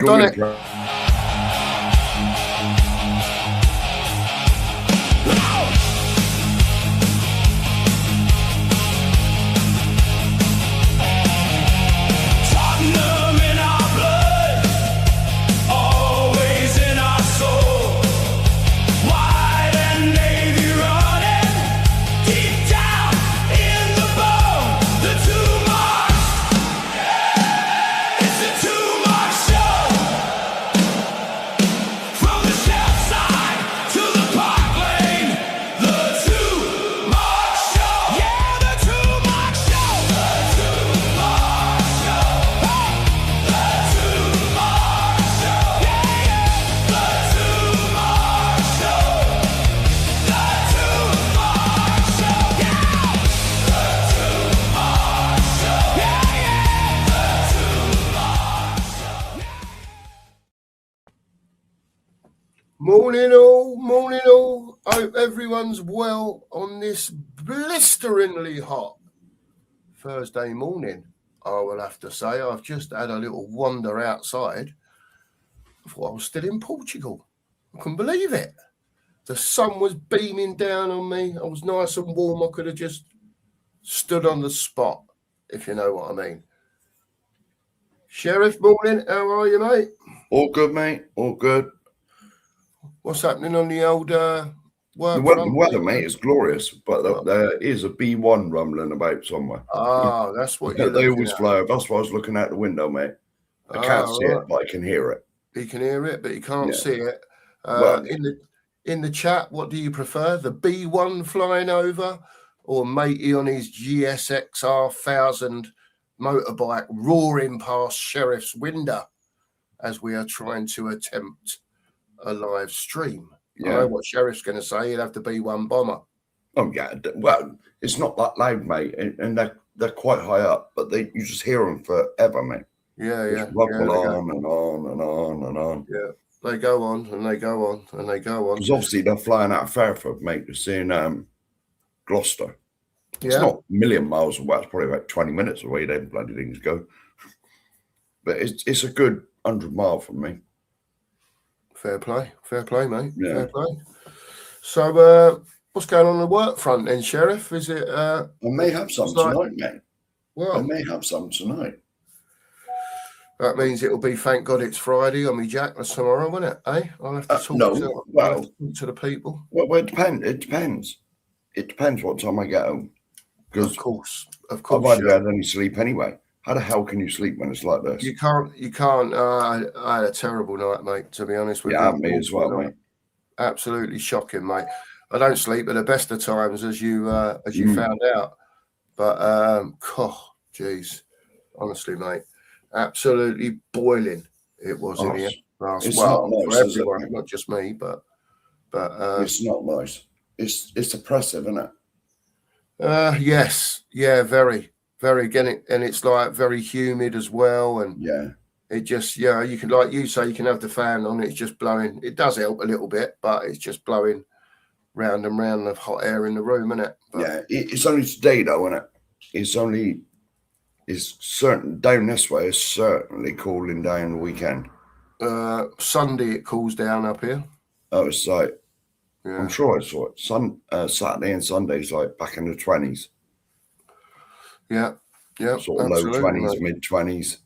Done it. Morning all. Hope everyone's well on this blisteringly hot Thursday morning. I will have to say I've just had a little wander outside. I thought I was still in Portugal. I couldn't believe it. The sun was beaming down on me. I was nice and warm. I could have just stood on the spot, if you know what I mean. Sheriff, morning. How are you, mate? All good, mate. All good. What's happening on the old work? The weather, mate, is glorious, but there is a B1 rumbling about somewhere. Ah, that's what you're they always fly over. That's why I was looking out the window, mate. I can't see it, but I can hear it. You can hear it, but you can't see it. In the chat, what do you prefer? The B1 flying over or matey on his GSXR 1000 motorbike roaring past Sheriff's window as we are trying to attempt a live stream? I know what Sheriff's going to say. He'll have the B1 bomber. Oh yeah, well, it's not that loud, mate, and they're quite high up, but you just hear them forever, mate. Rumble on and on and on and on. Yeah, they go on and they go on and they go on. Because obviously they're flying out of Fairford, mate. You're seeing Gloucester. It's not a million miles away. It's probably about 20 minutes away. Them bloody things go, but it's a good 100 miles from me. Fair play, mate. Yeah. Fair play. So, what's going on the work front then, Sheriff? Is it? I may have some tonight, mate. Well, I may have some tonight. That means it'll be thank God it's Friday on me Jack tomorrow, won't it? I'll have to talk to the people. Well, it depends. It depends what time I get home. Of course. I've hardly had any sleep anyway. How the hell can you sleep when it's like this? You can't. I had a terrible night, mate, to be honest with you. Yeah, me as well, mate. Absolutely shocking, mate. I don't sleep at the best of times, as you found out. But, geez, honestly, mate, absolutely boiling it was in here. It's well, not nice, for everyone, not just me, but it's not nice. It's oppressive, isn't it? Yes, yeah, very. Very again, and it's like very humid as well, and it just you can, like you say, you can have the fan on. It's just blowing. It does help a little bit, but it's just blowing round and round the hot air in the room, isn't it? But, it's only today though, isn't it? It's certain down this way. It's certainly cooling down the weekend. Sunday it cools down up here. Oh, it's like I'm sure I saw it. Saturday and Sunday's like back in the 20s. Yeah, sort of low 20s, mid 20s,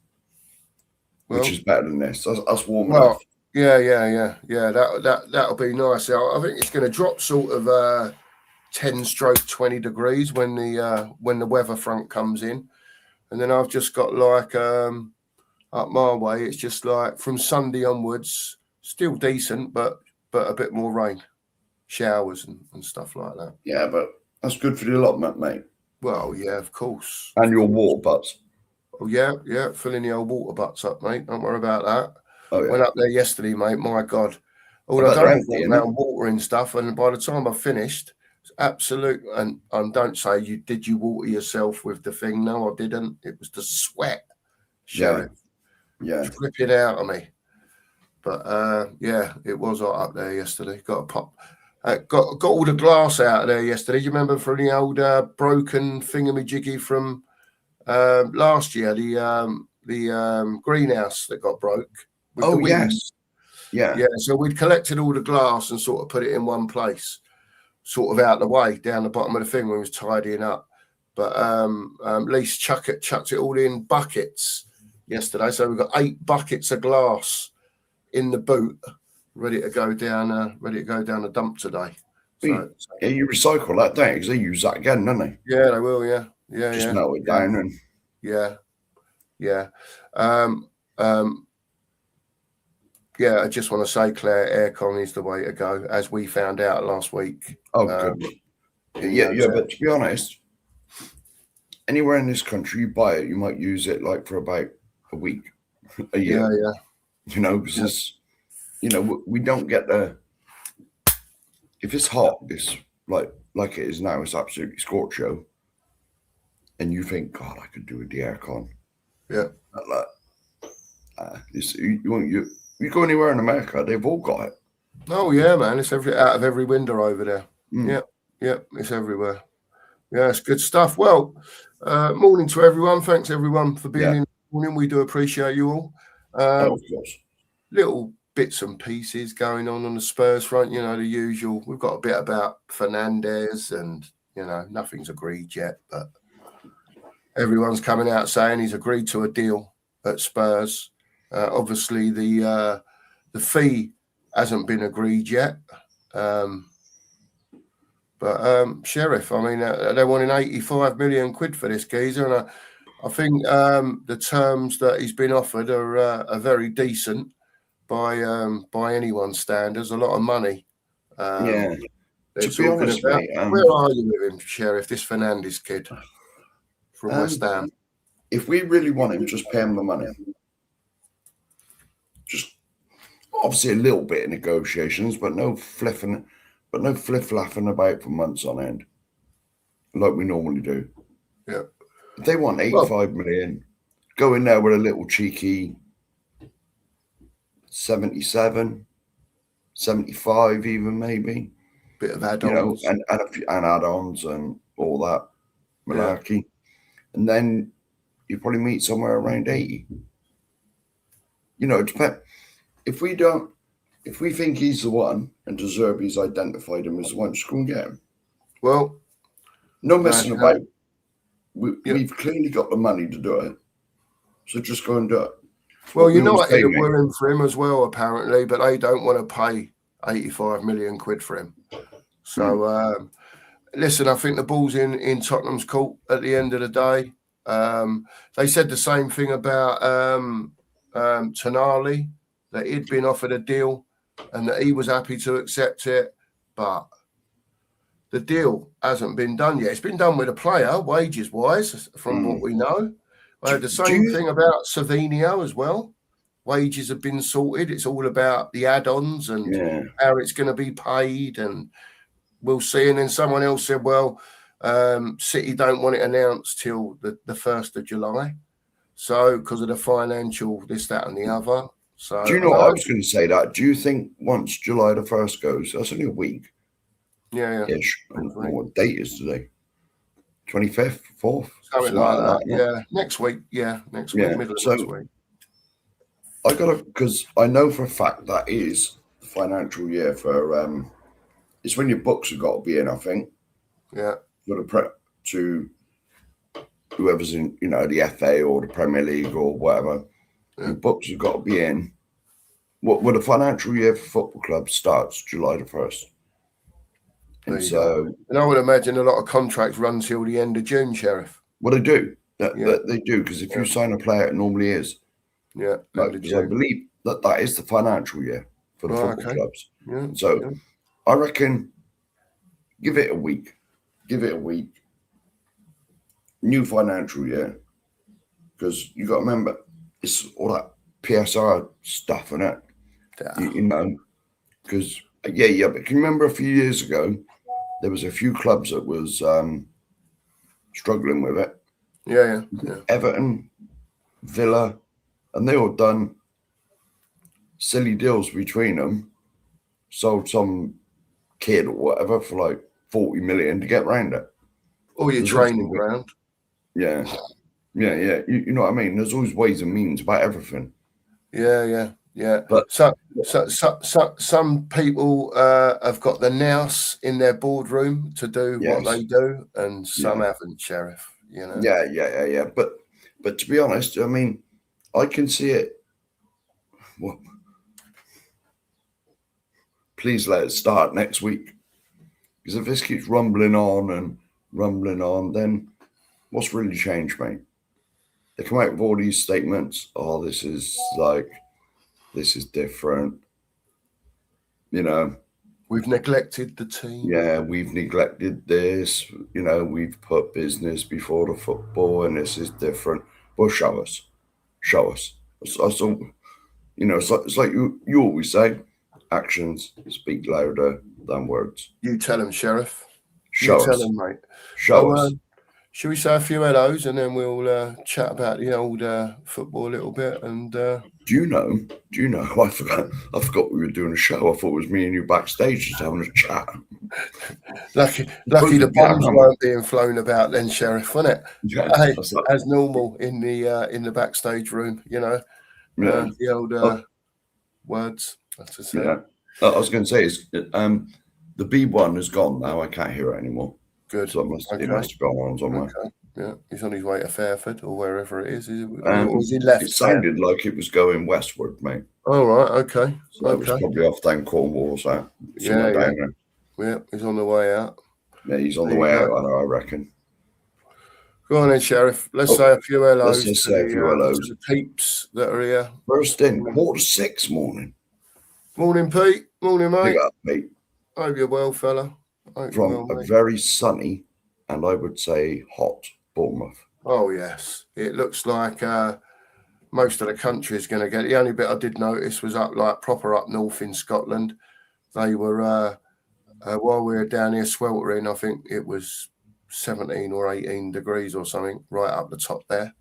which is better than this. That's warm enough. Yeah. That'll be nice. I think it's going to drop sort of 10-20 degrees when the weather front comes in, and then I've just got like up my way. It's just like from Sunday onwards, still decent, but a bit more rain, showers and stuff like that. Yeah, but that's good for the allotment, mate. Well, yeah, of course. And your water butts. Oh, yeah, filling the old water butts up, mate. Don't worry about that. Oh, yeah. Went up there yesterday, mate. My God. All I've done was around watering stuff, and by the time I finished, it's absolute. And don't say did you water yourself with the thing? No, I didn't. It was the sweat. Yeah. Dripping out of me. But it was hot up there yesterday. Got a pop. Got all the glass out of there yesterday. Do you remember from the old broken thingamajiggy from last year, the greenhouse that got broke? with the wind. Yes. Yeah. So we'd collected all the glass and sort of put it in one place, sort of out the way down the bottom of the thing when we was tidying up. But Lise chucked it all in buckets yesterday. So we've got 8 buckets of glass in the boot, ready to go down the dump today. So you recycle that, don't you? Because they use that again, don't they? Yeah, they will. Yeah. Just melt it down and. Yeah. I just want to say, Claire, aircon is the way to go, as we found out last week. Oh, good. But to be honest, anywhere in this country you buy it, you might use it like for about a week, a year. Yeah. You know, because we don't get the. If it's hot, it's like it is now. It's absolutely scorcho, and you think, God, I could do with the aircon. Yeah. You go anywhere in America, they've all got it. Oh yeah, man! It's out of every window over there. Yeah, it's everywhere. Yeah, it's good stuff. Well, morning to everyone. Thanks everyone for being in the morning. We do appreciate you all. Of course. Little bits and pieces going on the Spurs front. You know, the usual. We've got a bit about Fernandez, and nothing's agreed yet, but everyone's coming out saying he's agreed to a deal at Spurs. Obviously, the fee hasn't been agreed yet. But Sheriff, I mean, they're wanting 85 million quid for this geezer, and I think the terms that he's been offered are very decent by anyone's standards. A lot of money. To be honest, mate, where are you with him, Sheriff? This Fernandez kid from West Ham. If we really want him, just pay him the money. Just obviously a little bit of negotiations, but no fliff-flaffing about for months on end, like we normally do. Yeah. If they want 85 million, go in there with a little cheeky 77, 75 even maybe. Bit of add-ons. And add-ons and all that malarkey. Yeah. And then you probably meet somewhere around 80. It depends. If we think he's the one and De Zerbi's identified him as the one, just go and get him. Well, no messing about. We've clearly got the money to do it, so just go and do it. Well, United are willing for him as well, apparently, but they don't want to pay 85 million quid for him. So, listen, I think the ball's in Tottenham's court at the end of the day. They said the same thing about Tonali, that he'd been offered a deal and that he was happy to accept it, but the deal hasn't been done yet. It's been done with a player, wages-wise, from what we know. I heard the same thing about Savinio as well. Wages have been sorted. It's all about the add-ons and how it's going to be paid, and we'll see. And then someone else said, well, City don't want it announced till the 1st of July. So, because of the financial, this, that, and the other. So, do you know what I was going to say? That do you think once July the 1st goes, that's only a week? Yeah. Ish. I don't know what date is today. 25th, 4th, something like that. Yeah, next week. Yeah, next week, middle of next week. I because I know for a fact that is the financial year for. It's when your books have got to be in. I think. Yeah. For the prep to whoever's in, the FA or the Premier League or whatever. The books have got to be in. What the financial year for football clubs starts July the 1st. And and I would imagine a lot of contracts run till the end of June, Sheriff. Well, they do. They do, because if you sign a player, it normally is. Yeah. Because I believe that is the financial year for the football clubs. Yeah. So I reckon give it a week. New financial year. Because you got to remember, it's all that PSR stuff, isn't it? Because but can you remember a few years ago, there was a few clubs that was struggling with it. Yeah. Everton, Villa, and they all done silly deals between them. Sold some kid or whatever for like 40 million to get round it. Or your training ground. Yeah. You know what I mean? There's always ways and means about everything. Yeah. Yeah. But Some people have got the nous in their boardroom to do what they do, and some haven't, Sheriff. You know. Yeah. But to be honest, I mean, I can see it. Well, please let it start next week, because if this keeps rumbling on, then what's really changed, mate? They come out with all these statements. Oh, this is different. You know, we've neglected the team. Yeah, we've neglected this. You know, we've put business before the football, and this is different. Well, show us. So, you know, it's like you always say, actions speak louder than words. You tell them, Sheriff. Show us. Tell them, mate. Show us. Should we say a few hellos, and then we'll chat about the old football a little bit? And do you know? I forgot we were doing a show. I thought it was me and you backstage just having a chat. Lucky the bombs weren't being flown about then, Sheriff, wasn't it? Yeah, hey, as normal in the backstage room, you know. Yeah. The old words. That's to say. Yeah. I was going to say is the B1 is gone now. I can't hear it anymore. Good. So he must have gone on somewhere. Okay. Yeah, he's on his way to Fairford or wherever it is. Or is he left? It sounded like it was going westward, mate. Oh, right. Okay. So it was probably off down Cornwall or so. Yeah, he's on the way out. Yeah, he's on the way out, I reckon. Go on then, Sheriff. Let's say a few hellos. Let's just say a few hellos to the peeps that are here. First in, 6:15 morning. Morning, Pete. Morning, mate. Big up, Pete. Hope you're well, fella. From a very sunny and I would say hot Bournemouth. Oh, yes. It looks like most of the country is going to get it. The only bit I did notice was proper up north in Scotland. They were, while we were down here sweltering, I think it was 17 or 18 degrees or something right up the top there.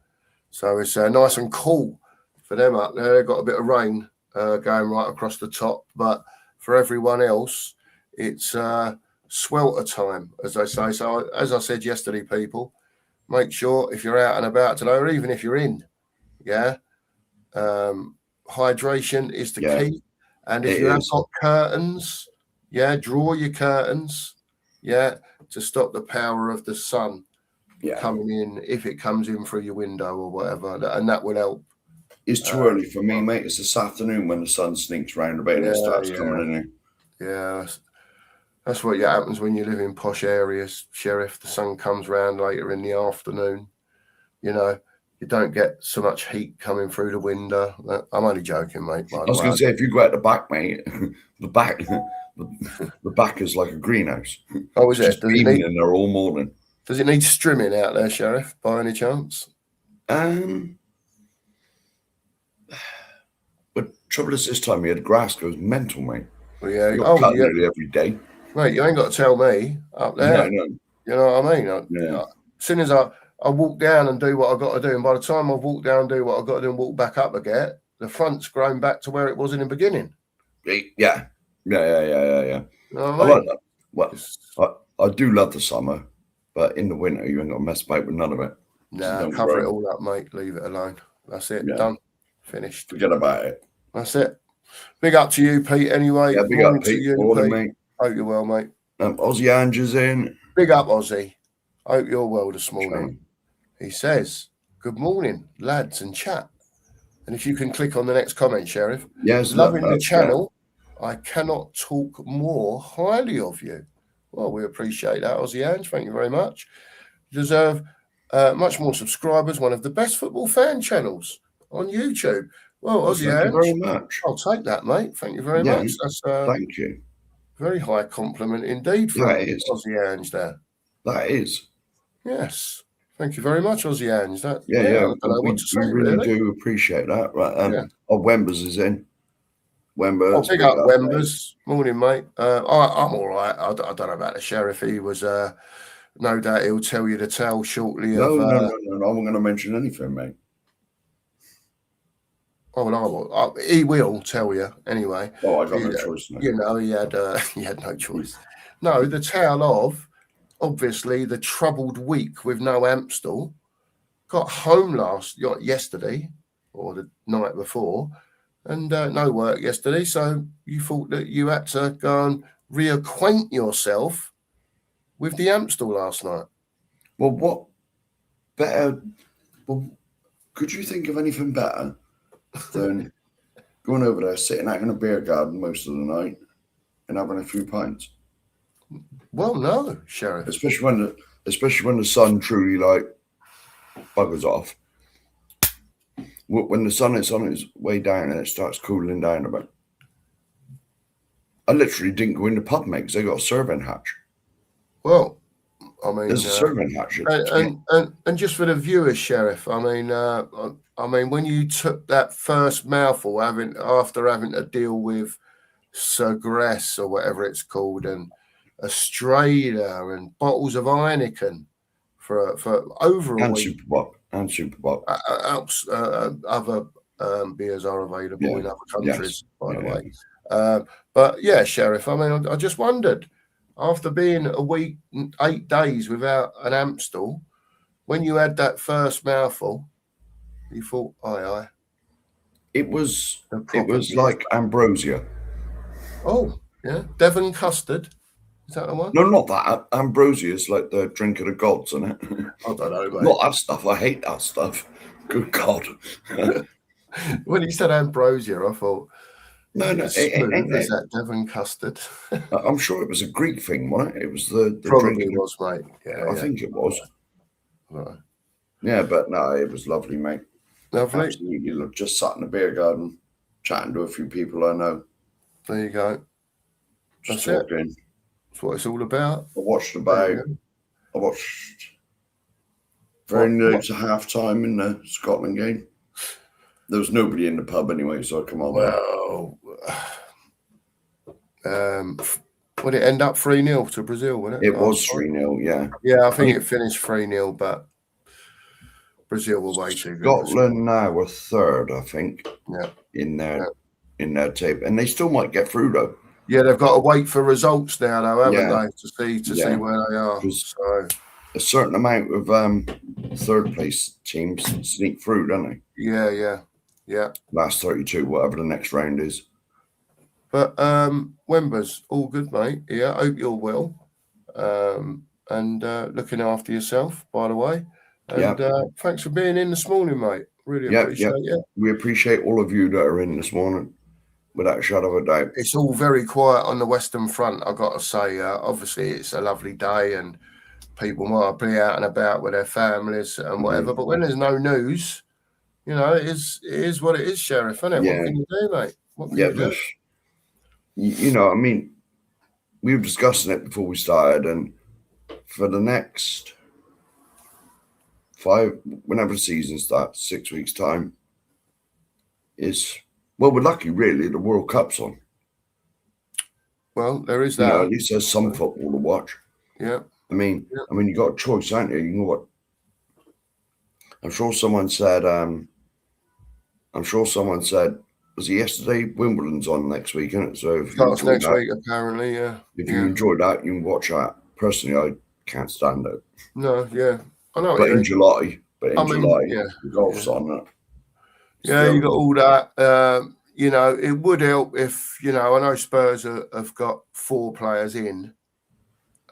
So it's nice and cool for them up there. They've got a bit of rain going right across the top. But for everyone else, it's swelter time, as they say. So as I said yesterday, people, make sure if you're out and about today, or even if you're in, hydration is the key. And if you have got curtains, draw your curtains, to stop the power of the sun coming in, if it comes in through your window or whatever, and that will help. It's too early for me, mate. It's this afternoon when the sun sneaks round a bit and it starts coming in. Yeah, that's what happens when you live in posh areas, Sheriff. The sun comes round later in the afternoon. You know, you don't get so much heat coming through the window. I'm only joking, mate. I was going to say, if you go out the back, mate, the back is like a greenhouse. Oh, is it? Just beaming in there all morning. Does it need strimming out there, Sheriff, by any chance? But trouble is, this time the grass goes mental, mate. Well, yeah. Nearly every day. Mate, you ain't got to tell me up there. No. You know what I mean? As soon as I walk down and do what I've got to do, and by the time I've walked down and do what I've got to do and walk back up again, the front's grown back to where it was in the beginning. Yeah. You know what I mean? Well, I do love the summer, but in the winter, you ain't got to mess about with none of it. Nah, cover it all up, mate. Leave it alone. That's it. Yeah. Done. Finished. Forget about it. That's it. Big up to you, Pete, anyway. Yeah, big up, Pete. Morning, mate. Hope you're well, mate. Aussie Anger's in. Big up, Aussie. Hope you're well this morning. He says, good morning, lads, and chat. And if you can click on the next comment, Sheriff. Yes, loving the channel. Yeah. I cannot talk more highly of you. Well, we appreciate that, Aussie Ange. Thank you very much. You deserve much more subscribers. One of the best football fan channels on YouTube. Well, Aussie Ange, thank you very much. I'll take that, mate. Thank you very much. That's thank you. Very high compliment indeed from Aussie Ange there. That is. Yes. Thank you very much, Aussie Ange. I don't know what to say, we really do appreciate that. Right. Wembers is in. Wembers. Big up Wembers. Morning, mate. I'm all right. I don't know about the Sheriff. He was, no doubt he'll tell you the tale shortly. No. I'm not going to mention anything, mate. Oh, well, I will. He will tell you anyway. Oh, I got no choice. No. You know, he had no choice. No, the tale of, obviously, the troubled week with no Amstel. Got home yesterday, or the night before. and no work yesterday. So you thought that you had to go and reacquaint yourself with the Amstel last night. Well, what better? Well, could you think of anything better than going over there, sitting out in a beer garden most of the night, and having a few pints? Well, no, Sheriff. Especially when the sun truly like buggers off. When the sun is on its way down and it starts cooling down a bit. I literally didn't go in the pub, mate, because they got a serving hatch. Well, I mean, there's a serving hatch. And just for the viewers, Sheriff, I mean, when you took that first mouthful, after having to deal with Sugress or whatever it's called, and Australia and bottles of Heineken for over a week. And Superbop. Other beers are available in other countries, by the way. But yeah, Sheriff, I mean, I just wondered, after being a week, 8 days without an Amstel, when you had that first mouthful, you thought, aye. It was like ambrosia. Oh, yeah. Devon custard. Is that the one? No, not that. Ambrosia is like the drink of the gods, isn't it? I don't know, mate. Not that stuff. I hate that stuff. Good God. When you said ambrosia, I thought, no, is that Devon custard? I'm sure it was a Greek thing, wasn't it? It was the probably drink. Was, mate. Yeah, I think it was. Right. Yeah, but no, it was lovely, mate. Lovely. Absolutely. Look, just sat in the beer garden, chatting to a few people I know. There you go. Just talking. That's what it's all about. I watched very near to half time in the Scotland game. There was nobody in the pub anyway, so I come on. Well, would it end up 3-0 to Brazil, wouldn't it? It was 3-0, yeah. Yeah, I think it finished 3-0, but Brazil were way too good. Scotland now were third, I think. Yeah. In their tape. And they still might get through though. Yeah, they've got to wait for results now, though, haven't they, to see where they are. So a certain amount of third place teams sneak through, don't they? Yeah. Last 32, whatever the next round is. But Wemba's all good, mate. Yeah, hope you're well. And looking after yourself, by the way. And thanks for being in this morning, mate. Really appreciate it. We appreciate all of you that are in this morning. Without a shadow of a doubt. It's all very quiet on the Western Front, I've got to say. Obviously, it's a lovely day and people might be out and about with their families and whatever. But when there's no news, it is what it is, Sheriff, isn't it? Yeah. What can you do, mate? What can you do? I mean, we were discussing it before we started, and for the next 5, whenever the season starts, 6 weeks' time, well, we're lucky, really. The World Cup's on. Well, there is that. At least there's some football to watch. Yeah. I mean, you got a choice, aren't you? You can what? I'm sure someone said. Was it yesterday? Wimbledon's on next week, isn't it? So if starts next week, apparently. Yeah. If you enjoy that, you can watch that. Personally, I can't stand it. No, yeah, I know. But in July, the golf's on that. Yeah, you got all that. It would help if, I know Spurs have got 4 players in,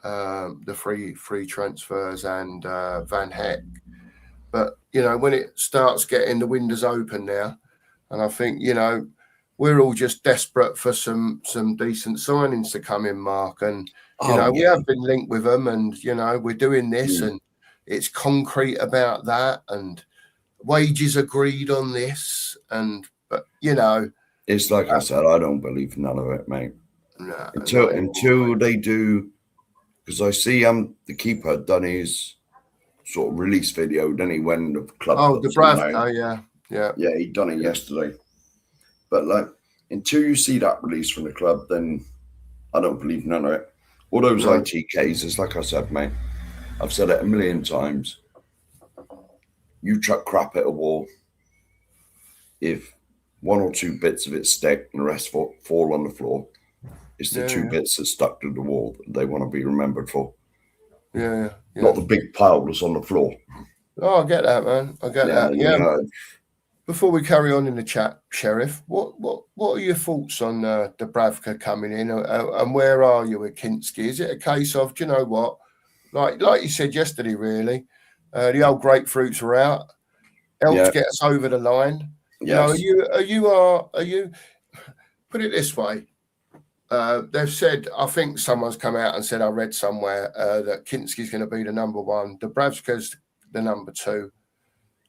the free transfers and Van Heck. But, when it starts getting the windows open now, and I think, we're all just desperate for some decent signings to come in, Mark. And, we have been linked with them and, we're doing this and it's concrete about that and wages agreed on this, but it's like I said, I don't believe none of it, mate. No, until they do, because I see the keeper done his sort of release video, then he went the club. Oh, the Bravka, yeah, he done it yesterday. But like until you see that release from the club, then I don't believe none of it. All those ITKs, it's like I said, mate. I've said it a million times. You chuck crap at a wall. If 1 or 2 bits of it stick and the rest fall on the floor, it's the 2 bits that stuck to the wall that they want to be remembered for. Yeah. Not the big pile that's on the floor. Oh, I get that, man. I get that. Yeah. before we carry on in the chat, Sheriff, what are your thoughts on Dubravka coming in, and where are you with Kinski? Is it a case of, do you know what, like you said yesterday, really, the old grapefruits are out, helped get us over the line. Yes. You know, are you? Put it this way. They've said, I think someone's come out and said, I read somewhere that Kinski's going to be the number one. Dubravka's the number two.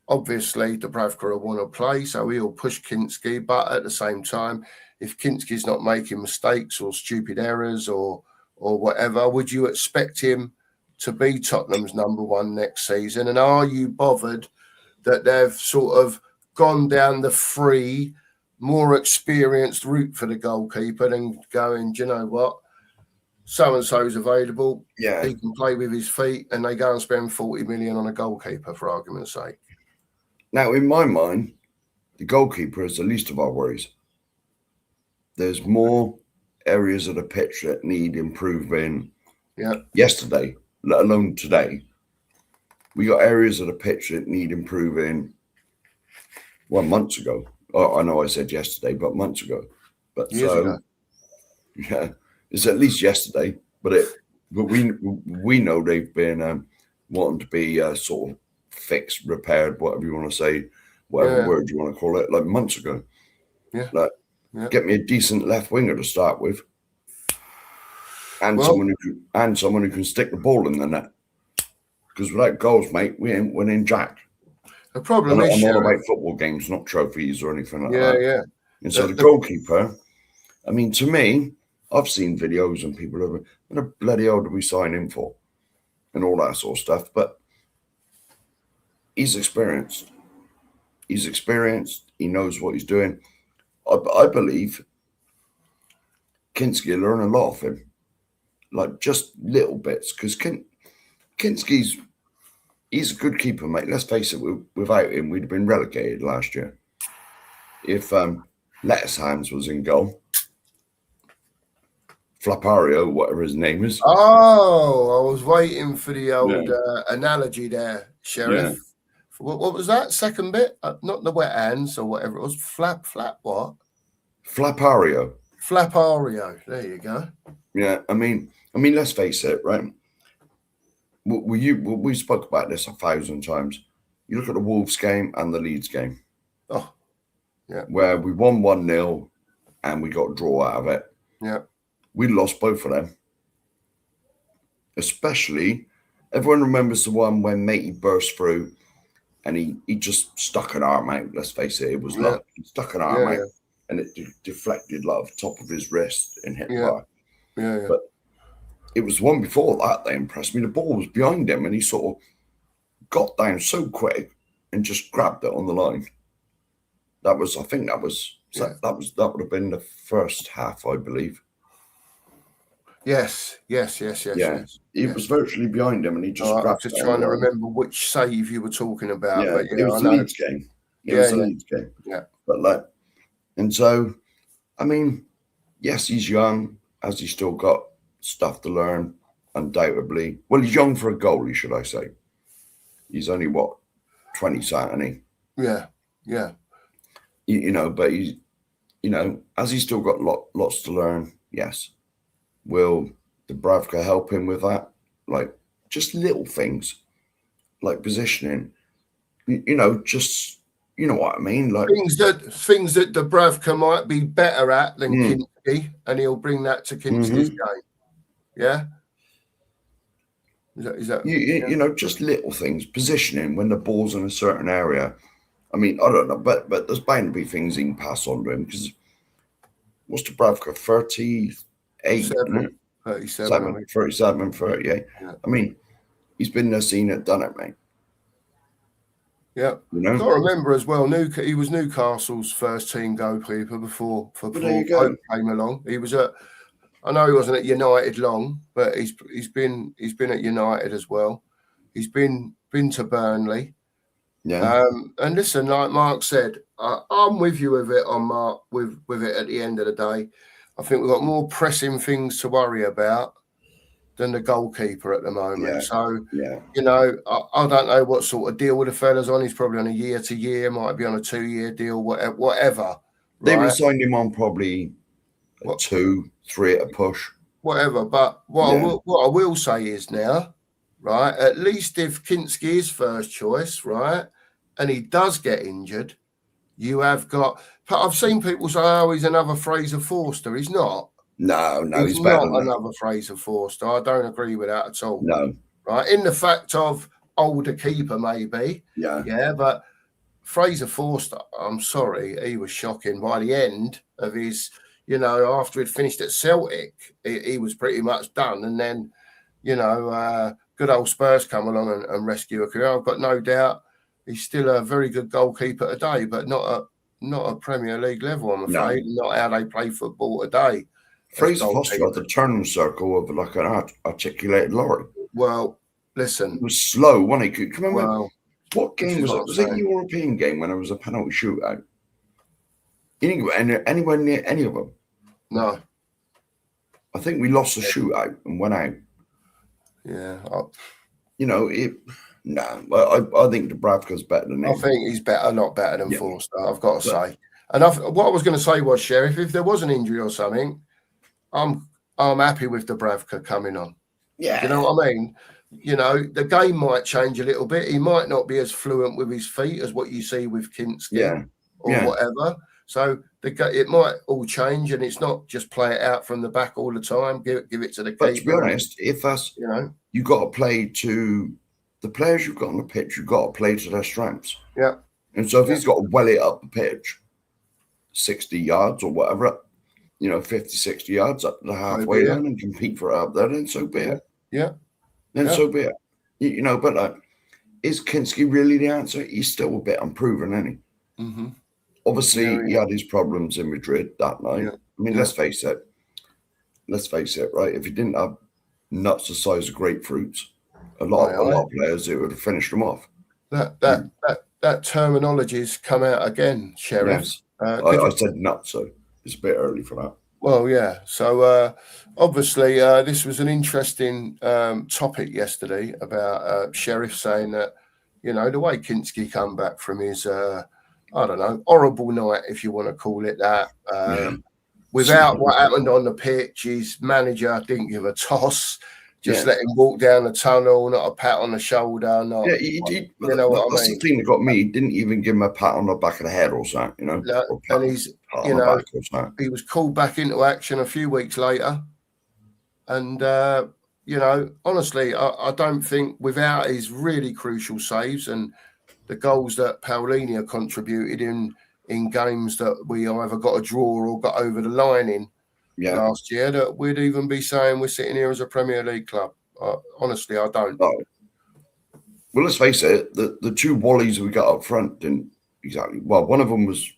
Obviously, Dubravka will want to play, so he'll push Kinski. But at the same time, if Kinski's not making mistakes or stupid errors or whatever, would you expect him to be Tottenham's number one next season? And are you bothered that they've sort of gone down the free, more experienced route for the goalkeeper than going, do you know what? So-and-so's available. Yeah. He can play with his feet, and they go and spend 40 million on a goalkeeper, for argument's sake. Now, in my mind, the goalkeeper is the least of our worries. There's more areas of the pitch that need improving. Yeah. Yesterday, let alone today, we got areas of the pitch that need improving. Well, months ago. Oh, I know I said yesterday, but months ago. But Years ago. Yeah, it's at least yesterday. But we know they've been wanting to be sort of fixed, repaired, whatever you want to say, whatever word you want to call it, like months ago. Yeah. Like, get me a decent left winger to start with, and someone who can stick the ball in the net. Because without goals, mate, we ain't winning jack. The problem is, I'm all about football games, not trophies or anything like that. Yeah. And so the goalkeeper, I mean, to me, I've seen videos and people are, what the bloody hell did we sign him for? And all that sort of stuff. But he's experienced. He's experienced. He knows what he's doing. I believe Kinski will learn a lot of him. Like just little bits. Because Kinski's, he's a good keeper, mate. Let's face it, without him, we'd have been relegated last year. If Lettuce Hands was in goal, Flapario, whatever his name is. Oh, I was waiting for the old analogy there, Sheriff. Yeah. What was that second bit? Not the wet hands or whatever it was. Flap what? Flapario. Flapario. There you go. Yeah, I mean, let's face it, right? We spoke about this 1,000 times. You look at the Wolves game and the Leeds game. Oh, yeah. Where we won 1-0 and we got a draw out of it. Yeah. We lost both of them. Especially, everyone remembers the one when Matey burst through and he just stuck an arm out. Let's face it, it was luck. He stuck an arm out and it deflected like off the top of his wrist and hit the bar. Yeah. But it was one before that impressed me. The ball was behind him and he sort of got down so quick and just grabbed it on the line. That would have been the first half, I believe. Yes. It was virtually behind him and he just grabbed it. I'm just trying to remember which save you were talking about. Yeah, but, it was the Leeds game. It was the Leeds game. Yeah. But and so, I mean, yes, he's young. Has he still got stuff to learn? Undoubtedly. Well, he's young for a goalie, should I say. He's only, 20-something, Yeah. But he's, has he still got lots to learn? Yes. Will Dubravka help him with that? Like, just little things, like positioning, just, you know what I mean? Like things that Dubravka might be better at than Kinski, and he'll bring that to Kinski's game. Yeah? Is that just little things, positioning when the ball's in a certain area. I mean, I don't know, but there's bound to be things he can pass on to him because what's Dubravka, 38? 37, 38. Yeah. I mean, he's been there, seen it, done it, mate. Yeah. I remember as well, he was Newcastle's first team goalkeeper before Pope came along. He was I know he wasn't at United long, but he's been at United as well. He's been to Burnley. Yeah. And listen, like Mark said, I'm with you with it on Mark with it at the end of the day. I think we've got more pressing things to worry about than the goalkeeper at the moment. Yeah. So, Yeah. you know, I don't know what sort of deal the fella's on. He's probably on a year-to-year, might be on a 2-year deal, whatever. They Right? signed him on probably a 2, 3 at a push. Whatever. But Yeah. what I will say is now, right, at least if Kinski is first choice, right, and he does get injured, you have got. I've seen people say, "Oh, he's another Fraser Forster." He's not. No, He's he's better not than that. another Fraser Forster. I don't agree with that at all. No. Right, in the fact of older keeper, maybe. Yeah. But Fraser Forster, I'm sorry, he was shocking. By the end of his, you know, after he'd finished at Celtic, he was pretty much done. And then, you know, good old Spurs come along and rescue a career. I've got no doubt he's still a very good goalkeeper today, but not a Premier League level, I'm afraid. No. Not how they play football today. Fraser Forster had the turn circle of like an articulated lorry. Well, listen. It was slow, wasn't he? Come on, well, what game was it? Was it a European game when it was a penalty shootout? You didn't go anywhere near any of them. No. I think we lost the shootout and went out. Yeah. You know, I think Dubravka's better than him. I think he's a lot better than Forster, I've got to say. And what I was going to say was, Sheriff, if there was an injury or something, I'm happy with Dubravka coming on. Yeah. You know what I mean? You know, the game might change a little bit. He might not be as fluent with his feet as what you see with Kinski or whatever. So it might all change, and it's not just play it out from the back all the time. Give it to the keeper. But to be honest, if that's you've got to play to the players you've got on the pitch. You've got to play to their strengths. Yeah. And so if he's got to well it up the pitch, 60 yards or whatever, 50, 60 yards up to the halfway line and compete for it up there, then so be it. Yeah. Then so be it. But like, is Kinski really the answer? He's still a bit unproven, isn't he? Mm-hmm. Obviously, he had his problems in Madrid that night. I mean, let's face it, right? If he didn't have nuts the size of grapefruits, a lot of players, it would have finished them off. That terminology's come out again, Sheriff. Yes. I said nuts, so it's a bit early for that. Well, yeah. So obviously, this was an interesting topic yesterday about Sheriff saying that, the way Kinski come back from his, I don't know, horrible night, if you want to call it that. Without what happened on the pitch, his manager didn't give a toss. Just let him walk down the tunnel, not a pat on the shoulder. Not, you know what I mean? That's the thing that got me. He didn't even give him a pat on the back of the head or something, No, and he's, he was called back into action a few weeks later. And, honestly, I don't think without his really crucial saves and the goals that Paulinho contributed in games that we either got a draw or got over the line in, last year, that we'd even be saying we're sitting here as a Premier League club. Honestly, I don't. Oh. Well, let's face it, the two Wallies we got up front didn't exactly. Well, one of them was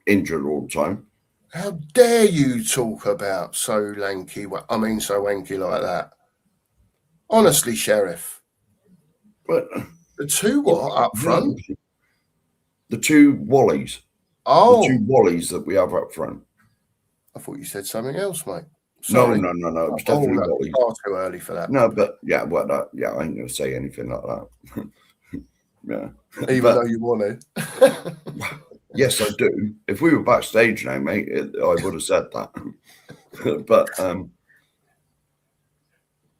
injured all the time. How dare you talk about so wanky like that? Honestly, Sheriff. But the two up front? The two Wallies. Oh. The two Wallies that we have up front. I thought you said something else, mate. Sorry. No. It was definitely Wallies. Far too early for that. No, but I ain't going to say anything like that. Even though you want to. Yes, I do. If we were backstage now, mate, I would have said that.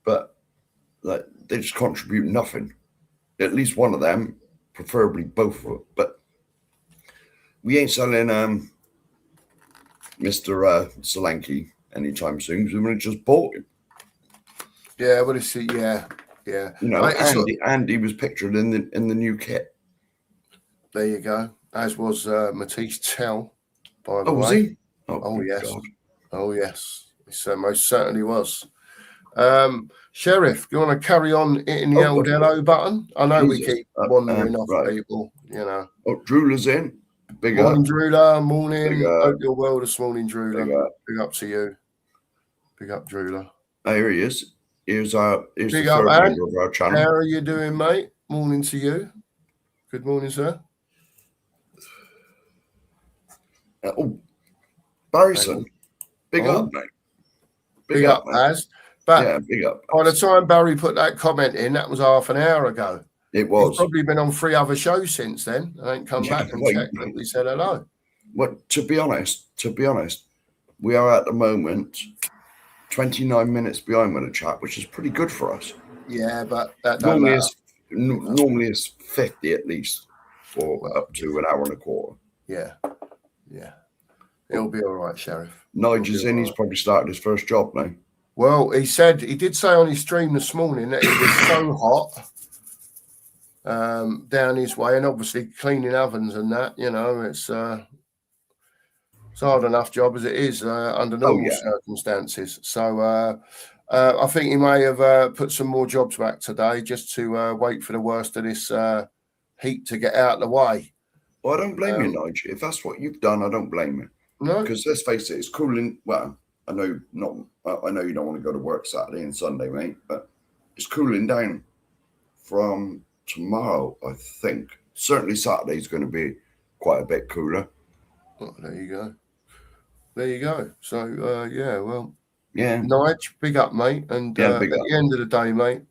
but like, they just contribute nothing. At least one of them, preferably both of them. But we ain't selling Mr. Solanke anytime soon because we just bought him. Yeah, well, yeah. Andy was pictured in the new kit. There you go. As was Matisse Tell, by the way. Was he? Oh yes. God. Oh, yes. It most certainly was. Sheriff, do you want to carry on hitting the old hello button? I know we keep wandering off people, Oh, Drula's in. Big morning, up. Drula. Morning. Hope you're well this morning, Drula. Big up to you. Big up, Drula. Oh, here he is. Here's the Big third up, member of our channel. How are you doing, mate? Morning to you. Good morning, sir. Barryson. Big up, mate. Big up, Az. But yeah, big up. by the time Barry put that comment in, that was half an hour ago. It was. He's probably been on 3 other shows since then. I ain't come back and checked that we said hello. Well, to be honest, we are at the moment 29 minutes behind with the chat, which is pretty good for us. Yeah, but that don't matter. Normally it's 50 at least, or up to an hour and a quarter. Yeah. It'll be all right, Sheriff. Nigel's in. He's probably started his first job now. Well, he did say on his stream this morning that it was so hot down his way, and obviously cleaning ovens and that, it's hard enough job as it is under normal circumstances. So I think he may have put some more jobs back today just to wait for the worst of this heat to get out of the way. Well, I don't blame you, Nigel. If that's what you've done, I don't blame you. No, because let's face it, it's cooling. Well, I know you don't want to go to work Saturday and Sunday, mate, but it's cooling down from tomorrow, I think. Certainly Saturday's going to be quite a bit cooler. Well, there you go. So, yeah. Nige, big up, mate. And big at up. the end of the day, mate,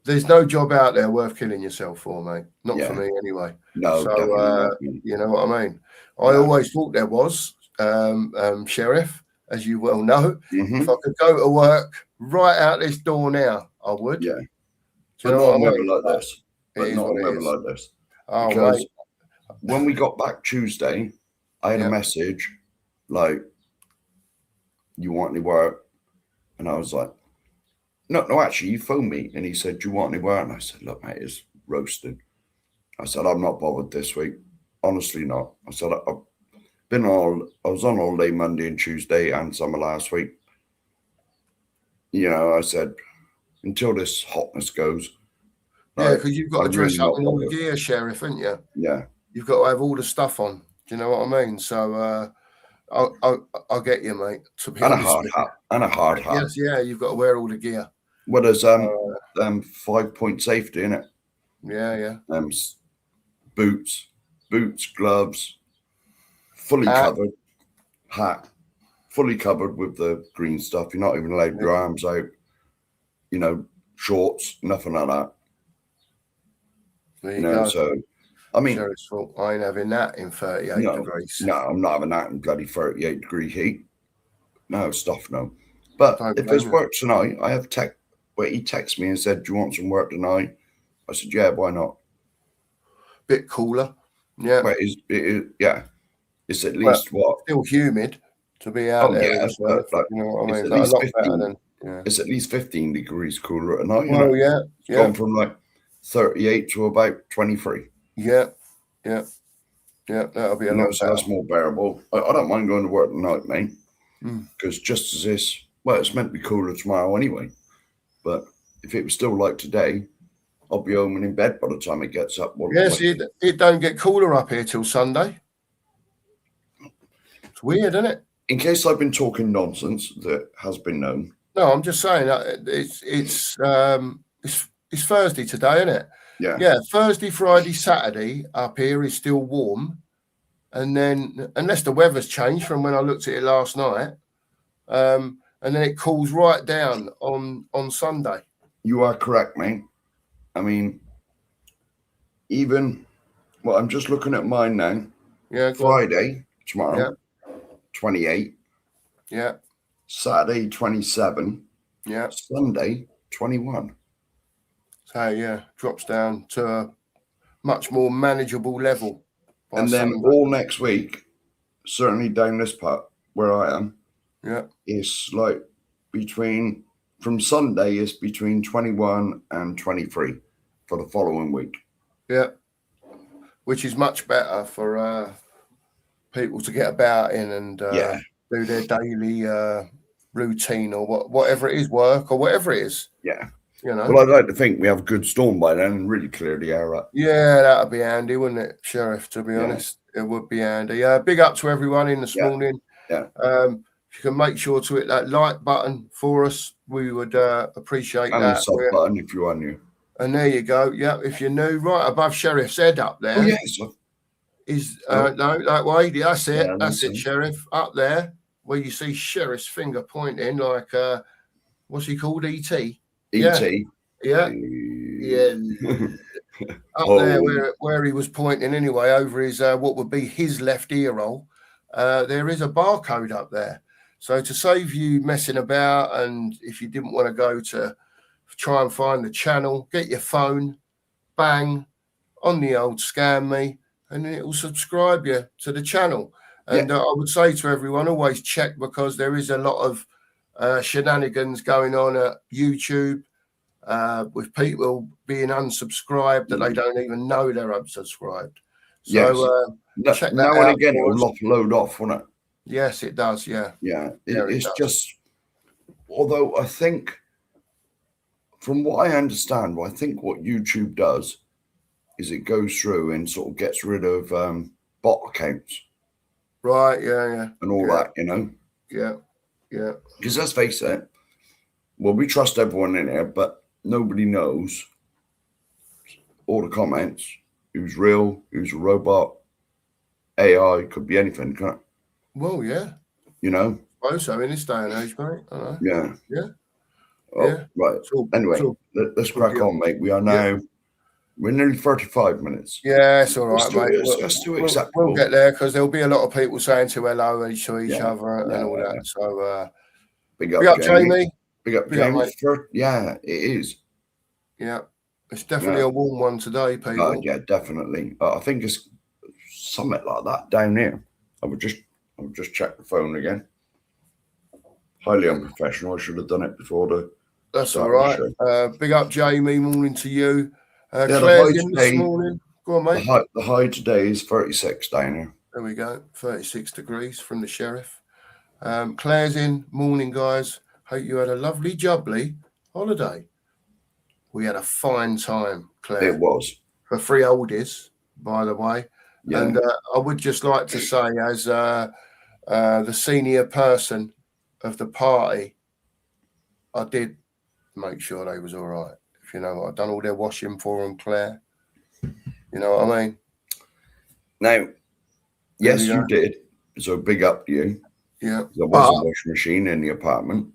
there's no job out there worth killing yourself for, mate. Not for me, anyway. No, so, you know what I mean? I always thought there was, Sheriff, as you well know. Mm-hmm. If I could go to work right out this door now, I would. Yeah. Do you know what I mean? Like this. But not a weather like this. Oh, because mate. When we got back Tuesday, I had a message like, "You want any work?" And I was like, No, actually, he phoned me and he said, "Do you want any work?" And I said, "Look, mate, it's roasting." I said, "I'm not bothered this week. Honestly not." I said, I was on holiday Monday and Tuesday and some of last week. I said, until this hotness goes. Yeah, because you've got to dress up in all the gear, Sheriff, haven't you? Yeah. You've got to have all the stuff on. Do you know what I mean? So I'll get you, mate. To be honest, and a hard hat. Yes, yeah, you've got to wear all the gear. Well, there's 5-point safety in it. Yeah. Boots, gloves, fully covered, hat, fully covered with the green stuff. You're not even allowed your arms out. Shorts, nothing like that. There you go. So, I mean, I ain't having that in 38 degrees. No, I'm not having that in bloody 38-degree heat. No, stuff, no. But if there's work tonight, I have he texted me and said, "Do you want some work tonight?" I said, "Yeah, why not?" Bit cooler. Yeah. But it's at least still humid to be out there. Yeah, you know what I mean? It's at least 15 degrees cooler at night. Oh, yeah. It's gone from like 38 to about 23. Yeah. That'll be a lot better. That's more bearable. I don't mind going to work tonight, mate, because just as it's meant to be cooler tomorrow anyway. But if it was still like today, I'll be home and in bed by the time it gets up. It don't get cooler up here till Sunday. It's weird, isn't it? In case I've been talking nonsense, that has been known. No, I'm just saying it's Thursday today, isn't it? Yeah. Thursday, Friday, Saturday up here is still warm, and then unless the weather's changed from when I looked at it last night, and then it cools right down on Sunday. You are correct, mate. I mean, I'm just looking at mine now. Yeah. Friday tomorrow, 28. Yeah. Saturday 27. Yeah. Sunday 21. So drops down to a much more manageable level. And then all next week, certainly down this part where I am, it's like from Sunday is between 21 and 23 for the following week. Yeah, which is much better for people to get about in and do their daily routine or whatever it is, work or whatever it is. Yeah. Well, I'd like to think we have a good storm by then and really clear the air up. Yeah, that'd be handy, wouldn't it, Sheriff? To be honest, it would be handy. Big up to everyone in this morning. Yeah. If you can make sure to hit that like button for us, we would appreciate that. And the sub button if you are new. And there you go. Yeah, if you're new, right above Sheriff's head up there. Oh, yes. Is no, that way. That's it. That's it, Sheriff. Up there, where you see Sheriff's finger pointing like what's he called? E.T. E.T. Yeah. Up there Oh, where he was pointing anyway, over his what would be his left ear roll, there is a barcode up there. So to save you messing about, and if you didn't want to go to try and find the channel, get your phone, bang, on the old Scan Me, and it will subscribe you to the channel. And I would say to everyone, always check, because there is a lot of shenanigans going on at YouTube with people being unsubscribed that they don't even know they're unsubscribed. So check that now out. and again, it'll load off, won't it? Yes, it does. Yeah. Yeah. It does. Just, although I think, from what I understand, I think what YouTube does is it goes through and sort of gets rid of bot accounts. Right. Yeah. And all that, you know. Yeah. Because let's face it, well, we trust everyone in here, but nobody knows all the comments, who's real, who's a robot, AI, could be anything, can't it? Well, yeah. You know? I suppose so in this day and age, mate. I know. Yeah. Oh, yeah. Right. Anyway, let's crack on, mate. We are now, we're nearly 35 minutes. Yeah, it's all right, mate. Let's do acceptable. We'll get there, because there'll be a lot of people saying hello to each other and all that. So, big up Jamie. Big up Jamie. Yeah, it is. Yeah, it's definitely a warm one today, people. Yeah, definitely. I think it's something like that down here. I would just check the phone again. Highly unprofessional. I should have done it before the. That's all right. Big up Jamie. Morning to you. Claire's in this morning. Go on, mate. The high today is 36 down here. There we go. 36 degrees from the sheriff. Claire's in. Morning, guys. Hope you had a lovely, jubbly holiday. We had a fine time, Claire. It was. For 3 oldies, by the way. Yeah. And I would just like to say, as the senior person of the party, I did make sure they was all right. If you know what, I've done all their washing for them, Claire. You know what I mean? Now, yes, you did. So big up to you. Yeah. There was a washing machine in the apartment,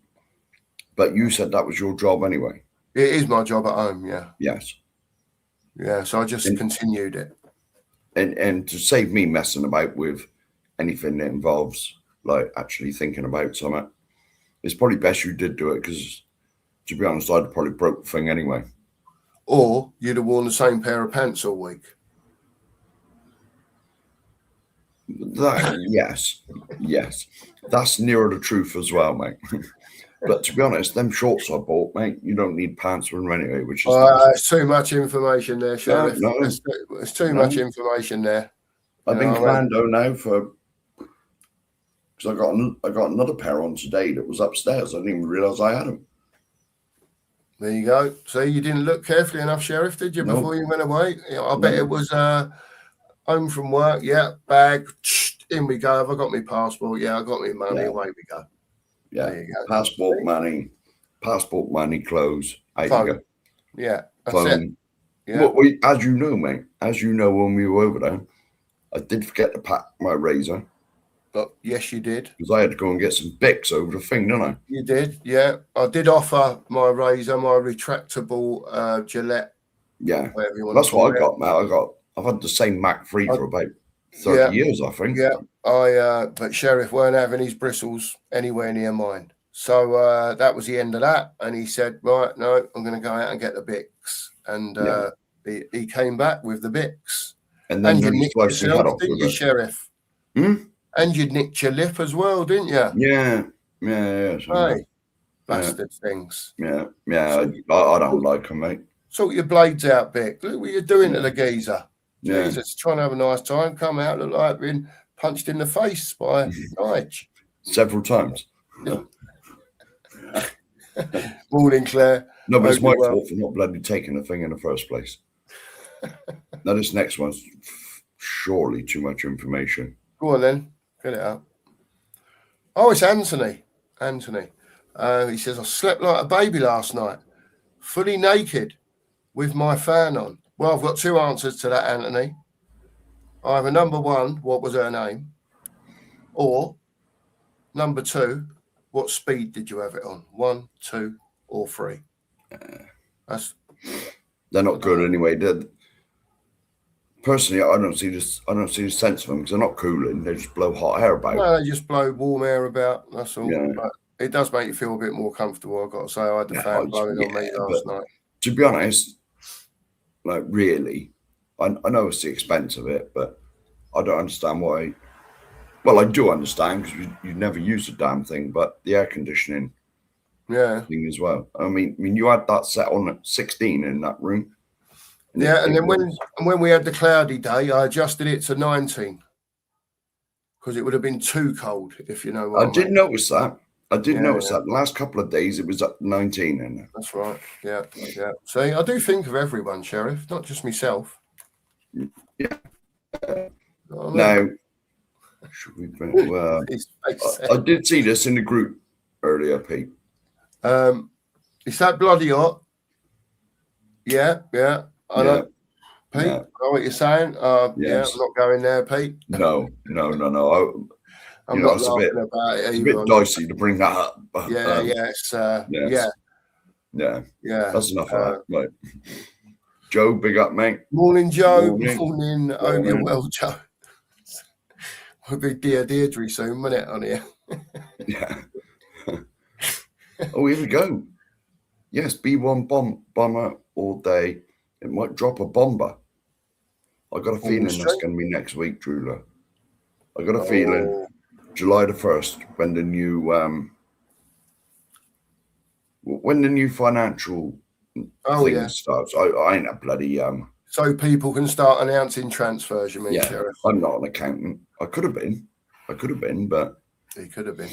but you said that was your job anyway. It is my job at home, yeah. Yes. Yeah, so I just continued it. And to save me messing about with anything that involves like actually thinking about something, it's probably best you did do it, because to be honest, I'd probably broke the thing anyway. Or you'd have worn the same pair of pants all week. Yes. That's nearer the truth as well, mate. But to be honest, them shorts I bought, mate, you don't need pants for them anyway, which is it's too much information there, Sheriff. No. It's too much information there. I've been commando now because I got another pair on today that was upstairs. I didn't even realise I had them. There you go. See, you didn't look carefully enough, Sheriff, did you, before you went away? I bet it was home from work. Yeah, bag. In we go. Have I got my passport? Yeah, I got my money. Away we go. Yeah, there you go. Passport money, clothes. There you go. Yeah, that's it. Yeah. Well, as you know, mate, when we were over there, I did forget to pack my razor. But yes, you did. Because I had to go and get some Bics over the thing, didn't I? You did, yeah. I did offer my razor, my retractable Gillette. Yeah, that's what I got, mate. I've had the same Mac 3 for about 30 years, I think. Yeah, but Sheriff weren't having his bristles anywhere near mine. So that was the end of that. And he said, right, no, I'm going to go out and get the Bics. And he came back with the Bics. And then you nicked yourself, didn't you, Sheriff? And you nicked your lip as well, didn't you? Yeah. Hey, bastard things. Yeah. I don't like them, mate. Sort your blades out, Bic. Look what you're doing to the geezer. Yeah. Jesus, trying to have a nice time. Come out, look like being punched in the face by Nige. Several times. Morning, Claire. No, but it's my fault for not bloody taking the thing in the first place. Now, this next one's surely too much information. Go on, then. Get it out. Oh, it's Anthony. He says, I slept like a baby last night, fully naked, with my fan on. Well, I've got 2 answers to that, Anthony. Either number 1, what was her name? Or number 2, What speed did you have it on? 1, 2, or 3? They're not good anyway. Personally, I don't see the sense of them because they're not cooling. They just blow hot air about. No, they just blow warm air about. That's all. Yeah. But it does make you feel a bit more comfortable. I've got to say, I had the fan blowing on me last night. To be honest, like really, I know it's the expense of it, but I don't understand why. Well, I do understand because you never use the damn thing, but the air conditioning, thing as well. I mean, you had that set on at 16 in that room. And then when we had the cloudy day, I adjusted it to 19 because it would have been too cold, if you know what I mean. I did notice that. The last couple of days it was at 19 in there. That's right. Yeah. See, I do think of everyone, Sheriff, not just myself. Yeah. Now, should we? Well, I did see this in the group earlier, Pete. Is that bloody hot? Yeah. I know. Pete, I know what you're saying. Yes. Yeah, I'm not going there, Pete. No. I'm not laughing about it either. It's a bit dicey to bring that up. But, yes. Yeah. That's enough of that. Right. Joe, big up, mate. Morning, Joe. Morning. Hope you're well, Joe. We'll be Deirdre soon, won't it, on here? Yeah. Oh, here we go. Yes, B1 bomber all day. It might drop a bomber. I got a feeling that's going to be next week, Drula. I got a feeling July the 1st when the new financial thing starts. I ain't a bloody So people can start announcing transfers, you mean, Sheriff? I'm not an accountant. I could have been, but he could have been.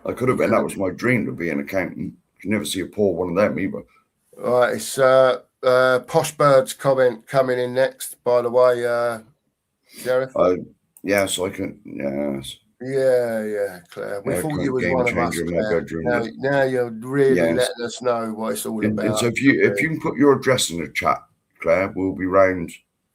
I could have been. That was my dream, to be an accountant. You never see a poor one of them either. All right, it's Posh Bird's comment coming in next, by the way, Sheriff. Yes, I can. Yes. Yeah, Claire. We thought you was one of us, Claire. Now you're really letting us know what it's all about. And so if you can put your address in the chat, Claire, we'll be round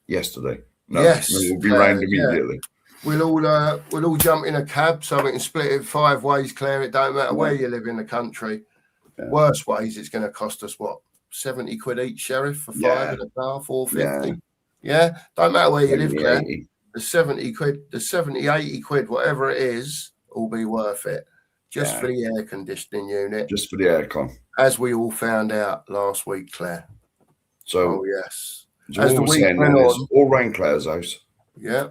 yesterday. We'll be round immediately. Yeah. We'll all jump in a cab so we can split it 5 ways, Claire. It don't matter where you live in the country. Yeah. Worst ways, it's going to cost us what, 70 quid each, Sheriff, for 5 in a car, 450. Yeah, don't matter where you live, Claire. The 70 quid, the 70, 80 quid, whatever it is, will be worth it. Just for the air conditioning unit. Just for the aircon. As we all found out last week, Claire. So, yes. So as the week went on, all round Claire's house. Yeah.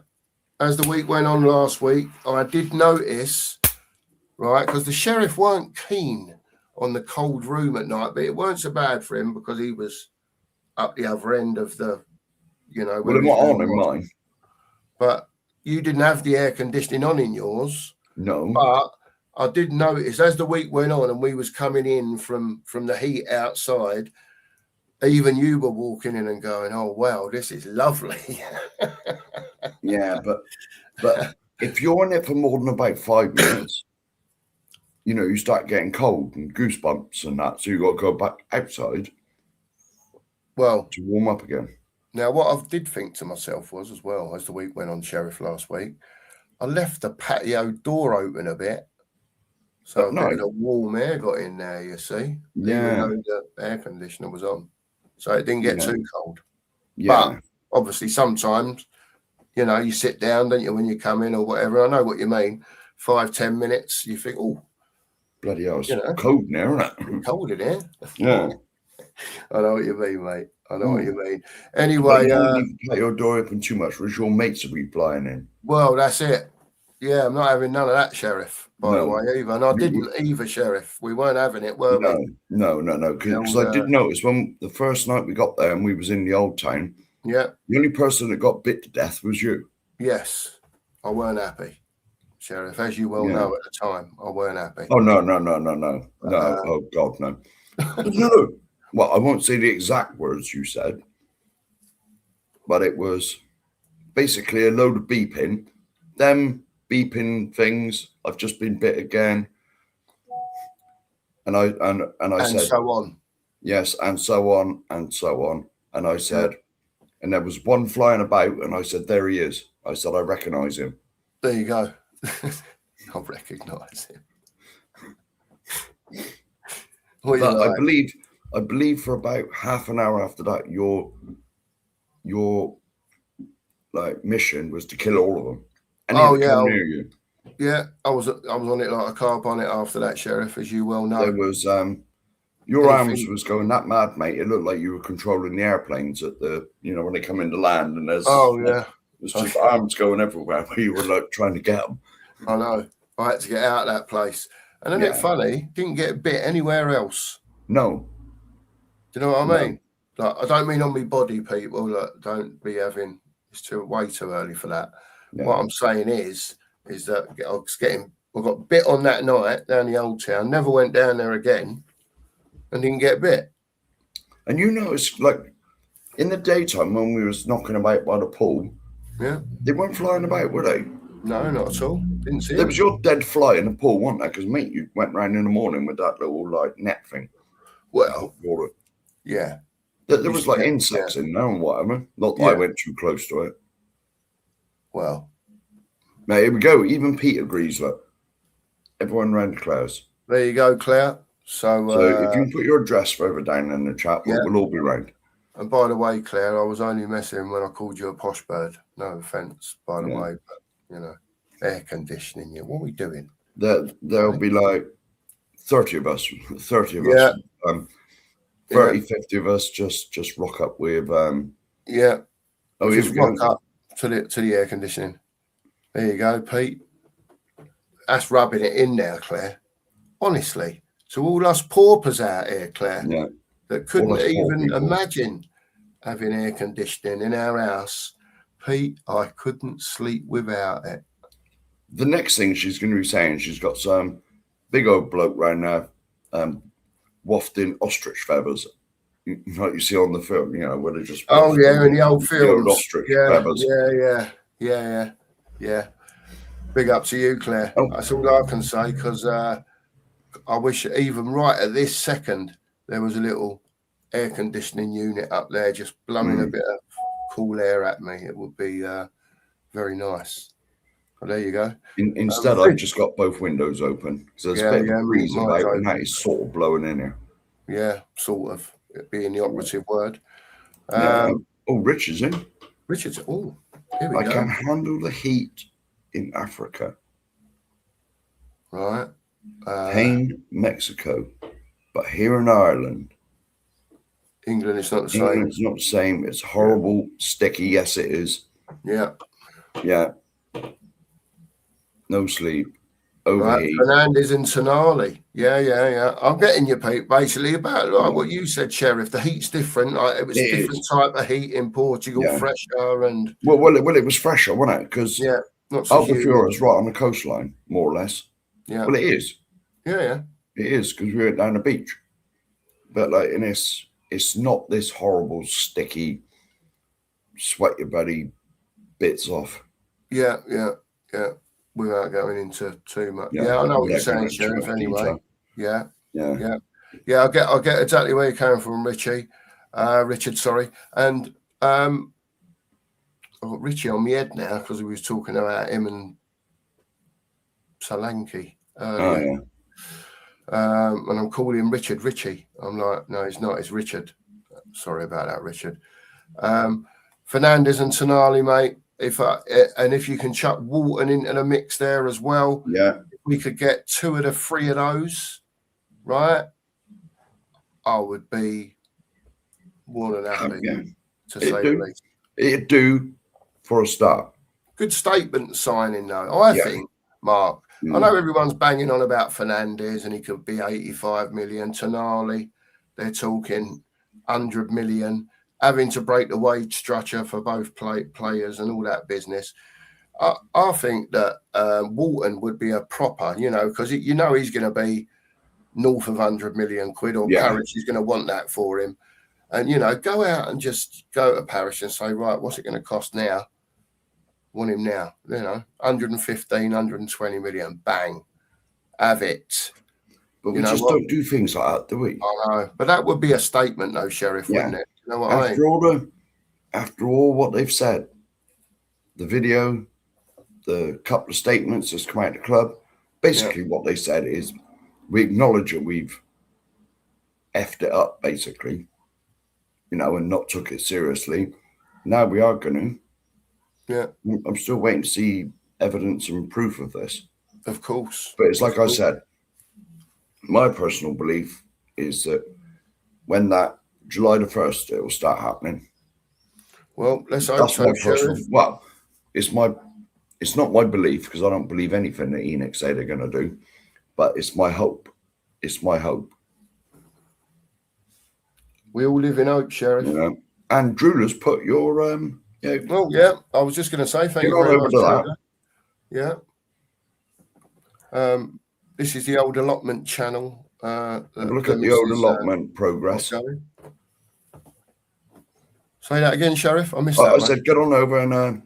As the week went on last week, I did notice, right, because the Sheriff weren't keen on the cold room at night, but it weren't so bad for him because he was up the other end of the, Well, I'm not on in mine. But you didn't have the air conditioning on in yours. No. But I did notice as the week went on and we was coming in from the heat outside, even you were walking in and going, "Oh wow, this is lovely." Yeah, but if you're in it for more than about 5 minutes, you start getting cold and goosebumps and that, so you got to go back outside. Well, to warm up again. Now, what I did think to myself was, as well, as the week went on, Sheriff, last week, I left the patio door open a bit, so a bit of the warm air got in there. You see, yeah, even though the air conditioner was on, so it didn't get too cold. Yeah, but obviously sometimes, you sit down, don't you, when you come in or whatever. I know what you mean. 5-10 minutes, you think, oh, bloody hell, it's cold now, isn't it? Cold in here. Yeah, I know what you mean, mate. I know what you mean. Anyway, you don't let your door open too much, or your mates will be flying in. Well, that's it. Yeah, I'm not having none of that, Sheriff, by the way, either. And I didn't either, Sheriff. We weren't having it, were we? No. Because I did notice when the first night we got there and we was in the old town, the only person that got bit to death was you. Yes. I weren't happy, Sheriff. As you well know at the time, I weren't happy. Oh, no. Oh, God, no. No. Well, I won't say the exact words you said, but it was basically a load of beeping. Them beeping things, I've just been bit again. And I said, so on. Yes, and so on, and so on. And I said, and there was one flying about, and I said, there he is. I said, I recognise him. There you go. I recognise him. But like? I believe for about half an hour after that, your like mission was to kill all of them. Any that come near you. Yeah, I was on it like a car bonnet after that, Sheriff, as you well know. There was your arms was going that mad, mate. It looked like you were controlling the airplanes at the when they come into land, and there's there's just arms going everywhere where you were like trying to get them. I know. I had to get out of that place. And isn't it funny? Didn't get bit anywhere else. No. Do you know what I mean? Like, I don't mean on my body, people. Look, don't be having. It's way too early for that. Yeah. What I'm saying is that I got bit on that night down the Old Town. Never went down there again, and didn't get bit. And you notice, like in the daytime when we was knocking about by the pool, they weren't flying about, were they? No, not at all. Didn't see. There was your dead fly in the pool, wasn't there? Because mate, you went round in the morning with that little like net thing. Well, yeah. There was like insects in there and whatever. Not that I went too close to it. Well, now here we go. Even Pete agrees. Look, everyone round Claire's. There you go, Claire. So if you can put your address further down in the chat, we'll all be round. And by the way, Claire, I was only messing when I called you a posh bird. No offence, by the way, but air conditioning. What are we doing? There'll be like 30 of us. 30 of us. 30, 50 of us just rock up with just rock up to the air conditioning. There you go, Pete. That's rubbing it in there, Claire. Honestly, to all us paupers out here, Claire, that couldn't even imagine having air conditioning in our house, Pete, I couldn't sleep without it. The next thing she's going to be saying, she's got some big old bloke right now wafting ostrich feathers, like you see on the film, where they just in the old films, the old ostrich feathers. Yeah. Big up to you, Claire. That's all I can say, because I wish even right at this second there was a little air conditioning unit up there just blowing a bit of cool air at me. It would be very nice. Well, there you go. Instead, I've just got both windows open. So there's a bit of a breeze about, and that is sort of blowing in here. Yeah, sort of. It being the operative word. Richard's in. Richard's. Here we go. I can handle the heat in Africa. Right. Pain, Mexico. But here in Ireland. England is not the same. England's not the same. It's horrible, sticky. Yes, it is. Yeah. Yeah. No sleep. Overheat. Right. Fernandez and Tonali. Yeah. I'm getting you, Pete, basically about like what you said, Sheriff. The heat's different. Like, it was a different type of heat in Portugal, fresher and well, it was fresher, wasn't it? Because Albufeira is right on the coastline, more or less. Yeah. Well, it is. Yeah. It is, because we went down the beach. But like in this, it's not this horrible, sticky, sweat your bloody bits off. Yeah. Without going into too much. Yeah, I know what you're saying, Sheriff. Anyway, yeah. I get exactly where you're coming from, Richard. Sorry, and I've got Richie on my head now because we was talking about him and Solanke earlier. And I'm calling him Richie. I'm like, no, he's not. It's Richard. Sorry about that, Richard. Fernandez and Tonali, mate. If you can chuck Walton into the mix there as well, if we could get 2 of the 3 of those, right? I would be more than happy to say the least. It'd do for a start. Good statement signing, though. I think, Mark. I know everyone's banging on about Fernandez and he could be 85 million. Tonali, they're talking 100 million. Having to break the wage structure for both players and all that business. I think that Walton would be a proper, because he's going to be north of 100 million quid, or Parish is going to want that for him. And, go out and just go to Parish and say, right, what's it going to cost now? Want him now, 115, 120 million, bang, have it. But we just don't do things like that, do we? I know, but that would be a statement, though, Sheriff, wouldn't it? You know what I mean? After all what they've said, the video, the couple of statements that's come out of the club, basically what they said is we acknowledge that we've effed it up, basically, and not took it seriously. Now we are going to. Yeah. I'm still waiting to see evidence and proof of this. Of course. But it's like I said, my personal belief is that when that July the 1st, it will start happening. Well, let's hope so, Sheriff. Well, it's not my belief, because I don't believe anything that Enoch say they're going to do, but it's my hope. It's my hope. We all live in hope, Sheriff. And Drewler's put your Well, yeah, I was just going to say thank you very much. Yeah. This is the old allotment channel. Look at the old allotment progress. Say that again, Sheriff. I missed that. I said get on over and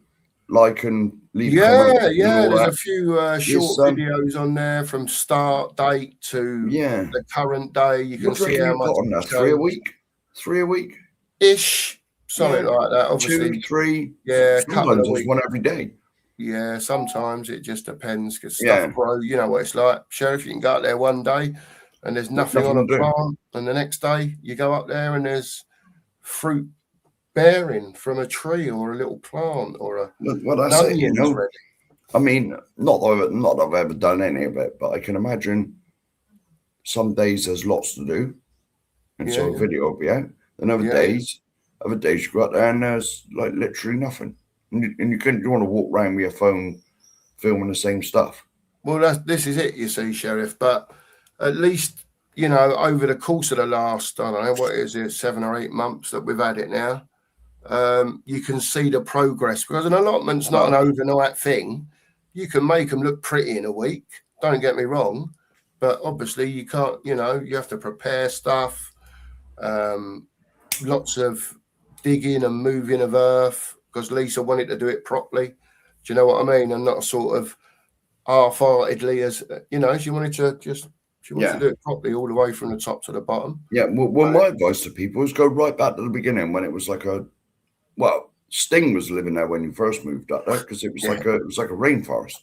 like and leave comments. Yeah, there's a few short videos on there from start date to the current day. You can see how much on that. 3 a week? 3 a week? Ish. Something like that. Obviously. 2, 3. Yeah, sometimes there's one every day. Yeah, sometimes it just depends because stuff grows. You know what it's like, Sheriff. You can go out there one day and there's nothing on a plant, and the next day you go up there and there's fruit bearing from a tree or a little plant or a onion. I mean, not that I've ever done any of it, but I can imagine some days there's lots to do, and so a video will be out. And other days you go out there and there's like literally nothing. And you want to walk around with your phone filming the same stuff. Well, this is it, you see, Sheriff. But at least, over the course of the last, I don't know, what is it, 7 or 8 months that we've had it now, you can see the progress. Because an allotment's not an overnight thing. You can make them look pretty in a week. Don't get me wrong. But obviously you can't, you have to prepare stuff. Lots of digging and moving of earth. Because Lisa wanted to do it properly. Do you know what I mean? And not sort of half-heartedly as, she wanted to to do it properly all the way from the top to the bottom. Yeah, well my advice to people is go right back to the beginning when it was like Sting was living there when you first moved up there because it was like a rainforest.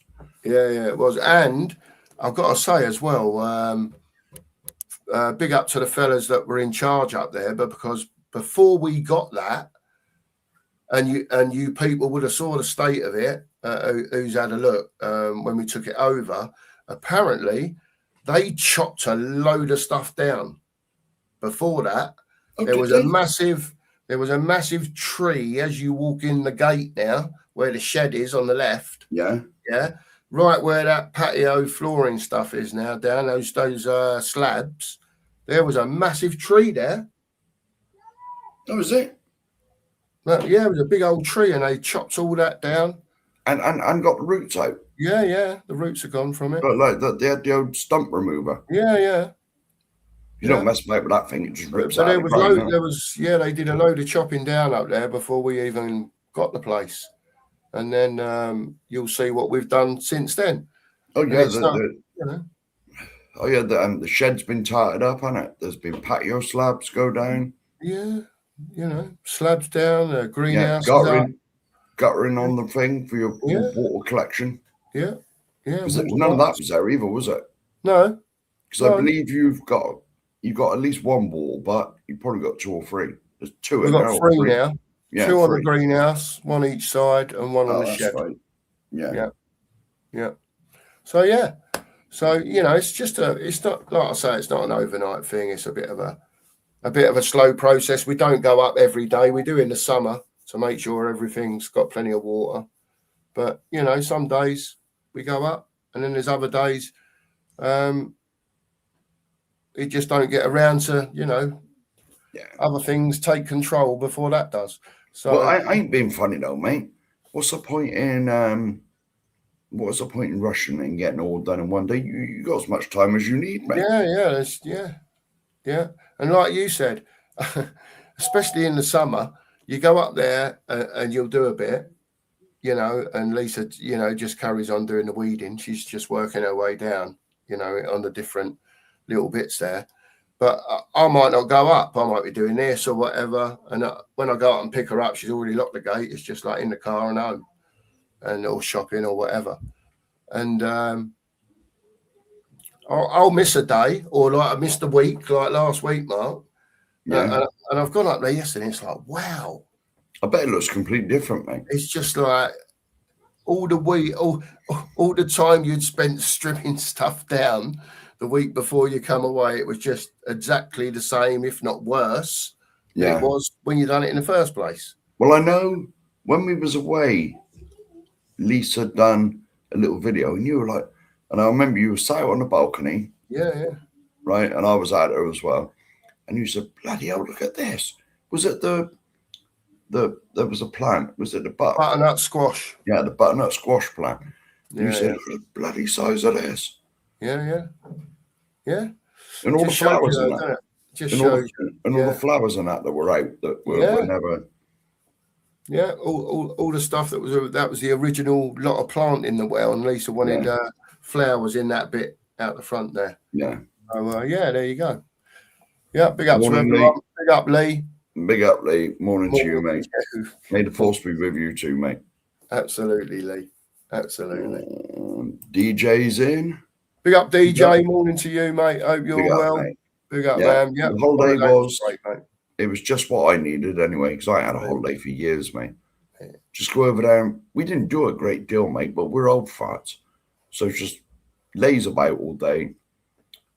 Yeah, it was. And I've got to say as well, big up to the fellas that were in charge up there, but because before we got that, and you people would have saw the state of it, who's had a look when we took it over. Apparently, they chopped a load of stuff down. Before that, there was a massive tree as you walk in the gate now, where the shed is on the left. Yeah. Right where that patio flooring stuff is now, down those slabs. There was a massive tree there. That was it. Yeah, it was a big old tree, and they chopped all that down and got the roots out. Yeah, the roots are gone from it. But like that, they had the old stump remover. Yeah. You don't mess about with that thing; it just rips out. There they did a load of chopping down up there before we even got the place, and then you'll see what we've done since then. Oh yeah, the shed's been tarted up, hasn't it? There's been patio slabs go down. Yeah. Slabs down, greenhouse. Guttering on the thing for your water collection. Yeah. Because none of that was there either, was it? No. Because I believe you've got at least one wall, but you've probably got 2 or 3. There's 2 in there. We've got 3 now. Yeah, 2 on the greenhouse, 1 each side, and 1 on the shed. Right. Yeah. So it's just it's not, like I say, it's not an overnight thing. It's a bit of a slow process. We don't go up every day. We do in the summer to make sure everything's got plenty of water. But, some days we go up, and then there's other days it just don't get around to, other things take control before that does. So well, I ain't being funny though, mate. What's the point in rushing and getting it all done in one day? You got as much time as you need, mate. Yeah. And like you said, especially in the summer, you go up there and you'll do a bit, and Lisa, just carries on doing the weeding. She's just working her way down, on the different little bits there. But I might not go up. I might be doing this or whatever. And when I go out and pick her up, she's already locked the gate. It's just like in the car and home, and or shopping or whatever. And I'll miss a day, or like I missed a week, like last week, Mark. Yeah. And I've gone up there yesterday. And it's like, wow. I bet it looks completely different, mate. It's just like all the week, all the time you'd spent stripping stuff down the week before you come away, it was just exactly the same, if not worse, than it was when you done it in the first place. Well, I know when we was away, Lisa done a little video, and you were like, and I remember you were sat on the balcony. Yeah. Right, and I was out there as well. And you said, bloody hell, look at this. Was it there was a plant? Was it the butternut squash? Yeah, the butternut squash plant. Yeah, you said, look at the bloody size of this. Yeah. And all the flowers in that. Just shows you. And all the flowers in that were out that were never. Yeah, all the stuff that was the original lot of plant in the well, and Lisa wanted flowers in that bit out the front there. Yeah. So there you go. Yeah, big up to everyone. Big up, Lee. Big up, Lee. Morning to you, mate. May the force be with you too, mate. Absolutely, Lee. Absolutely. DJ's in. Big up, DJ. Morning to you, mate. Hope you're well. Mate. Big up, man. Yeah. The holiday was great, mate. It was just what I needed anyway, because I had a holiday for years, mate. Just go over there. We didn't do a great deal, mate, but we're old farts. So just laze about all day,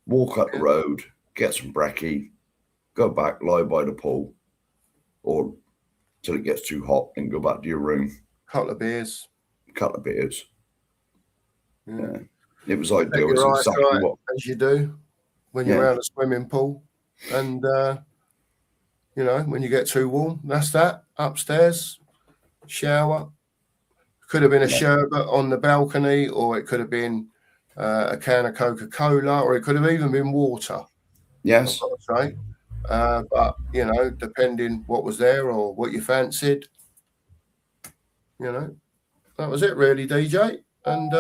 walk up the road, get some brekkie, go back, lie by the pool, or till it gets too hot and go back to your room. Couple of beers. Yeah. It was ideal. It's exactly what as you do when you're around a swimming pool. And when you get too warm, that's that. Upstairs, shower. Could have been a sherbet on the balcony, or it could have been a can of Coca-Cola, or it could have even been water. Yes. I've got to say. But, depending what was there or what you fancied, that was it really, DJ. And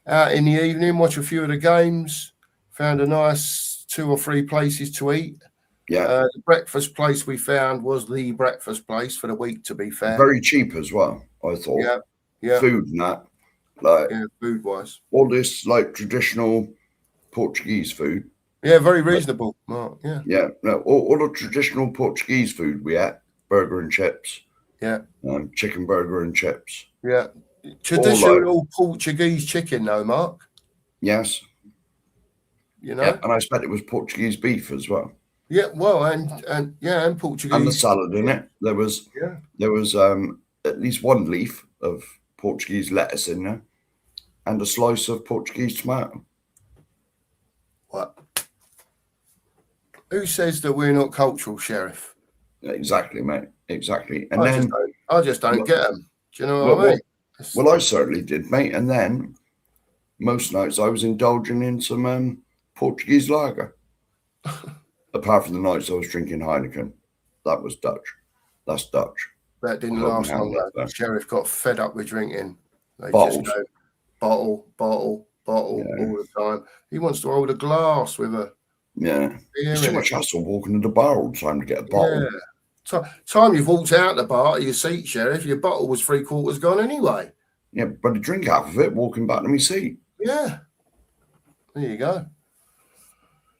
out in the evening, watch a few of the games, found a nice 2 or 3 places to eat. Yeah. The breakfast place we found was the breakfast place for the week, to be fair. Very cheap as well, I thought. Yeah. Food and that. Like, food-wise. All this, like, traditional Portuguese food. Yeah, very reasonable, Mark. Yeah. Yeah. No, all the traditional Portuguese food we had. Burger and chips. Yeah. Chicken burger and chips. Yeah. Traditional Portuguese chicken, though, Mark. Yes. Yeah, and I expect it was Portuguese beef as well. Yeah, well, and Portuguese. And the salad in it. There was at least one leaf of Portuguese lettuce in there, and a slice of Portuguese tomato. What? Who says that we're not cultural, Sheriff? Exactly, mate. Exactly. And I just don't get them. Do you know what I mean? Well, I certainly did, mate. And then most nights I was indulging in some Portuguese lager. Apart from the nights I was drinking Heineken. That was Dutch. That's Dutch. That didn't last long, though. Sheriff got fed up with drinking. They Bottles. just go bottle all the time. He wants to hold a glass with a It's too much hassle walking to the bar all the time to get a bottle. Yeah. Time you've walked out the bar, your seat, Sheriff, your bottle was 3/4 gone anyway. Yeah, but I drink half of it walking back to my seat. Yeah. There you go.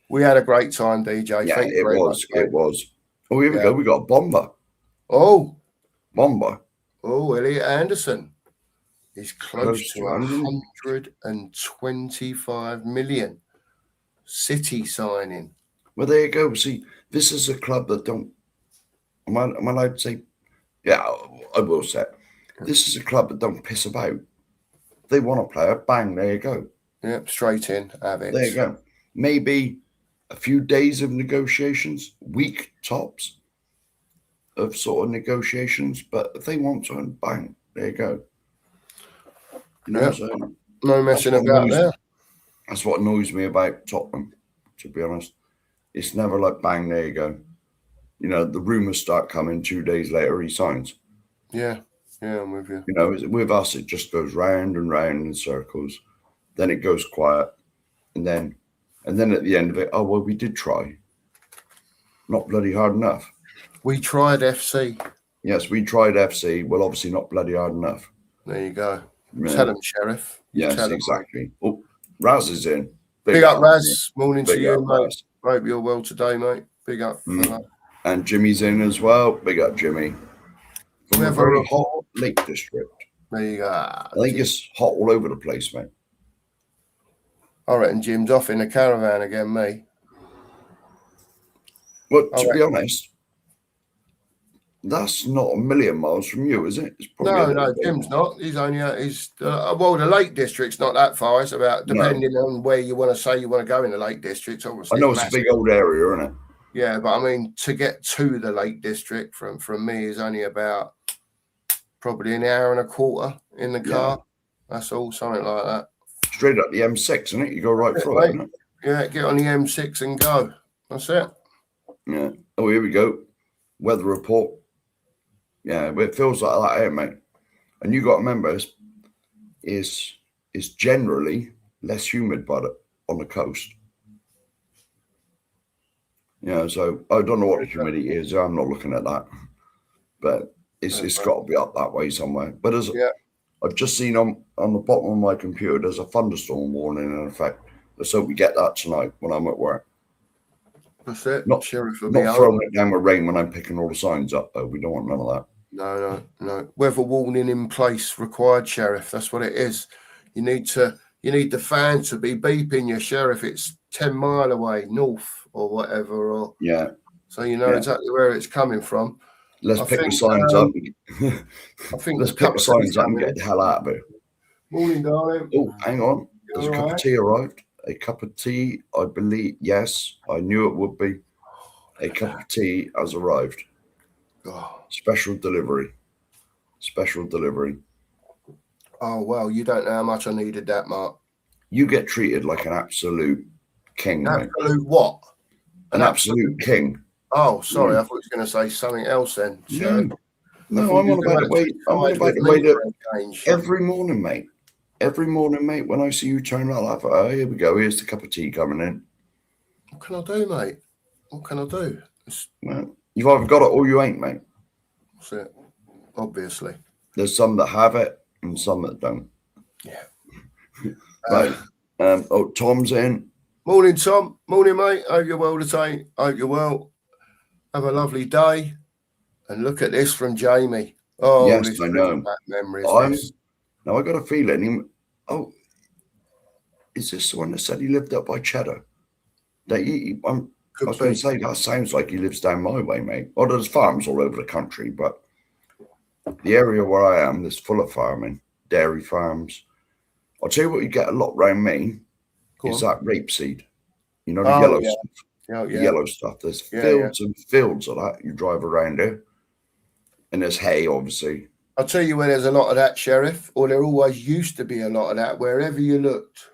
We had a great time, DJ. Yeah, Thank you very much, it was. Oh, here we go. We got a bomber. Oh. Bomber. Oh, Elliot Anderson is close to 125 million. City signing. Well, there you go. See, this is a club that don't. Am I allowed to say? Yeah, I will say. This is a club that don't piss about. They want a player. Bang, there you go. Yep, straight in. Have it. There you go. Maybe a few days of negotiations, week tops of sort of negotiations. But if they want to, bang, there you go. You know, no messing about there. That's what annoys me about Tottenham, to be honest. It's never like, bang, there you go. You know, the rumours start coming 2 days later, he signs. Yeah, I'm with you. You know, with us, it just goes round and round in circles. Then it goes quiet. And then at the end of it, oh, well, we did try. Not bloody hard enough. We tried FC. Yes, we tried FC. Well, obviously not bloody hard enough. There you go. Yeah. Tell him, Sheriff. Yes, exactly. Oh, Raz is in. Big up, Raz. Morning Big to you, up, mate. Raz. Hope you're well today, mate. Big up. And Jimmy's in as well. Big up, Jimmy. From a very hot Lake District. There you go. I think it's hot all over the place, mate. I reckon Jim's off in the caravan again, me. Well, to be honest, that's not a million miles from you, is it? It's no, Jim's not. He's only well, the Lake District's not that far. It's about depending on where you want to say you want to go in the Lake District. Obviously, I know it's a big old area, isn't it? Yeah, but I mean, to get to the Lake District from me is only about probably an hour and a quarter in the car. That's all, something like that. Straight up the M6, isn't it? You go right through it, isn't it? Yeah, get on the M6 and go. That's it. Yeah. Oh, here we go. Weather report. Yeah, but it feels like that here, mate. And you got to remember, it's generally less humid on the coast. Yeah, so I don't know what the humidity is. I'm not looking at that, but it's got to be up that way somewhere. But I've just seen on the bottom of my computer, there's a thunderstorm warning in effect. Let's hope we get that tonight when I'm at work. That's it. Not throwing it down with rain when I'm picking all the signs up, though. We don't want none of that. No. Weather warning in place required, Sheriff. That's what it is. You need the fan to be beeping you, Sheriff. It's 10 mile away, north or whatever. Or so you know exactly where it's coming from. Let's pick the signs up. Let's pick the signs up and get the hell out of it. Morning, darling. Oh, hang on. There's a cup of tea arrived. A cup of tea, I believe. Yes, I knew it would be. A cup of tea has arrived. Special delivery. Oh, well, you don't know how much I needed that, Mark. You get treated like an absolute king, mate. Absolute what? An absolute king. Oh, sorry. I thought you were going to say something else then. No, I'm on about the way that every morning, mate. Every morning, mate, when I see you turn like that, oh, here we go. Here's the cup of tea coming in. What can I do, mate? What can I do? Well, you've either got it or you ain't, mate. That's it. Obviously. There's some that have it and some that don't. Yeah. Right. Tom's in. Morning, Tom. Morning, mate. Hope you're well today. Hope you're well. Have a lovely day. And look at this from Jamie. Oh, yes, I know. Memories. Now I got a feeling. Is this the one that said he lived up by Cheddar? I was going to say that sounds like he lives down my way, mate. Well, there's farms all over the country, but the area where I am is full of farming, dairy farms. I'll tell you what you get a lot around me is that rapeseed. You know, the yellow stuff. The yellow stuff. There's fields and fields of that. You drive around here. And there's hay, obviously. I'll tell you where there's a lot of that, Sheriff, or there always used to be a lot of that, wherever you looked.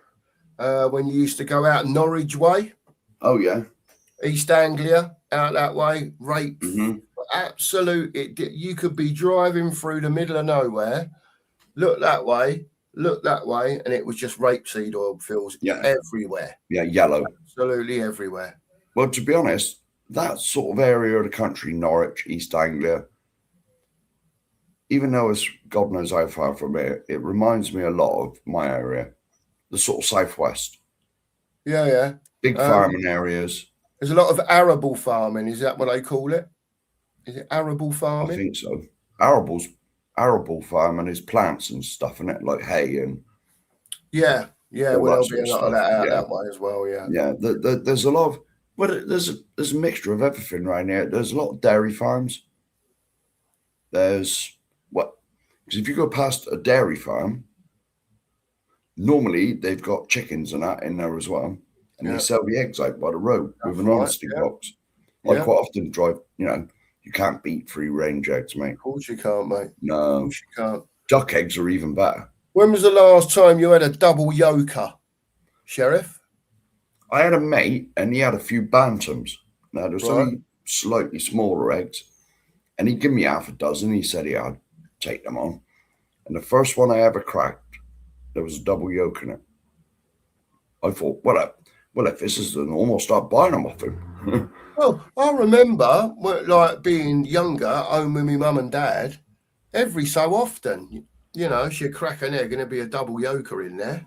When you used to go out Norwich way. Oh, yeah. East Anglia, out that way, rape. Absolute. You could be driving through the middle of nowhere, look that way, and it was just rapeseed oil fields everywhere. Yeah, yellow. Absolutely everywhere. Well, to be honest, that sort of area of the country, Norwich, East Anglia, even though it's God knows how far from here, it reminds me a lot of my area, the sort of southwest. Yeah. Big farming areas. There's a lot of arable farming. Is that what they call it? Is it arable farming? I think so. Arable farming is plants and stuff, isn't it? Like hay and well, there'll be a lot of that out that way as well. Yeah. There's a lot of there's a mixture of everything right here. There's a lot of dairy farms. Because if you go past a dairy farm, normally they've got chickens and that in there as well, and they sell the eggs out by the road with an honesty box. I quite often drive. You can't beat free range eggs, mate. Of course you can't, mate. No, of course you can't. Duck eggs are even better. When was the last time you had a double yoker, Sheriff? I had a mate, and he had a few bantams. Now there's only slightly smaller eggs, and he'd give me half a dozen. He said I'd take them on. And the first one I ever cracked, there was a double yolk in it. I thought, well, if this is the normal, I'll start buying them off him. Well, I remember, being younger, home with my mum and dad, every so often, she'd crack an egg and there'd be a double yoker in there.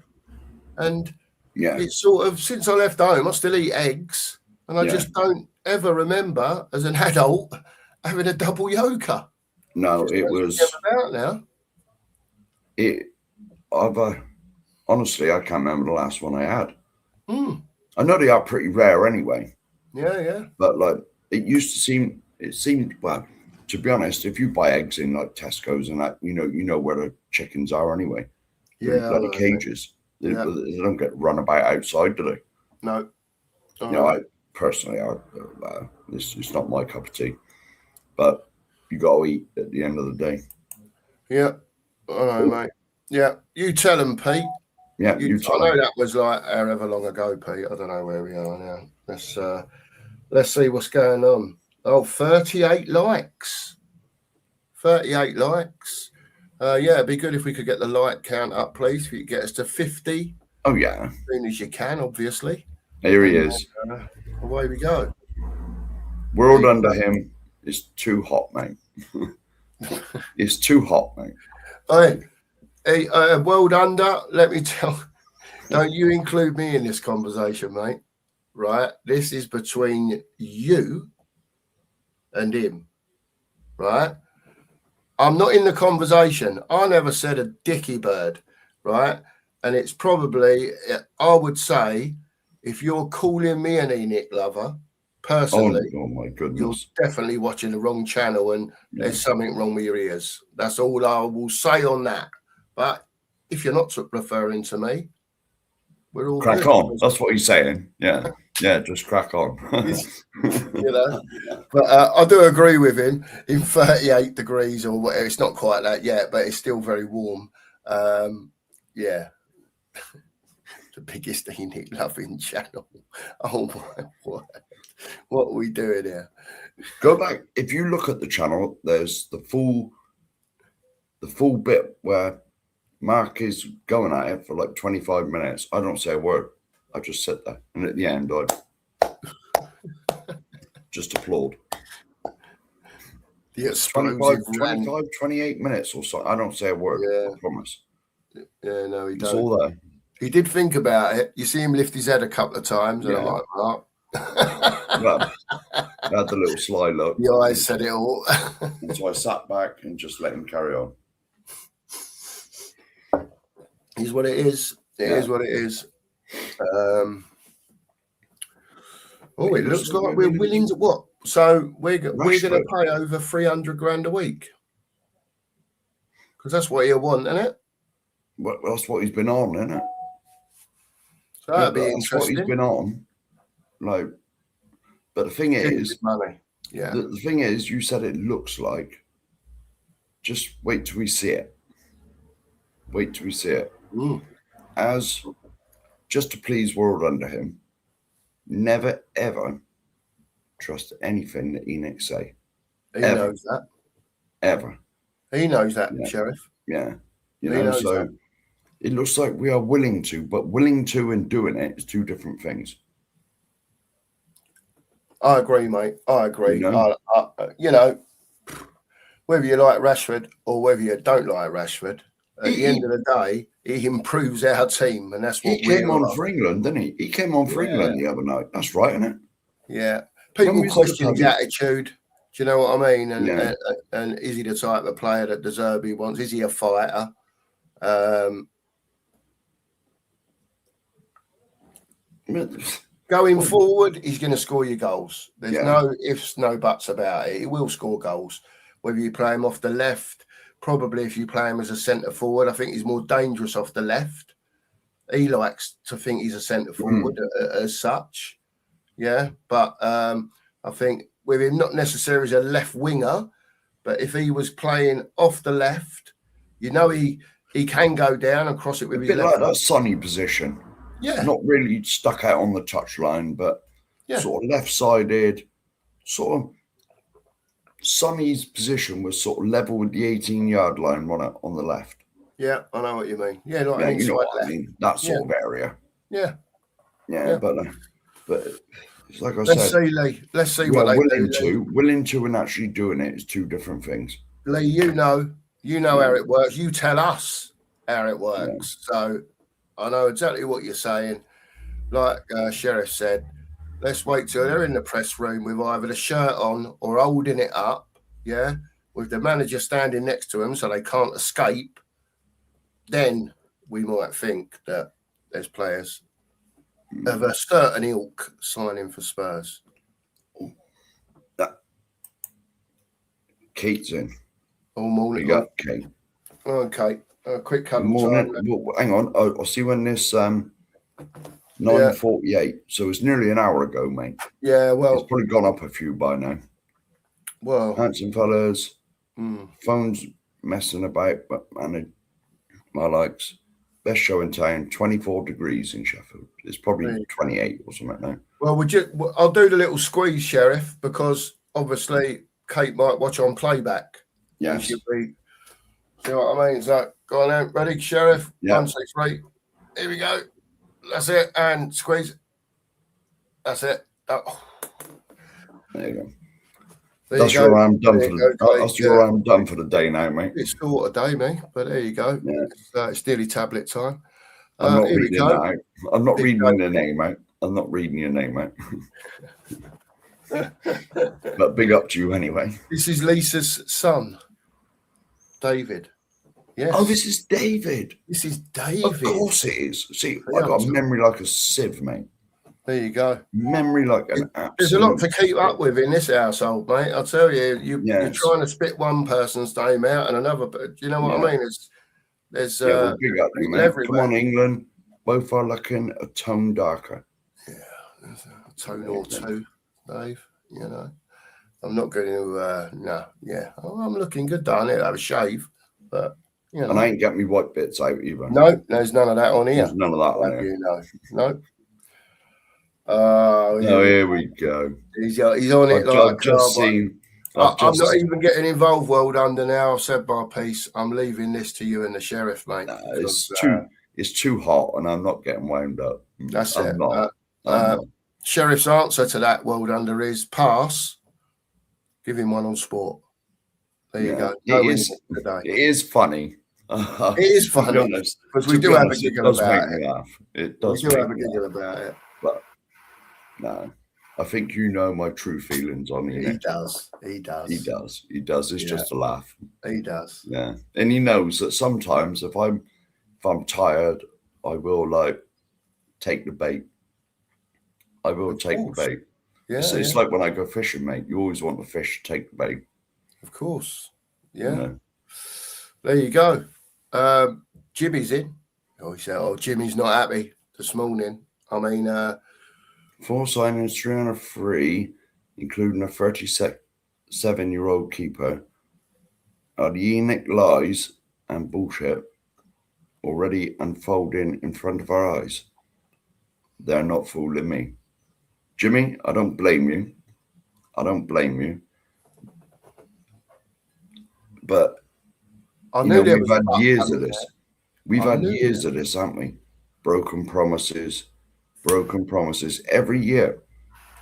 And Yeah. It's sort of, since I left home, I still eat eggs, and I just don't ever remember as an adult having a double yolker. No, it was about now. Honestly, I can't remember the last one I had. Mm. I know they are pretty rare anyway. Yeah. But like, it seemed, well, to be honest, if you buy eggs in like Tesco's and that, you know where the chickens are anyway. They're in bloody cages. They don't get run about outside, do they? No. I personally, it's not my cup of tea. But you got to eat at the end of the day. Yeah, I know, mate. Yeah, you tell them, Pete. Yeah, you tell them. I know that was like however long ago, Pete. I don't know where we are now. Let's see what's going on. Oh, 38 likes. 38 likes. Yeah, it'd be good if we could get the like count up, please. If you could get us to 50. Oh, yeah. As soon as you can, obviously. Here he is. Away we go. World under him is too hot, mate. It's too hot, mate. Hey, world under, let me tell. Don't you include me in this conversation, mate. Right? This is between you and him. Right? I'm not in the conversation. I never said a dicky bird. Right? And it's probably, I would say, if you're calling me an Enoch lover, personally, oh my goodness, you're definitely watching the wrong channel, and there's something wrong with your ears. That's all I will say on that. But if you're not referring to me, we're all crack good. on. That's what he's saying. Yeah, just crack on. But I do agree with him. In 38 degrees or whatever, it's not quite that yet, but it's still very warm. Yeah. The biggest Enoch loving channel. Oh my word. What are we doing here? Go back. If you look at the channel, there's the full bit where Mark is going at it for like 25 minutes. I don't say a word. I just sit there. And at the end, I just applaud. The 28 minutes or so. I don't say a word. I promise. Yeah, no, he doesn't. It's all there. He did think about it. You see him lift his head a couple of times. And I'm like, oh. Well, I had the little sly look. The eyes said it all. And so I sat back and just let him carry on. Is what it is. It is what it is. It looks like we're willing to what? So we're going to pay over 300 grand a week. Because that's what he'll want, isn't it? Well, that's what he's been on, isn't it? So that'd be interesting. What he's been on. Like, but the thing is, money. Yeah. The thing is, you said it looks like. Just wait till we see it. Wait till we see it. As just to please world under him, never ever trust anything that Enoch say. He knows that. Ever. He knows that, Sheriff. Yeah. So it looks like we are willing to, but willing to and doing it is two different things. I agree, mate. I agree. Whether you like Rashford or whether you don't like Rashford, at the end of the day, he improves our team, and that's what he came on for England, didn't he? He came on for England the other night. That's right, isn't it? Yeah. People question his attitude. Do you know what I mean? And is he the type of player that De Zerbi wants? Is he a fighter? Going forward, he's going to score your goals. There's no ifs, no buts about it. He will score goals. Whether you play him off the left, probably if you play him as a centre forward, I think he's more dangerous off the left. He likes to think he's a centre forward as such. Yeah, but I think with him not necessarily as a left winger, but if he was playing off the left, he can go down and cross it with his left. Like that Sonny position. Yeah. Not really stuck out on the touchline, but sort of left-sided, sort of Sonny's position was sort of level with the 18-yard line on the left. Yeah, I know what you mean. Yeah, you know what I mean. That sort of area. Yeah. But it's like I said. Let's see what they do. Willing to and actually doing it is two different things. Lee, you know how it works. You tell us how it works. So I know exactly what you're saying. like Sheriff said, let's wait till they're in the press room with either the shirt on or holding it up, yeah, with the manager standing next to them so they can't escape. Then we might think that there's players of a certain ilk signing for Spurs. That Kate's in. All morning. We got Kate. Okay. Quick cuddle Morning. time. Well, hang on. I'll see when this 9:48. So it's nearly an hour ago, mate. Yeah, well, it's probably gone up a few by now. Well, handsome fellas, phones messing about, but my likes. Best show in town, 24 degrees in Sheffield. It's probably 28 or something now. Well, I'll do the little squeeze, Sheriff, because obviously Kate might watch on playback. Yes. See what I mean? So, go on out. Ready, Sheriff? Yeah. 1, 6, 3. Here we go. That's it. And squeeze. That's it. Oh. There you go. That's where I'm done for the. That's where I'm done for the day now, mate. It's short a day, mate. But there you go. Yeah. It's nearly tablet time. I'm not reading that out. I'm not reading your name out. I'm not reading your name out. But big up to you anyway. This is Lisa's son, David. Yes. Oh, this is David. This is David. Of course it is. See, I got a memory like a sieve, mate. There you go. Memory like an absolute. There's a lot to keep up with in this household, mate. I'll tell you, you're trying to spit one person's name out and another. But you know what I mean? There's well, big up, mate. Come on, England. Both are looking a tone darker. Yeah, there's a tone or two, Dave. You know, I'm not going to. I'm looking good, darn it. Have a shave, but you know. And I ain't got me white bits out either. No, there's none of that on here. There's none of that on here. You know, no. Here we go. He's on it. I've just seen. I'm not even getting involved. Well done. Now I've said my piece. I'm leaving this to you and the sheriff, mate. It's too hot, and I'm not getting wound up. That's I'm it. not. Sheriff's answer to that, well done, is pass. Give him one on sport. There you go. It is funny. It is funny because we do have a giggle about it. It does. We do have a giggle about it. But no, I think you know my true feelings on it. He does. He does. It's just a laugh. He does. Yeah, and he knows that sometimes if I'm tired, I will take the bait. I will take the bait. Yeah, it's like when I go fishing, mate. You always want the fish to take the bait. Of course. Yeah. You know? There you go. Jimmy's in. Oh, he said, Jimmy's not happy this morning. I mean, 4 signings, 3 on a free, including a 37-year-old keeper, are the unique lies and bullshit already unfolding in front of our eyes. They're not fooling me. Jimmy, I don't blame you. But we've had years of this. We've had years of this, haven't we? Broken promises. Every year.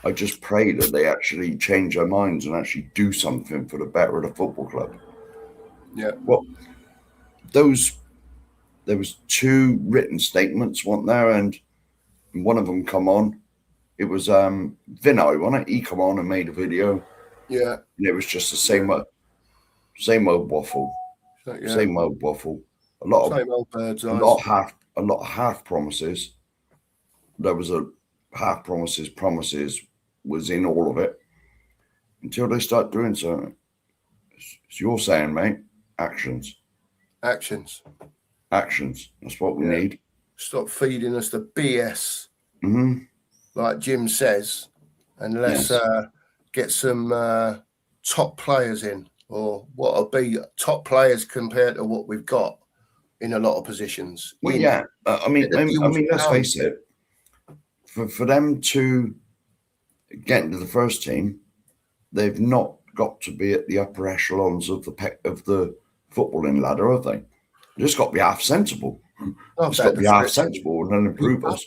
I just pray that they actually change their minds and actually do something for the better of the football club. Yeah. Well, there was 2 written statements, weren't there? And one of them come on. It was Vinay, wasn't it? He come on and made a video. Yeah. And it was just the same old waffle. Yeah. Same old waffle. A lot of half promises. There was a half promises was in all of it until they start doing something. As you're saying, mate, actions. Actions. That's what we need. Stop feeding us the BS. Mm-hmm. Like Jim says, and let's get some top players in, or what will be top players compared to what we've got in a lot of positions. Well, I mean, let's face it. For them to get into the first team, they've not got to be at the upper echelons of the footballing ladder, have they? They just got to be half sensible. Just got to be half sensible and then improve us.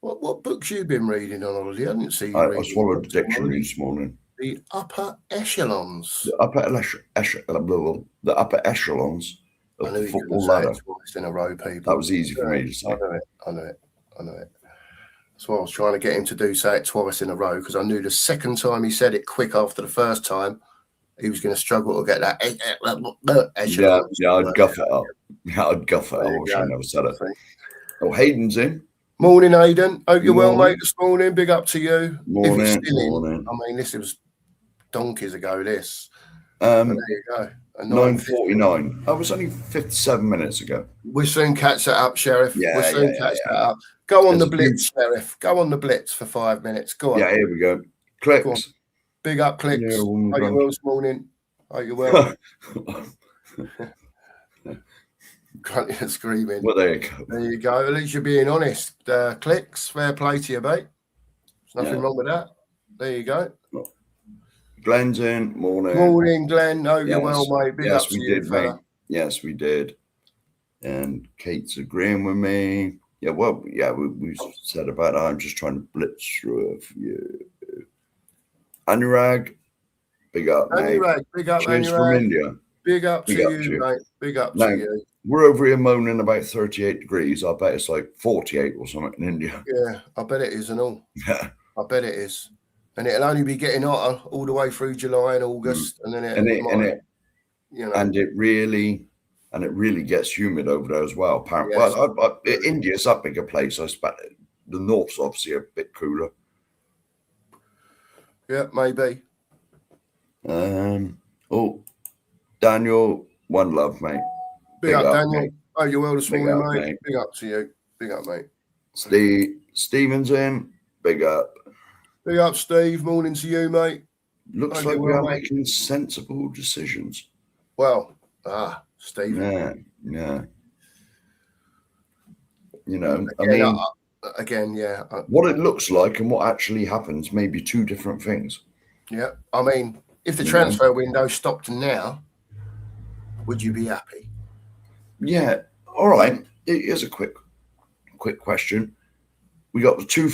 What books you been reading on holiday? I didn't see you I swallowed the dictionary this morning. The upper echelons. The upper echelons of the football ladder. Twice in a row, people. That was easy for me to say. I know it. That's why I was trying to get him to say it twice in a row, because I knew the second time he said it quick after the first time, he was going to struggle to get that. Yeah, I'd guff it up. Yeah, I'd guff it up. I wish I never said it. Oh, Hayden's in. Morning, Hayden. Hope you're well, mate, this morning. Big up to you. Morning, if it's still morning. I mean, this was donkeys ago, this. There you go. 9:49. That was only 57 minutes ago. We'll soon catch that up, Sheriff. Yeah, we'll soon catch that up. Go on the blitz, Sheriff. Go on the blitz for 5 minutes. Go on. Yeah, here we go. Clicks. Big up, Clicks. Yeah, Hope you're well this morning. Hope you're well. Grunting and screaming. Well, there you go. There you go. At least you're being honest. Clicks, fair play to you, mate. There's nothing wrong with that. There you go. Glenn's in. Morning. Morning, Glenn. Hope you're well, mate. Big up to you, mate. Yes, we did. And Kate's agreeing with me. Yeah, well, yeah, we said about that. I'm just trying to blitz through a few. Anurag, big up, mate. Anurag, big up, Cheers Anurag. from India. Big up to you, mate. Big up to you. We're over here moaning about 38 degrees. I bet it's like 48 or something in India. Yeah, I bet it is and all. Yeah. I bet it is. And it'll only be getting hotter all the way through July and August. And then it really gets humid over there as well. Apparently, yes. India's a bigger place. I expect the north's obviously a bit cooler. Yeah, maybe. Daniel, one love, mate. Big up, Daniel. Mate. Oh, you're well this morning, mate. Big up to you. Big up, mate. Steven's in. Big up. Big up, Steve. Morning to you, mate. Looks like we are making sensible decisions. Well, Stephen. Yeah. You know, what it looks like and what actually happens may be two different things. Yeah. I mean, if the transfer window stopped now, would you be happy? Yeah. All right. Here's a quick question. We got the 3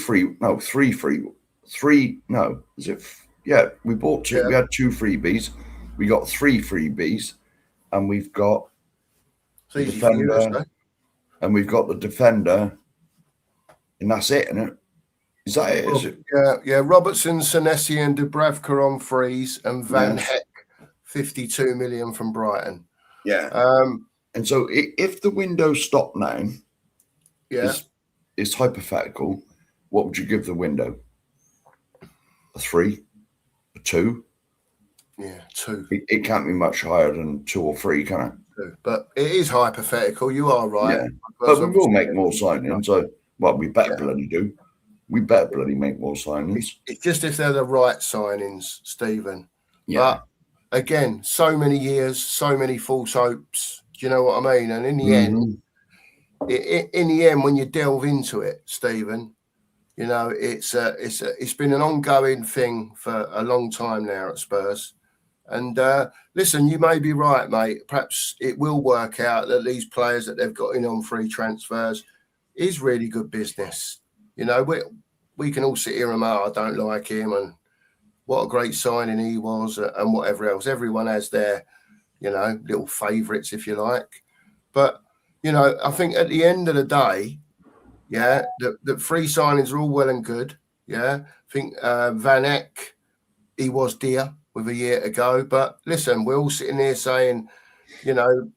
free. No, is it? Yeah, we bought 2. Yeah. We had 2 freebies. We got 3 freebies, and we've got the defender, and we've got the defender, and that's it, isn't it? Is that it? Is it? Yeah. Robertson, Senesi, and Dubravka on frees, and Van Heck, 52 million from Brighton. Yeah. And so if the window stopped now, it's hypothetical. What would you give the window? A 3, a 2? Yeah, 2. It can't be much higher than 2 or 3, can it? 2. But it is hypothetical. You are right. Yeah. But we will make more signings. So, we better bloody do. We better bloody make more signings. It's just if they're the right signings, Stephen. Yeah. But again, so many years, so many false hopes. Do you know what I mean? And in the end, when you delve into it, Stephen, you know, it's been an ongoing thing for a long time now at Spurs. And listen, you may be right, mate. Perhaps it will work out that these players that they've got in on free transfers is really good business. You know, we can all sit here and I don't like him and what a great signing he was and whatever else. Everyone has their, you know, little favourites, if you like. But, you know, I think at the end of the day, the free signings are all well and good. Yeah, I think Van Eck, he was dear with a year to go. But listen, we're all sitting here saying, you know,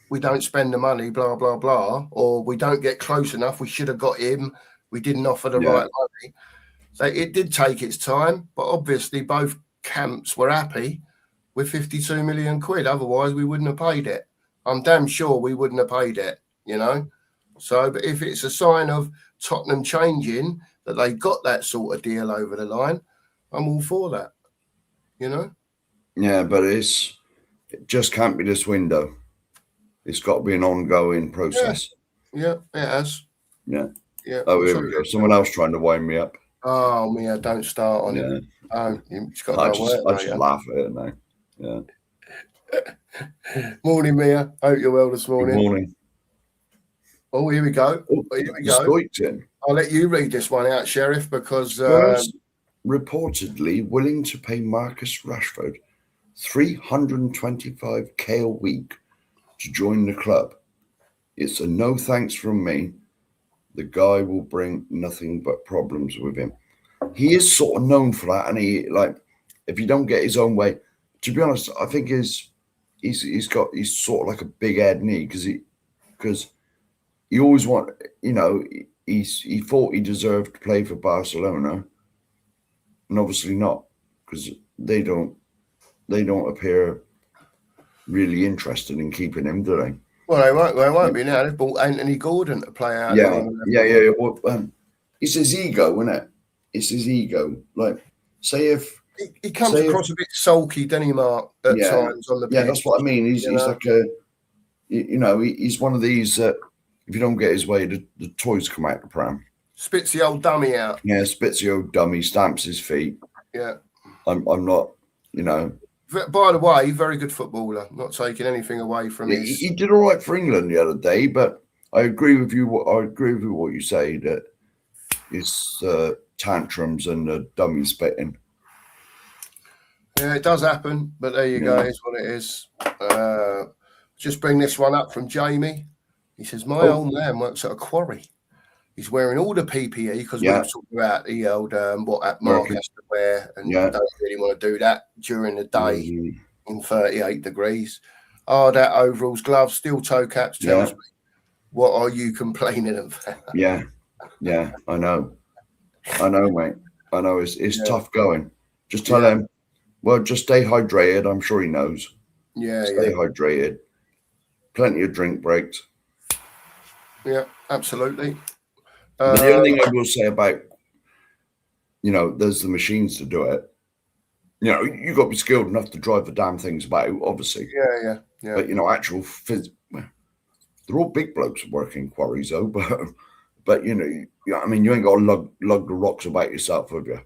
we don't spend the money, blah, blah, blah, or we don't get close enough. We should have got him. We didn't offer the right money. So it did take its time, but obviously both camps were happy with 52 million quid. Otherwise, we wouldn't have paid it. I'm damn sure we wouldn't have paid it, you know. So, but if it's a sign of Tottenham changing, that they got that sort of deal over the line, I'm all for that, you know. Yeah, but it just can't be this window. It's got to be an ongoing process. Yeah, it has. Yeah. Oh, here we go. Someone else trying to wind me up. Oh, Mia, don't start on it. Oh, you've got I just laugh at it now. Yeah. Morning, Mia. Hope you're well this morning. Good morning. Oh, here we go. I'll let you read this one out, Sheriff, because Spurs reportedly willing to pay Marcus Rashford $325,000 a week to join the club. It's a no thanks from me. The guy will bring nothing but problems with him. He is sort of known for that, and he like if you don't get his own way. To be honest, I think he's sort of like a big head knee because he always he thought he deserved to play for Barcelona, and obviously not because they don't appear really interested in keeping him, do they? Well, they won't be now. They've bought Anthony Gordon to play out. Yeah. Well, it's his ego, isn't it? It's his ego. Like, say if he comes across a bit sulky, doesn't he, Mark? At times on the pitch. Yeah, that's what I mean. He's like he's one of these that if you don't get his way, the toys come out the pram. Spits the old dummy out. Yeah, spits the old dummy, stamps his feet. Yeah. I'm not, By the way, very good footballer. Not taking anything away from his. He did all right for England the other day, but I agree with you. I agree with what you say that his tantrums and the dummy spitting. Yeah, it does happen, but there you go. It's what it is. Just bring this one up from Jamie. He says, my old man works at a quarry. He's wearing all the PPE because we were talking about the old what Mark has to wear, and I don't really want to do that during the day in 38 degrees. Hard hat, overalls, gloves, steel toe caps. Tells me, what are you complaining about? Yeah, I know, mate. I know it's tough going. Just tell him, well, just stay hydrated. I'm sure he knows. Stay hydrated. Plenty of drink breaks. Yeah, absolutely. But the only thing I will say about, there's the machines to do it. You've got to be skilled enough to drive the damn things about, obviously. Yeah. But, they're all big blokes working quarries, though. But you ain't got to lug the rocks about yourself, have you?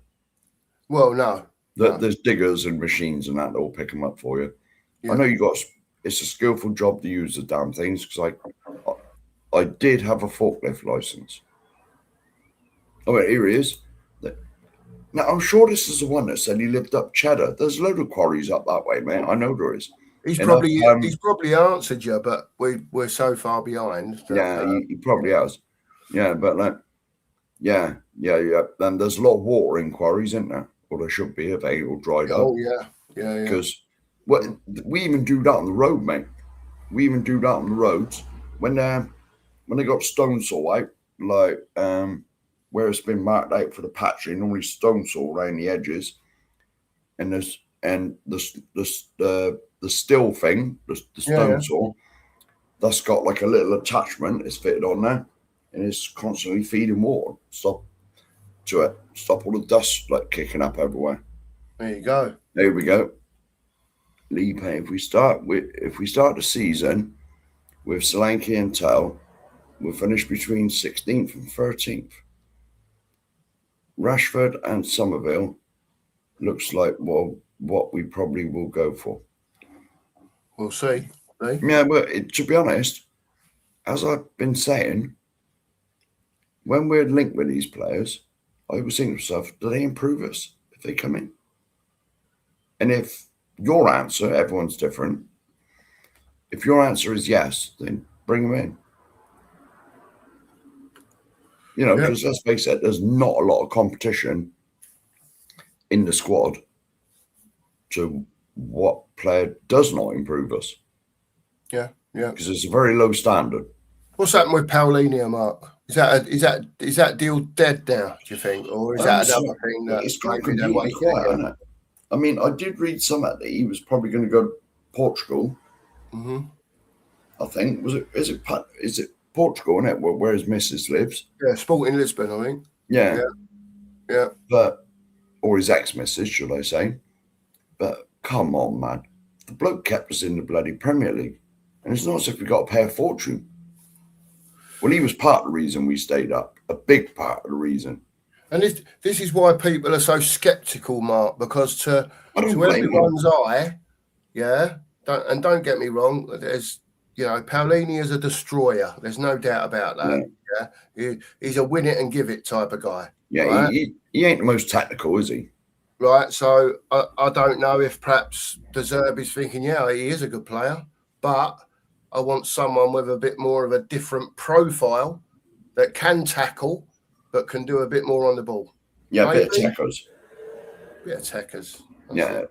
Well, no. There's diggers and machines and that will pick them up for you. Yeah. I know it's a skillful job to use the damn things because I did have a forklift license. Oh, wait, here he is. Now, I'm sure this is the one that said he lived up Cheddar. There's a load of quarries up that way, man. I know there is. He's probably answered you, but we're so far behind. He probably has. Yeah, but and there's a lot of water in quarries, isn't there? Or there should be if they all dried up. Oh, yeah. Because we even do that on the road, mate. We even do that on the roads. When they got stone saw out, like where it's been marked out for the patching, normally stone saw around the edges, and the still thing, the stone saw, that's got like a little attachment. It's fitted on there, and it's constantly feeding water. Stop all the dust like kicking up everywhere. There you go. There we go. Lipe, if we start the season with Solanke and Tell, we'll finish between 16th and 13th. Rashford and Somerville looks like what we probably will go for. We'll see. Yeah, but to be honest, as I've been saying, when we're linked with these players, I was thinking to myself, do they improve us if they come in? And if your answer, everyone's different, if your answer is yes, then bring them in. Because let's face it, there's not a lot of competition in the squad to what player does not improve us. Yeah. Because it's a very low standard. What's happened with Paulinho, Mark? Is that deal dead now, do you think? Or is that another thing that it's got completely quiet, isn't it? I mean, I did read something that he was probably going to go to Portugal. Mm-hmm. I think. Is it Portugal, isn't it? Where his missus lives? Yeah, Sporting Lisbon, I think. Yeah. But or his ex-missus, should I say. But come on, man. The bloke kept us in the bloody Premier League. And it's not as if we got to pay a fortune. Well, he was part of the reason we stayed up. A big part of the reason. And this is why people are so sceptical, Mark, because to everyone's eye, don't get me wrong, there's, Paulinho is a destroyer. There's no doubt about that. Yeah. He's a win it and give it type of guy. Yeah, right? he ain't the most technical, is he? Right, so I don't know if perhaps De Zerbi's thinking, he is a good player, but I want someone with a bit more of a different profile that can tackle, but can do a bit more on the ball. Yeah, Maybe. a bit of techers. Bit of techers. Yeah.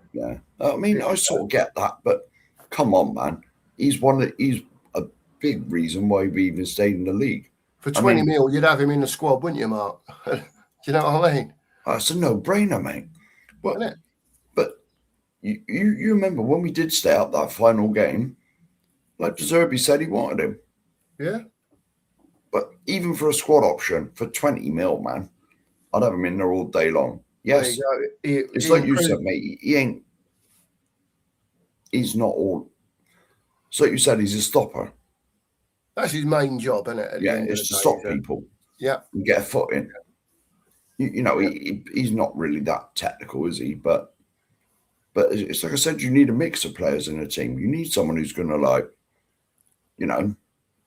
I mean, I sort of get that, but come on, man. He's a big reason why we even stayed in the league. For 20 mil, you'd have him in the squad, wouldn't you, Mark? Do you know what I mean? That's a no-brainer, mate. Isn't it? But you remember when we did stay out that final game, like De Zerbi said he wanted him. Yeah. But even for a squad option, for 20 mil, man, I'd have him in there all day long. Yes. It's like you said, mate, he's not all. So like you said, he's a stopper. That's his main job, isn't it? It's to stop people. Yeah. And get a foot in. You know, he's not really that technical, is he? But it's like I said, you need a mix of players in a team. You need someone who's going to, like, you know,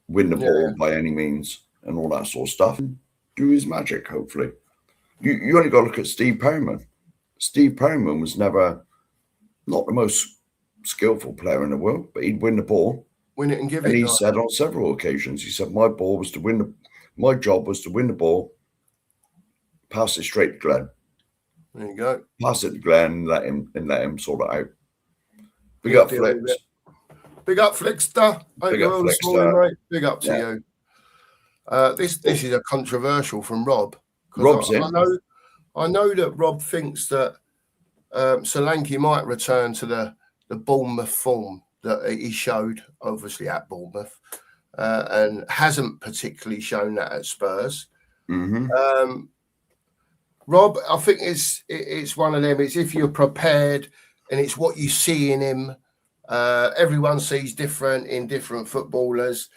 win the ball by any means and all that sort of stuff. And do his magic, hopefully. You only got to look at Steve Perryman. Steve Perryman was never not the most skillful player in the world, but he'd win the ball. Win it and give it. And he said on several occasions, he said, my job was to win the ball, pass it straight to Glenn. There you go. Pass it to Glenn and let him sort it out. Big up, Flicks. Big up, Flickster. Big up, Flickster. Mate. Big up to you. This is a controversial from Rob. Rob's in. I know that Rob thinks that Solanke might return to the Bournemouth form that he showed, obviously, at Bournemouth, and hasn't particularly shown that at Spurs. Mm-hmm. Rob, I think it's one of them. It's if you're prepared and it's what you see in him. Everyone sees different in different footballers.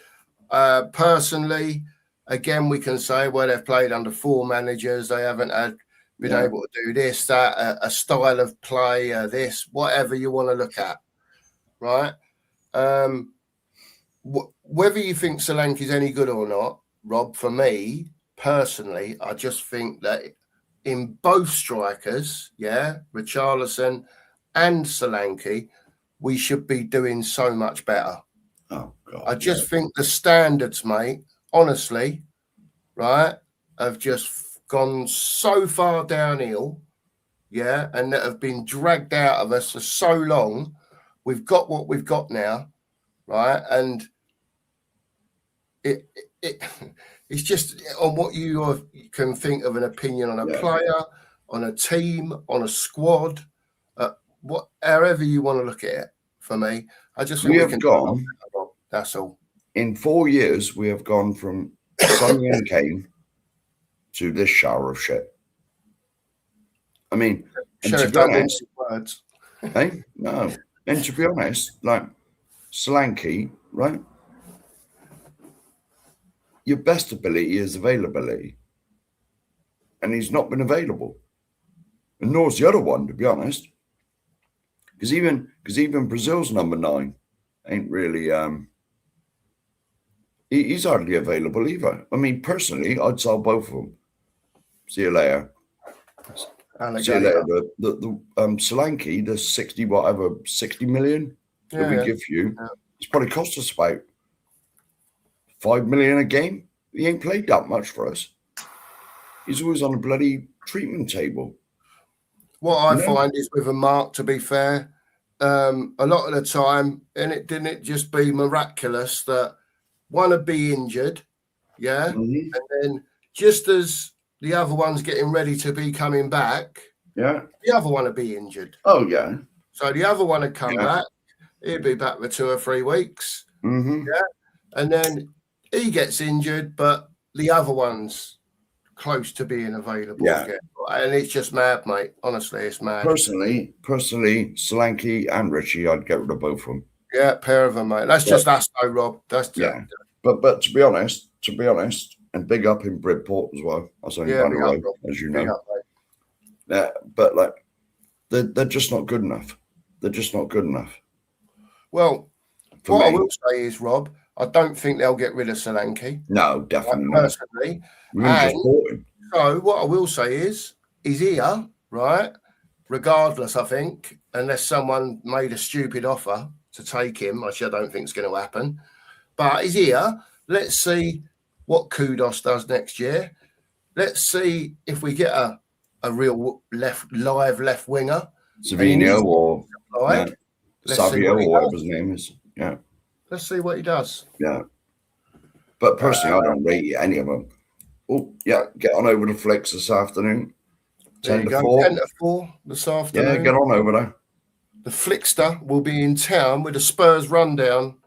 Personally, again, we can say, well, they've played under 4 managers. They haven't been able to do this, that, a style of play, this, whatever you want to look at, right? Whether you think Solanke is any good or not, Rob, for me, personally, I just think that in both strikers, Richarlison and Solanke, we should be doing so much better. Oh, God. I just think the standards, mate, honestly, right, have just gone so far downhill, and that have been dragged out of us for so long. We've got what we've got now, right? And it's just on what you can think of an opinion on a player, on a team, on a squad, however you want to look at it. For me, I just think we have gone. That's all. In 4 years, we have gone from Sonny and Kane to this shower of shit. I mean, and to be honest, words. Hey, no. And to be honest, like Solanke, right? Your best ability is availability. And he's not been available. And nor's the other one, to be honest. Because even Brazil's number 9 ain't really he's hardly available either. I mean, personally, I'd sell both of them. See you later. See you later. The Solanke, the 60 million that we give you, it's probably cost us about 5 million a game. He ain't played that much for us. He's always on a bloody treatment table. What I find is with a Mark, to be fair, a lot of the time, and it didn't just be miraculous that one would be injured, and then just as the other one's getting ready to be coming back, the other one would be injured. Oh, yeah. So the other one would come back, he'd be back for 2 or 3 weeks, and then he gets injured, but the other one's close to being available again. And it's just mad, mate. Honestly, it's mad. Personally, Solanke and Richie, I'd get rid of both of them. Yeah, pair of them, mate. That's just us, though, Rob. That's just, But to be honest, and big up in Bridport as well. That's only down the road, as you know. But like, they're just not good enough. They're just not good enough. Well, what I will say is, Rob, I don't think they'll get rid of Solanke. No, definitely not. Personally. So what I will say is, he's here, right? Regardless, I think, unless someone made a stupid offer to take him, which I don't think is going to happen. But he's here. Let's see what Kudos does next year. Let's see if we get a real live left winger. Savinho or Savio or whatever his name is. Yeah. Let's see what he does. Yeah. But personally, I don't rate any of them. Oh, yeah. Get on over to Flicks this afternoon. 10 to 4. 10 to 4 this afternoon. Yeah, get on over there. The Flickster will be in town with a Spurs rundown.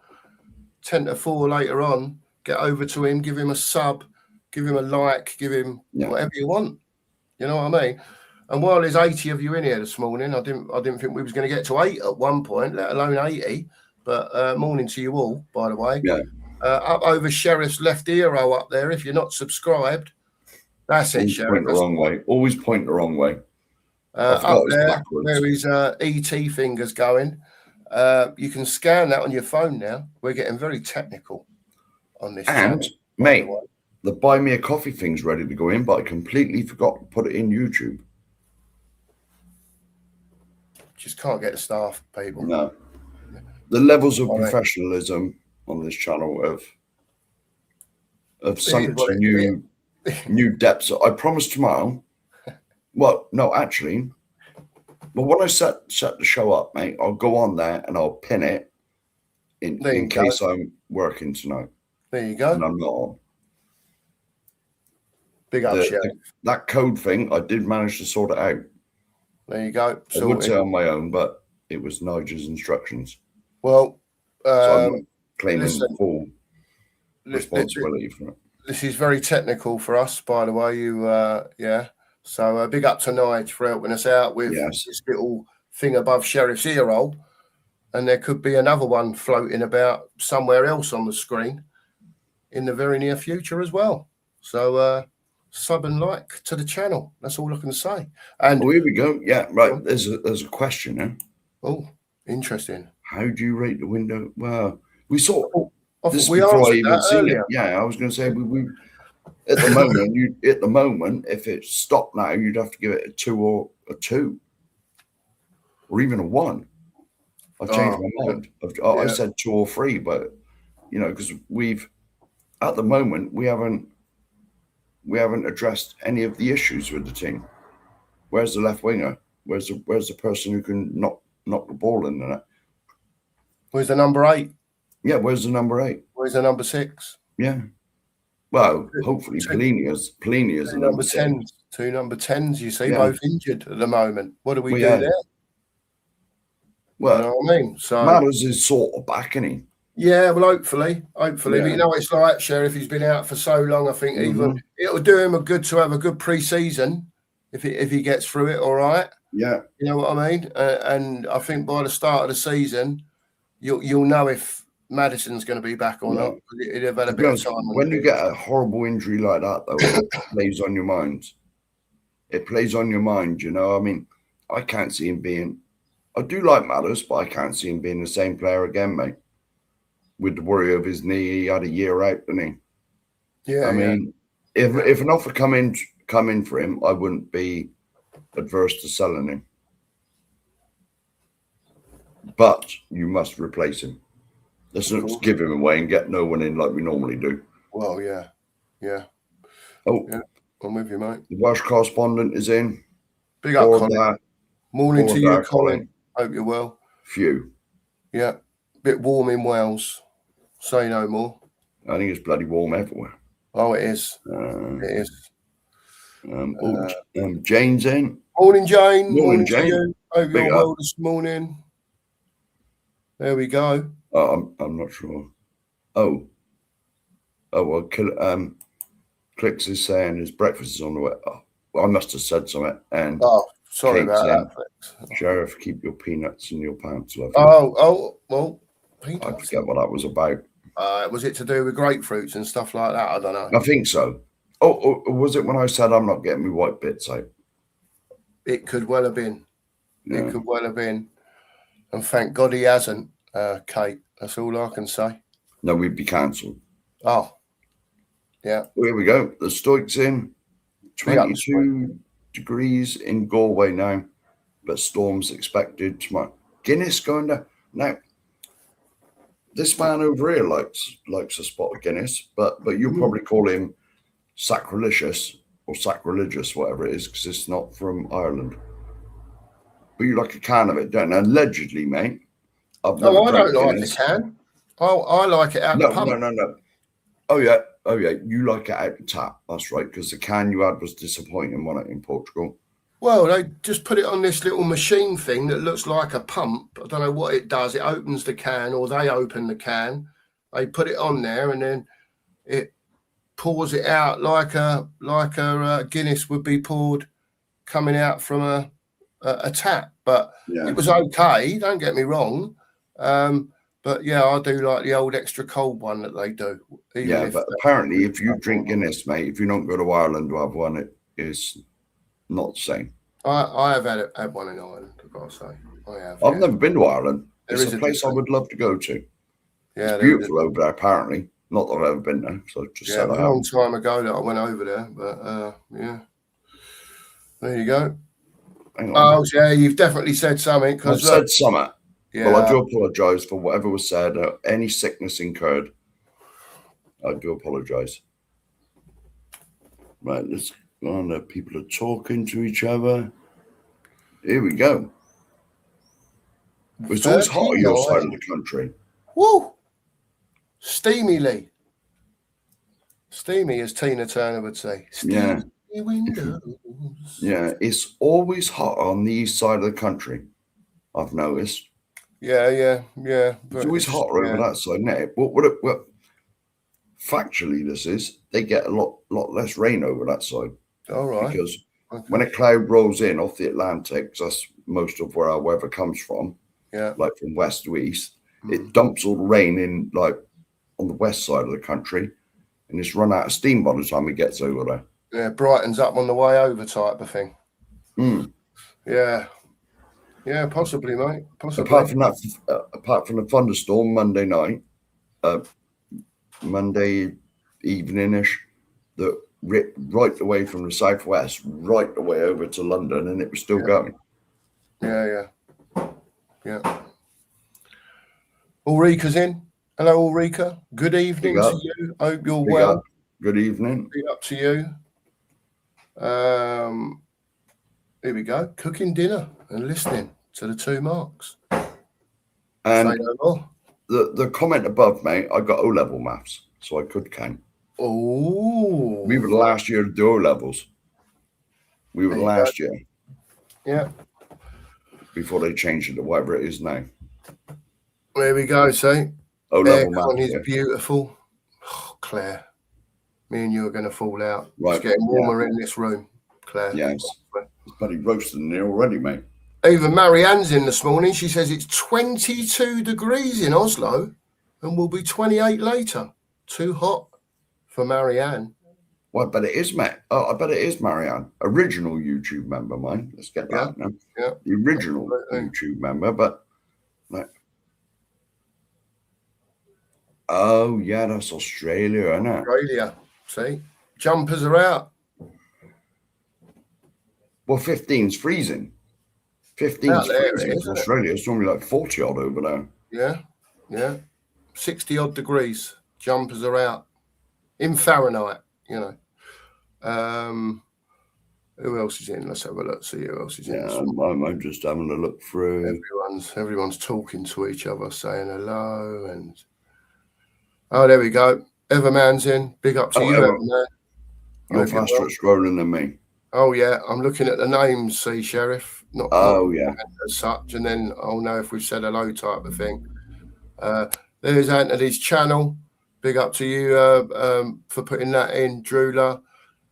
10 to 4 later on. Get over to him, give him a sub, give him a like, give him whatever you want. You know what I mean? And while there's 80 of you in here this morning, I didn't think we was going to get to 8 at one point, let alone 80. But morning to you all, by the way. Yeah. Up over Sheriff's left hero up there. If you're not subscribed, that's it, Sheriff. Point the wrong way. Always point the wrong way. Up there, where his ET fingers going. You can scan that on your phone now. We're getting very technical on this. And, channel, mate, the buy me a coffee thing's ready to go in, but I completely forgot to put it in YouTube. Just can't get the staff, people. No. The levels of professionalism on this channel have sunk to new depths. I promise tomorrow. Well, no, actually. But when I set the show up, mate, I'll go on there and I'll pin it in case I'm working tonight. There you go. And I'm not on. Big up, Sheriff. That code thing, I did manage to sort it out. There you go. I would say on my own, but it was Nigel's instructions. Well, so I'm not claiming full responsibility for it. This is very technical for us, by the way. So big up to Nigel for helping us out with this little thing above Sheriff's ear hole. And there could be another one floating about somewhere else on the screen in the very near future as well. So sub and like to the channel. That's all I can say. And here we go. Yeah, right. There's a question now. Oh, interesting. How do you rate the window? Well, we saw this we before I even seen earlier. it. Yeah, I was going to say we at the moment, if it stopped now, you'd have to give it a 2 or even a 1. I've changed my mind. I said 2 or 3, but because at the moment we haven't addressed any of the issues with the team. Where's the left winger? Where's the person who can knock the ball in the net? Where's the number 8? Yeah, where's the number 8? Where's the number 6? Yeah. Well, hopefully Polinia's the number 10. 2 number 10s, you see, both injured at the moment. What do we do there? Well, you know what I mean? So Matters is sort of back, isn't he? Yeah, well, hopefully. But it's like, Sheriff, he's been out for so long. I think even it'll do him a good to have a good pre-season if he gets through it. All right. Yeah. You know what I mean? And I think by the start of the season, you'll know if Madison's going to be back or not. He'd have had a bit of time. When you get a horrible injury like that, though, it plays on your mind. It plays on your mind, I mean, I can't see him being. I do like Matters, but I can't see him being the same player again, mate. With the worry of his knee, he had a year out, didn't he? Yeah. I mean, if an offer come in for him, I wouldn't be adverse to selling him. But you must replace him. Let's not give him away and get no one in like we normally do. Well, yeah. Oh, yeah. I'm with you, mate. The Welsh correspondent is in. Big up, Colin. Morning to you, Colin. Hope you're well. Few. Yeah. Bit warm in Wales. Say no more. I think it's bloody warm everywhere. Oh, it is. It is. Jane's in. Morning, Jane. Morning, Jane. To you. Hope you're well this morning. There we go. Oh, I'm not sure. Oh, well, Clicks is saying his breakfast is on the way. Oh, well, I must have said something. And sorry about that, Clicks. Sheriff, keep your peanuts in your pants, love. Well, peanuts. I forget what that was about. Was it to do with grapefruits and stuff like that? I don't know. I think so. Oh, was it when I said I'm not getting my white bits out? It could well have been. Yeah. It could well have been. And thank God he hasn't, Kate. That's all I can say. No, we'd be cancelled. Oh, yeah. Well, here we go. The Stoics in. 22 degrees in Galway now, but storms expected tomorrow. Guinness going down. Now, This man over here likes a spot of Guinness, but you'll probably call him sacrilegious or sacrilegious, whatever it is, because it's not from Ireland. But you like a can of it, don't you? Allegedly, mate. I don't like the can. I like it out the pump. No. Oh yeah. You like it out the tap. That's right, because the can you had was disappointing, wasn't it, in Portugal? Well, they just put it on this little machine thing that looks like a pump. I don't know what it does. It opens the can, or they open the can. They put it on there, and then it pours it out like a Guinness would be poured coming out from a tap. But it was okay. Don't get me wrong. But yeah, I do like the old extra cold one that they do. But apparently, if you drink Guinness, mate, if you don't go to Ireland to have one, it is not the same. I have had one in Ireland, I've got to say. I have. I've never been to Ireland. It's a place I would love to go to. Yeah, it's beautiful over there, apparently. Not that I've ever been there, so just said a long time ago that I went over there, but yeah. There you go. Hang on. Oh, yeah, you've definitely said something. I've said something. Yeah. Well, I do apologise for whatever was said, any sickness incurred. I do apologise. Right, let's go on. People are talking to each other. Here we go. It's always hot on your side of the country. Woo! Steamy, Lee. Steamy, as Tina Turner would say. Steamy windows. Yeah, it's always hot on the east side of the country, I've noticed. Yeah. It's always hotter over that side, isn't it? What factually this is, they get a lot less rain over that side. All right. Because when a cloud rolls in off the Atlantic, that's most of where our weather comes from. Yeah. Like from west to east, it dumps all the rain in like on the west side of the country, and it's run out of steam by the time it gets over there. Yeah, brightens up on the way over type of thing. Yeah, possibly, mate. Possibly. Apart from the thunderstorm Monday night, Monday evening-ish, that ripped right away from the southwest, right away over to London, and it was still going. Yeah. Ulrika's in. Hello, Ulrika. Good evening to you. Hope you're well. Good evening. Big up to you. Here we go. Cooking dinner and listening to the two marks. And the comment above, mate, I got O-level maths, so I could count. Oh. We were the last year to do O-levels. We were the last year. Yeah. Before they changed it to whatever it is now. There we go, see. O-level maths is beautiful. Oh, Claire, me and you are going to fall out. Right. It's getting warmer in this room, Claire. Yes. It's bloody roasting in there already, mate. Even Marianne's in this morning. She says it's 22 degrees in Oslo and will be 28 later. Too hot for Marianne. Well, I bet it is, mate. Oh, I bet it is Marianne. Original YouTube member, mine. Let's get that now. Yeah. The original YouTube member, but like, oh yeah, that's Australia, isn't it? Australia. See? Jumpers are out. Well, 15's freezing. 15's freezing in Australia. It's normally like 40 odd over there. Yeah. 60 odd degrees. Jumpers are out. In Fahrenheit, you know. Who else is in? Let's have a look. See who else is in. Yeah, I'm just having a look through. Everyone's talking to each other, saying hello, and there we go. Everman's in. Big up to you, Everman. You're faster at scrolling than me. Oh yeah, I'm looking at the names. See, Sheriff. Not as such, and then I'll know if we've said hello, type of thing. There's Anthony's channel. Big up to you for putting that in, Drula.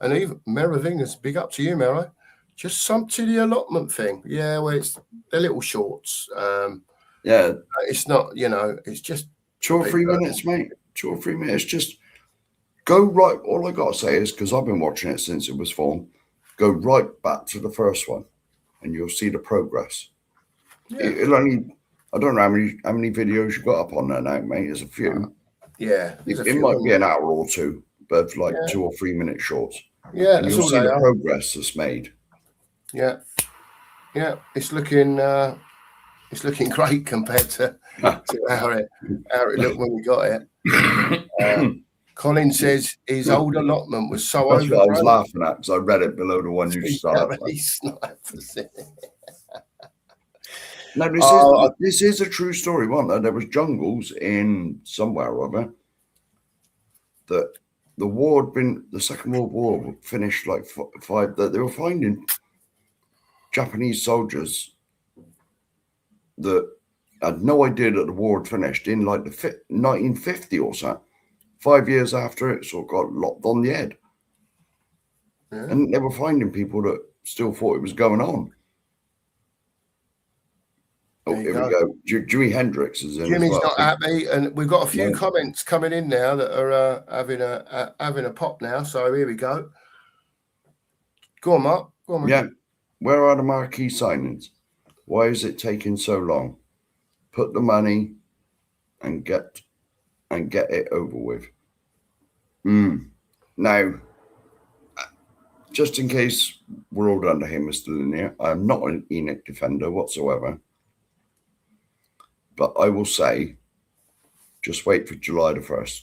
And even Meravingers, big up to you, Mero. Just some to the allotment thing. Yeah, well, it's the little shorts. It's not, you know, it's just 2 or 3 minutes, mate. 2 or 3 minutes. Just go right. All I got to say is, because I've been watching it since it was formed, go right back to the first one and you'll see the progress. Yeah. It'll only, I don't know how many videos you got up on there now, mate. There's a few. It might be an hour or two, but like 2 or 3 minute shorts. Yeah, and you'll see the progress that's made. Yeah, it's looking It's looking great compared to how it looked when we got it. Colin says his old allotment was so That's what I was overgrown. laughing at because I read it below the one you started. No, this is a true story, wasn't there? There was jungles in somewhere or other that the war had been, the Second World War finished like five, that they were finding Japanese soldiers that had no idea that the war had finished in like the 1950 or so. 5 years after it sort of got locked on the head. Yeah. And they were finding people that still thought it was going on. Oh, here we go. Jimi Hendrix is in. Jimmy's not happy, and we've got a few comments coming in now that are having a pop now. So here we go. Go on, Mark. Go on, yeah. Where are the marquee signings? Why is it taking so long? Put the money and get it over with. Now, just in case we're all under him, Mr. Linear, I'm not an Enoch defender whatsoever. But I will say, just wait for July the 1st,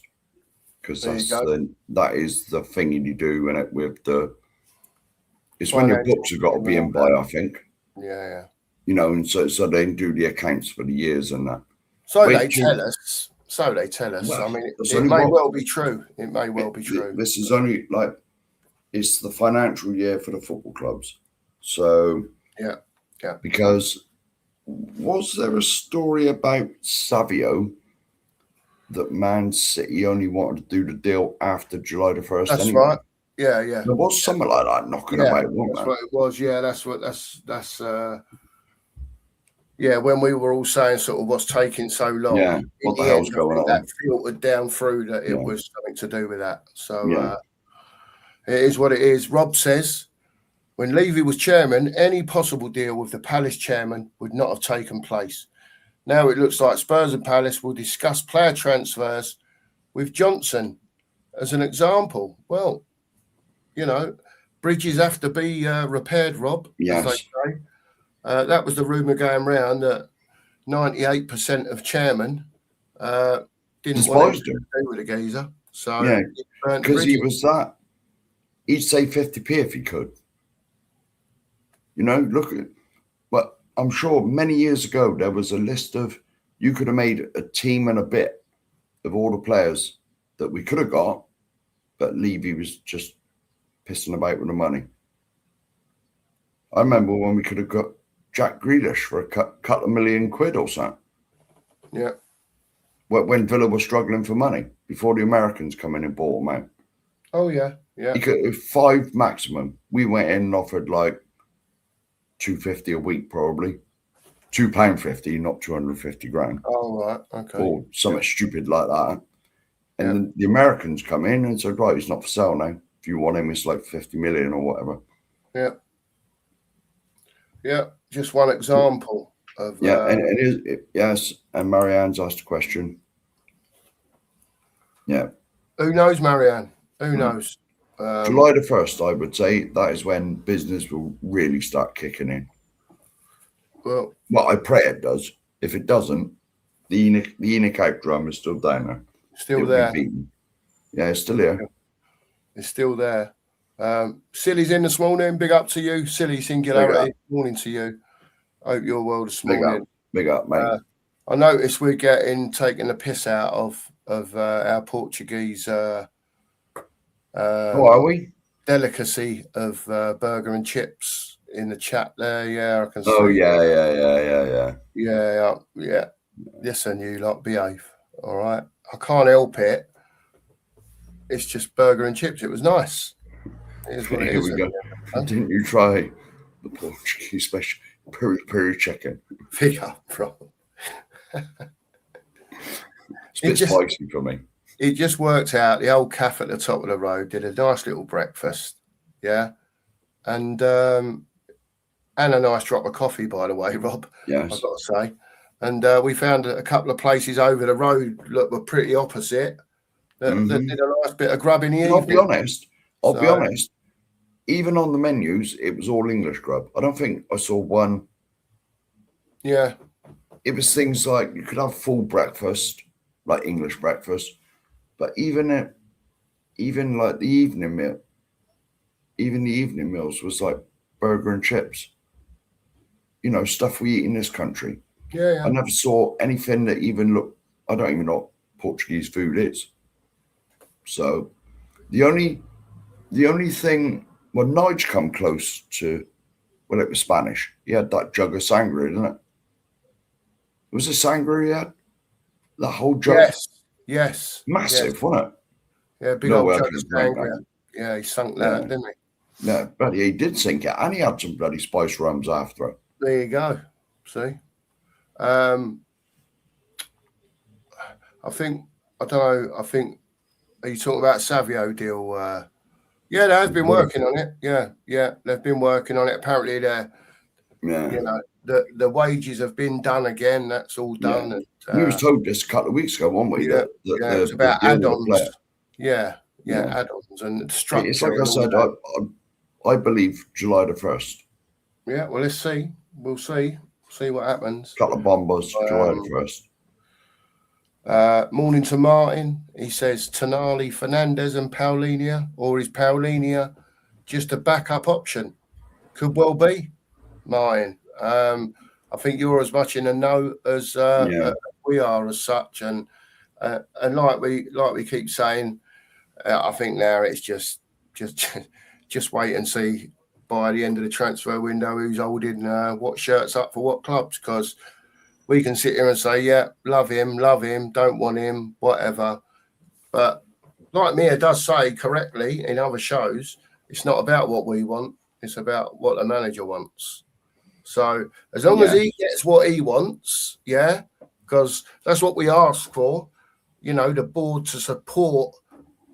because that is the thing you do in it with the. It's when your books have got to be in by, I think. Yeah. You know, and so they do the accounts for the years and that. So they tell us. Well, I mean, it may well be true. It may well be true. This is only like it's the financial year for the football clubs. So yeah. Because. Was there a story about Savio that Man City only wanted to do the deal after July the 1st? That's anyway? Right. Yeah. There was something like that knocking about, wasn't there? What it was. Yeah, that's when we were all saying sort of what's taking so long. Yeah, what the hell's going on? That filtered down through that it was something to do with that. So it is what it is. Rob says, when Levy was chairman, any possible deal with the Palace chairman would not have taken place. Now it looks like Spurs and Palace will discuss player transfers with Johnson as an example. Well, you know, bridges have to be repaired, Rob. Yes. As they say. That was the rumour going round that 98% of chairmen didn't want to do with the geezer. So because he was that, he'd say 50p if he could. You know, look at, well, I'm sure many years ago there was a list of, you could have made a team and a bit of all the players that we could have got, but Levy was just pissing about with the money. I remember when we could have got Jack Grealish for a couple of £1 million or something. Yeah. When Villa was struggling for money, before the Americans come in and bought them out. Oh, yeah. He could 5 maximum. We went in and offered like £250 a week, probably £2.50, not 250 grand. Oh, right, okay. Or something stupid like that. And then the Americans come in and said, right, he's not for sale now. If you want him, it's like 50 million or whatever. Yeah, just one example of. Yes. And Marianne's asked a question. Yeah. Who knows, Marianne? Who knows? July the 1st, I would say, that is when business will really start kicking in. Well, I pray it does. If it doesn't, the Enoch out drum is still down there. Still there. Yeah, it's still here. It's still there. Silly's in this morning. Big up to you, Silly Singularity. Morning to you. Hope you're well this morning. Big up, mate. I noticed we're taking the piss out of our Portuguese. Are we? Delicacy of burger and chips in the chat there. Yeah, I can see. Oh yeah. Yeah. Listen, you lot, behave. All right. I can't help it. It's just burger and chips. It was nice. Here we go. Didn't you try the Portuguese special peri chicken? Pick up, bro. It's a bit spicy for me. It just worked out. The old cafe at the top of the road did a nice little breakfast, and a nice drop of coffee, by the way, Rob. Yes, I've got to say. And we found a couple of places over the road that were pretty opposite. That did a nice bit of grub in the evening. I'll be honest. Even on the menus, it was all English grub. I don't think I saw one. Yeah. it was things like you could have full breakfast, like English breakfast, but even like the evening meal, even the evening meals was like burger and chips. You know, stuff we eat in this country. Yeah. I never saw anything that even looked. I don't even know what Portuguese food is. So the only thing, well, Nige come close to, well, it was Spanish. He had that jug of sangria, didn't it? Was it sangria he had? That whole jug? Yes. Massive, wasn't it? Yeah, big No old way I jug could of have drank sangria. that. Yeah, he sunk that, didn't he? Yeah, but he did sink it, and he had some bloody spice rums after it. There you go. See? I think, I don't know, are you talking about Savio deal? Yeah, they have been working on it. Yeah, they've been working on it. Apparently, you know, the wages have been done again. That's all done. Yeah. And, we was told this a couple of weeks ago, weren't we? Yeah, it's about the deal add-ons. with the Yeah, Yeah. add-ons and structure. It's like I and all said, that. I believe July the 1st. Yeah, well, let's see. We'll see what happens. Couple of bombers, July the 1st. Morning to Martin. He says Tonali, Fernandez, and Paulinho, or is Paulinho just a backup option? Could well be, Martin. I think you're as much in a know as we are as such, and like we keep saying, I think now it's just wait and see by the end of the transfer window who's holding what shirts up for what clubs, because we can sit here and say, yeah, love him, don't want him, whatever. But like Mia does say correctly in other shows, it's not about what we want, it's about what the manager wants. So as long as he gets what he wants, because that's what we ask for, you know, the board to support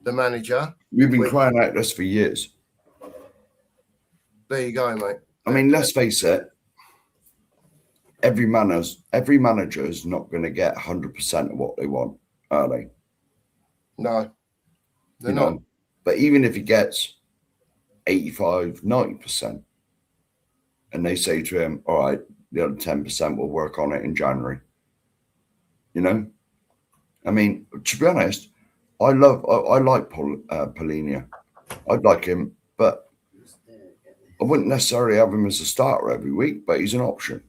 the manager. We've been crying out this for years. There you go, mate. I mean, let's face it, every manager is not going to get 100% of what they want, are they? No, they're not. But even if he gets 85, 90%, and they say to him, all right, the other 10% will work on it in January. You know? I mean, to be honest, I like Paulinho. I'd like him, but I wouldn't necessarily have him as a starter every week, but he's an option.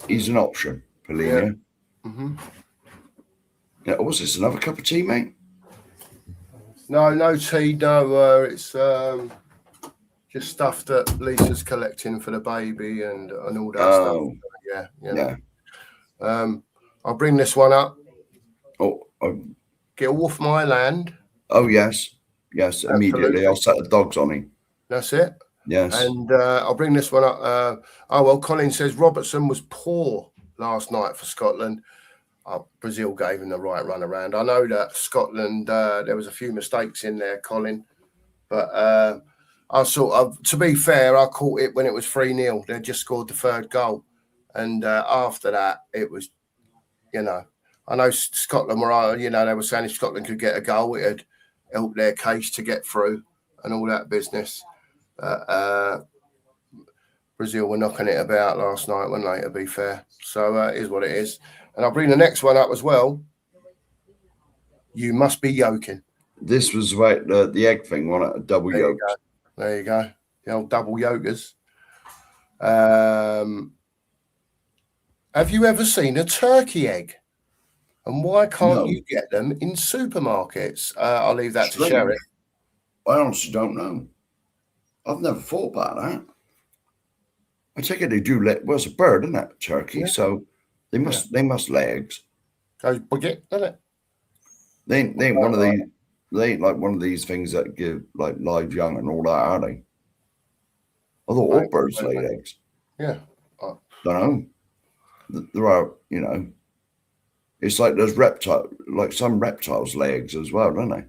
He's an option, Paulinho. Yeah. Mm-hmm. Yeah, what's this, another cup of tea, mate? No tea, no. It's just stuff that Lisa's collecting for the baby and all that stuff. Yeah. I'll bring this one up. Get off my land. Oh, yes, immediately. I'll set the dogs on him. That's it. Yes. And I'll bring this one up. Colin says Robertson was poor last night for Scotland. Brazil gave him the right run around. I know that Scotland, there was a few mistakes in there, Colin. But to be fair, I caught it when it was 3-0. They just scored the third goal. And after that, it was, I know Scotland were, they were saying if Scotland could get a goal, it had helped their case to get through and all that business. Brazil were knocking it about last night, weren't they, to be fair? So it is what it is. And I'll bring the next one up as well. You must be yoking. This was about the egg thing, wasn't it? A double yolk. There you go. The old double yokers. Have you ever seen a turkey egg? And why can't you get them in supermarkets? I'll leave that to Sherry. I honestly don't know. I've never thought about that. I take it they do it's a bird, isn't it? Turkey. Yeah. So they must lay eggs. Goes budget, doesn't it? They ain't one of these. They ain't like one of these things that give like live young and all that, are they? I thought all birds lay eggs. Yeah. Don't know. There are, it's like there's like some reptiles lay eggs as well, don't they?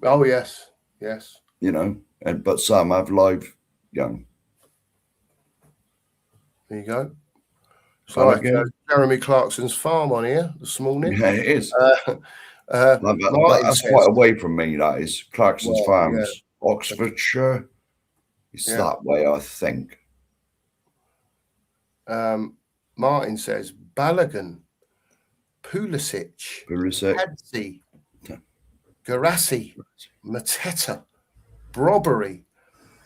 Oh yes. But some have live young. There you go. It's like Jeremy Clarkson's farm on here this morning. Yeah, it is. That's quite away from me, that is. Clarkson's Farms, Oxfordshire. It's that way, I think. Martin says Balogun, Pulisic, Hadzi, Garassi, Mateta, Brobbery.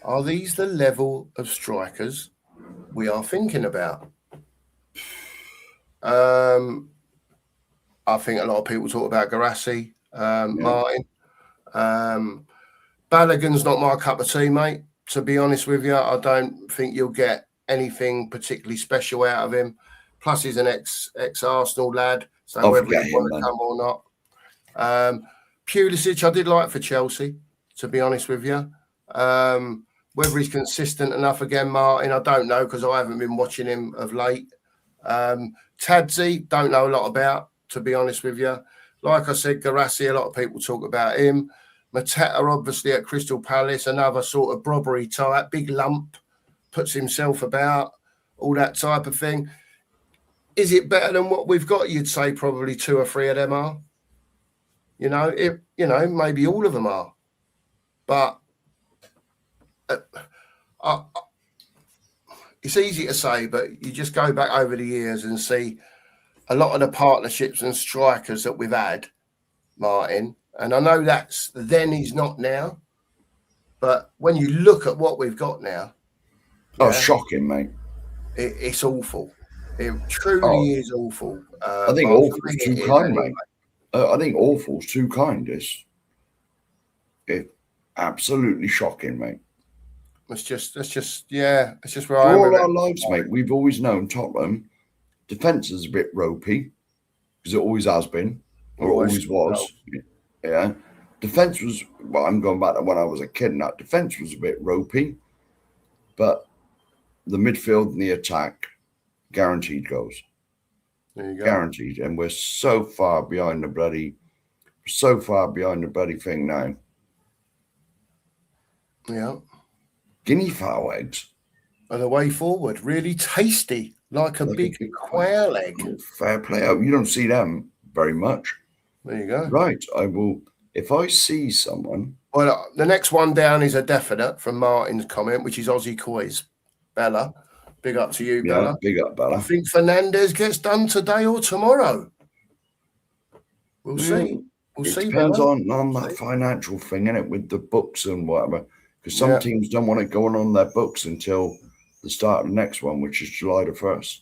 Are these the level of strikers we are thinking about? I think a lot of people talk about Garassi, Martin. Balogun's not my cup of tea, mate. To be honest with you, I don't think you'll get anything particularly special out of him. Plus, he's an ex-Arsenal lad, so whether he want to come or not. Pulisic, I did like for Chelsea, to be honest with you. Whether he's consistent enough again, Martin, I don't know because I haven't been watching him of late. Tadzi, don't know a lot about, to be honest with you. Like I said, Garassi, a lot of people talk about him. Mateta, obviously, at Crystal Palace, another sort of Brobbery type, big lump, puts himself about, all that type of thing. Is it better than what we've got? You'd say probably 2 or 3 of them are. Maybe all of them are. But it's easy to say, but you just go back over the years and see a lot of the partnerships and strikers that we've had, Martin. And I know that's then he's not now. But when you look at what we've got now. Oh, shocking, mate. It's awful. It truly is awful. I think awful's too kind, mate. I think awful's too kind. It's absolutely shocking, mate. It's just where For all our lives, mate, we've always known Tottenham defence is a bit ropey because it always has been, or always was. Yeah, defence was. Well, I'm going back to when I was a kid. And that defence was a bit ropey, but the midfield and the attack guaranteed goals. There you go. Guaranteed, and we're so far behind the bloody thing now. Yeah. Guinea fowl eggs. And the way forward, really tasty, like a big quail egg. Fair play. You don't see them very much. There you go. Right. I will, if I see someone. Well, the next one down is a definite from Martin's comment, which is Aussie COYS. Bella. Big up to you, Bella. Yeah, big up, Bella. I think Fernandez gets done today or tomorrow. We'll see. We'll see. It depends on that financial thing, innit, with the books and whatever. Because some teams don't want it going on their books until the start of the next one, which is July the 1st.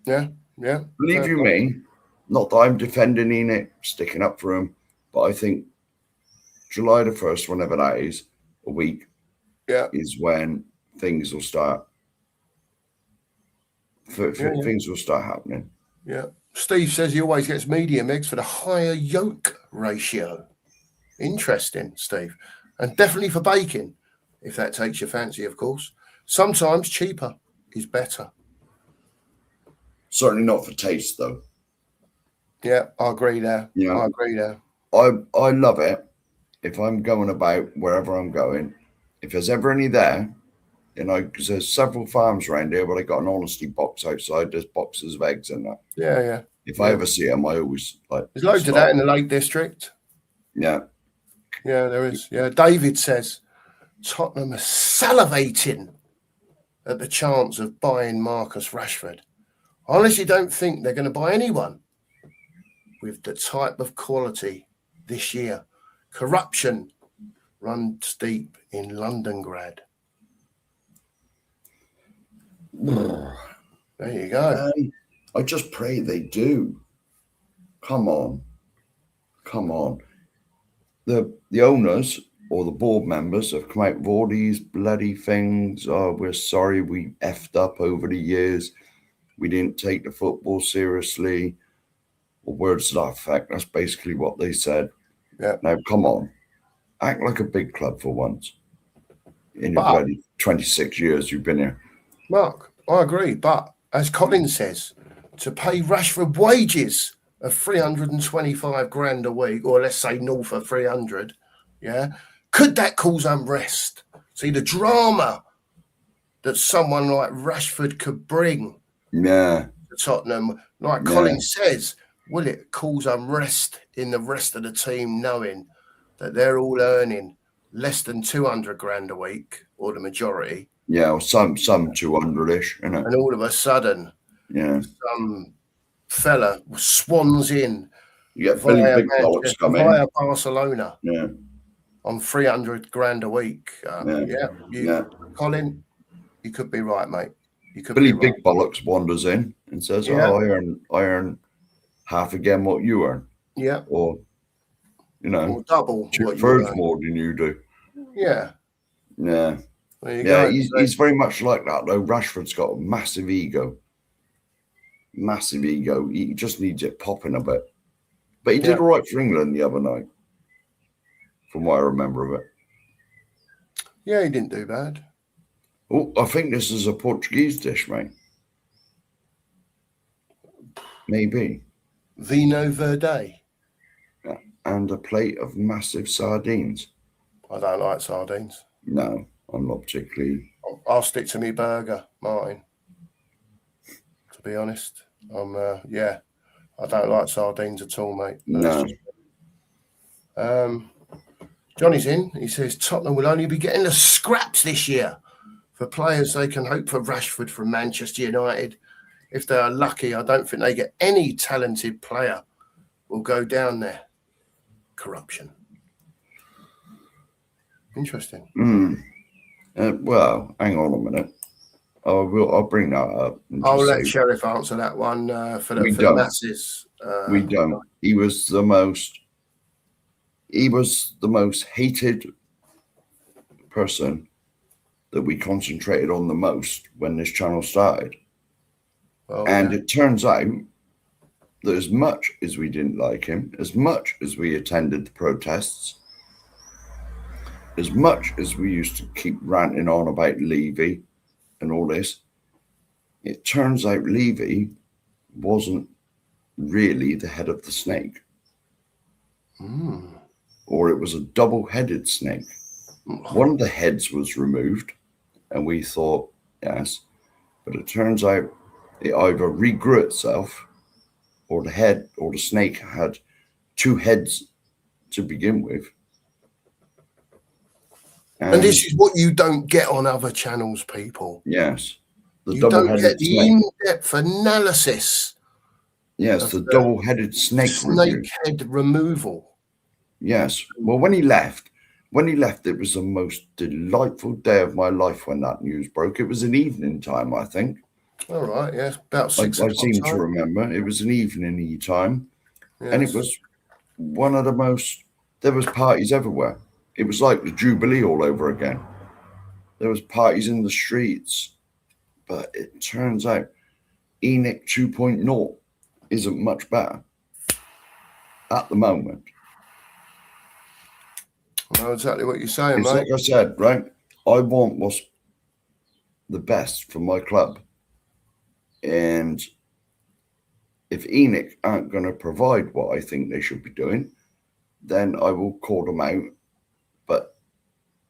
Yeah. Believe you me, not that I'm defending Enoch, sticking up for him, but I think July the 1st, whenever that is, a week, is when things will start. Things will start happening. Yeah. Steve says he always gets medium eggs for the higher yolk ratio. Interesting, Steve. And definitely for baking, if that takes your fancy, of course. Sometimes cheaper is better. Certainly not for taste, though. Yeah, I agree there. Yeah. I agree there. I love it if I'm going about wherever I'm going. If there's ever any there, because there's several farms around here, but I got an honesty box outside. There's boxes of eggs in that. Yeah. If I ever see them, I always like. There's loads of that in the Lake District. Yeah. Yeah, there is. Yeah, David says Tottenham are salivating at the chance of buying Marcus Rashford. I honestly don't think they're going to buy anyone with the type of quality this year. Corruption runs deep in Londongrad. There you go. I just pray they do. Come on. The owners or the board members have come out with all these bloody things. Oh, we're sorry we effed up over the years. We didn't take the football seriously. Or words to that effect. That's basically what they said. Yeah. Now, come on. Act like a big club for once. In your bloody 26 years you've been here. Mark, I agree. But as Colin says, to pay Rashford wages of 325 grand a week, or let's say north of 300, could that cause unrest? See, the drama that someone like Rashford could bring to Tottenham, like Colin says, will it cause unrest in the rest of the team knowing that they're all earning less than 200 grand a week, or the majority? Yeah, or some 200-ish, isn't it? And all of a sudden, Yeah. Some fella swans in. You get Billy Big Bollocks come in. Via Barcelona. Yeah. On 300 grand a week. Yeah. Colin, you could be right, mate. You could Billy be right. Big Bollocks wanders in and says, Yeah. "Oh, I earn half again what you earn." Yeah. Or, you know, or double what you two-thirds earn. more than you do. Yeah. Yeah. There you go. He's very much like that, though. Rashford's got a massive ego. Massive ego. He just needs it popping a bit. But he did all right for England the other night, from what I remember of it. Yeah, he didn't do bad. Oh, I think this is a Portuguese dish, mate. Maybe. Vino Verde. Yeah. And a plate of massive sardines. I don't like sardines. No, I'm not particularly. I'll stick to me burger, Martin. To be honest, I don't like sardines at all, mate. No. Johnny's in. He says Tottenham will only be getting the scraps this year. For players, they can hope for Rashford from Manchester United. If they are lucky, I don't think they get any talented player will go down there. Corruption. Interesting. Well, hang on a minute. I'll bring that up. I'll let Sheriff answer that one for the masses. We don't. He was the most hated person that we concentrated on the most when this channel started. It turns out that as much as we didn't like him, as much as we attended the protests, as much as we used to keep ranting on about Levy and all this, it turns out Levy wasn't really the head of the snake. Or it was a double-headed snake. One of the heads was removed, and we thought, yes, but it turns out it either regrew itself, or the head or the snake had two heads to begin with. And this is what you don't get on other channels, people. Yes. You don't get the in-depth analysis. Yes, the double-headed snake head removal. Yes. Well, when he left, it was the most delightful day of my life when that news broke. It was an evening time, I think. All right, yes, about 6 o'clock. I seem to remember. It was an evening time. Yes. And it was one of the most, there was parties everywhere. It was like the Jubilee all over again. There was parties in the streets. But it turns out ENIC 2.0 isn't much better at the moment. I know exactly what you're saying, mate. Like I said, right? I want what's the best for my club. And if ENIC aren't going to provide what I think they should be doing, then I will call them out. But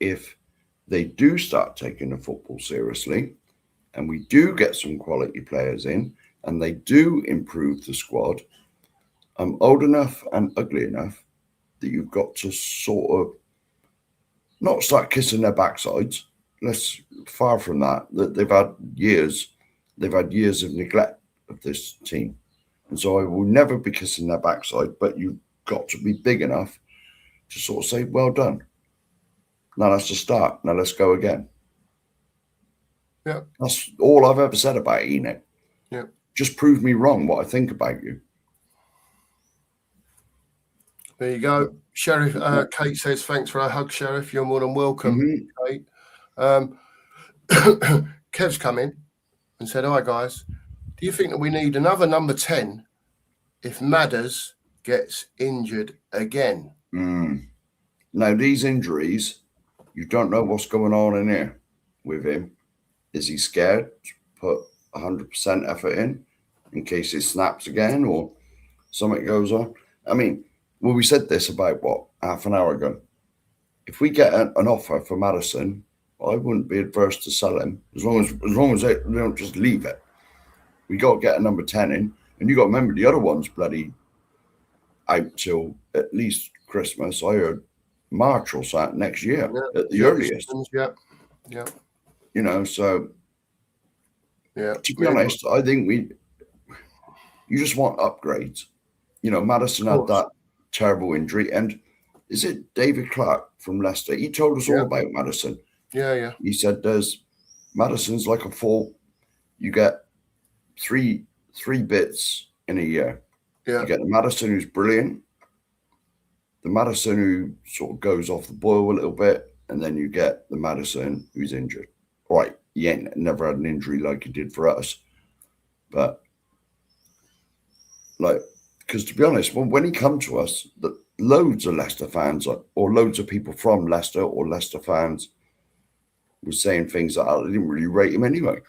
if they do start taking the football seriously, and we do get some quality players in, and they do improve the squad, I'm old enough and ugly enough that you've got to sort of not start kissing their backsides. Far from that. They've had years of neglect of this team. And so I will never be kissing their backside, but you've got to be big enough to sort of say, well done. Now that's the start. Now let's go again. Yeah. That's all I've ever said about ENIC. Yeah. Just prove me wrong what I think about you. There you go. Sheriff, Kate says, thanks for a hug, Sheriff. You're more than welcome, Kate. Kev's come in and said, hi, guys. Do you think that we need another number 10 if Madders gets injured again? Now, these injuries, you don't know what's going on in here with him. Is he scared to put 100% effort in case it snaps again or something goes on? I mean, well, we said this about, half an hour ago. If we get an offer for Maddison, I wouldn't be adverse to sell him as long as they don't just leave it. We got to get a number 10 in. And you got to remember the other one's bloody out till at least Christmas. I heard March or something next year at the earliest. Yeah. You know, so yeah. To be honest, I think You just want upgrades. You know, Maddison had that terrible injury. And is it David Clark from Leicester? He told us all about Maddison. Yeah. He said Maddison's like a four. You get three bits in a year. Yeah. You get the Maddison who's brilliant, the Maddison who sort of goes off the boil a little bit, and then you get the Maddison who's injured. Right, he ain't never had an injury like he did for us. But like, because to be honest, when he come to us, loads of Leicester fans or loads of people from Leicester or Leicester fans were saying things that I didn't really rate him anyway.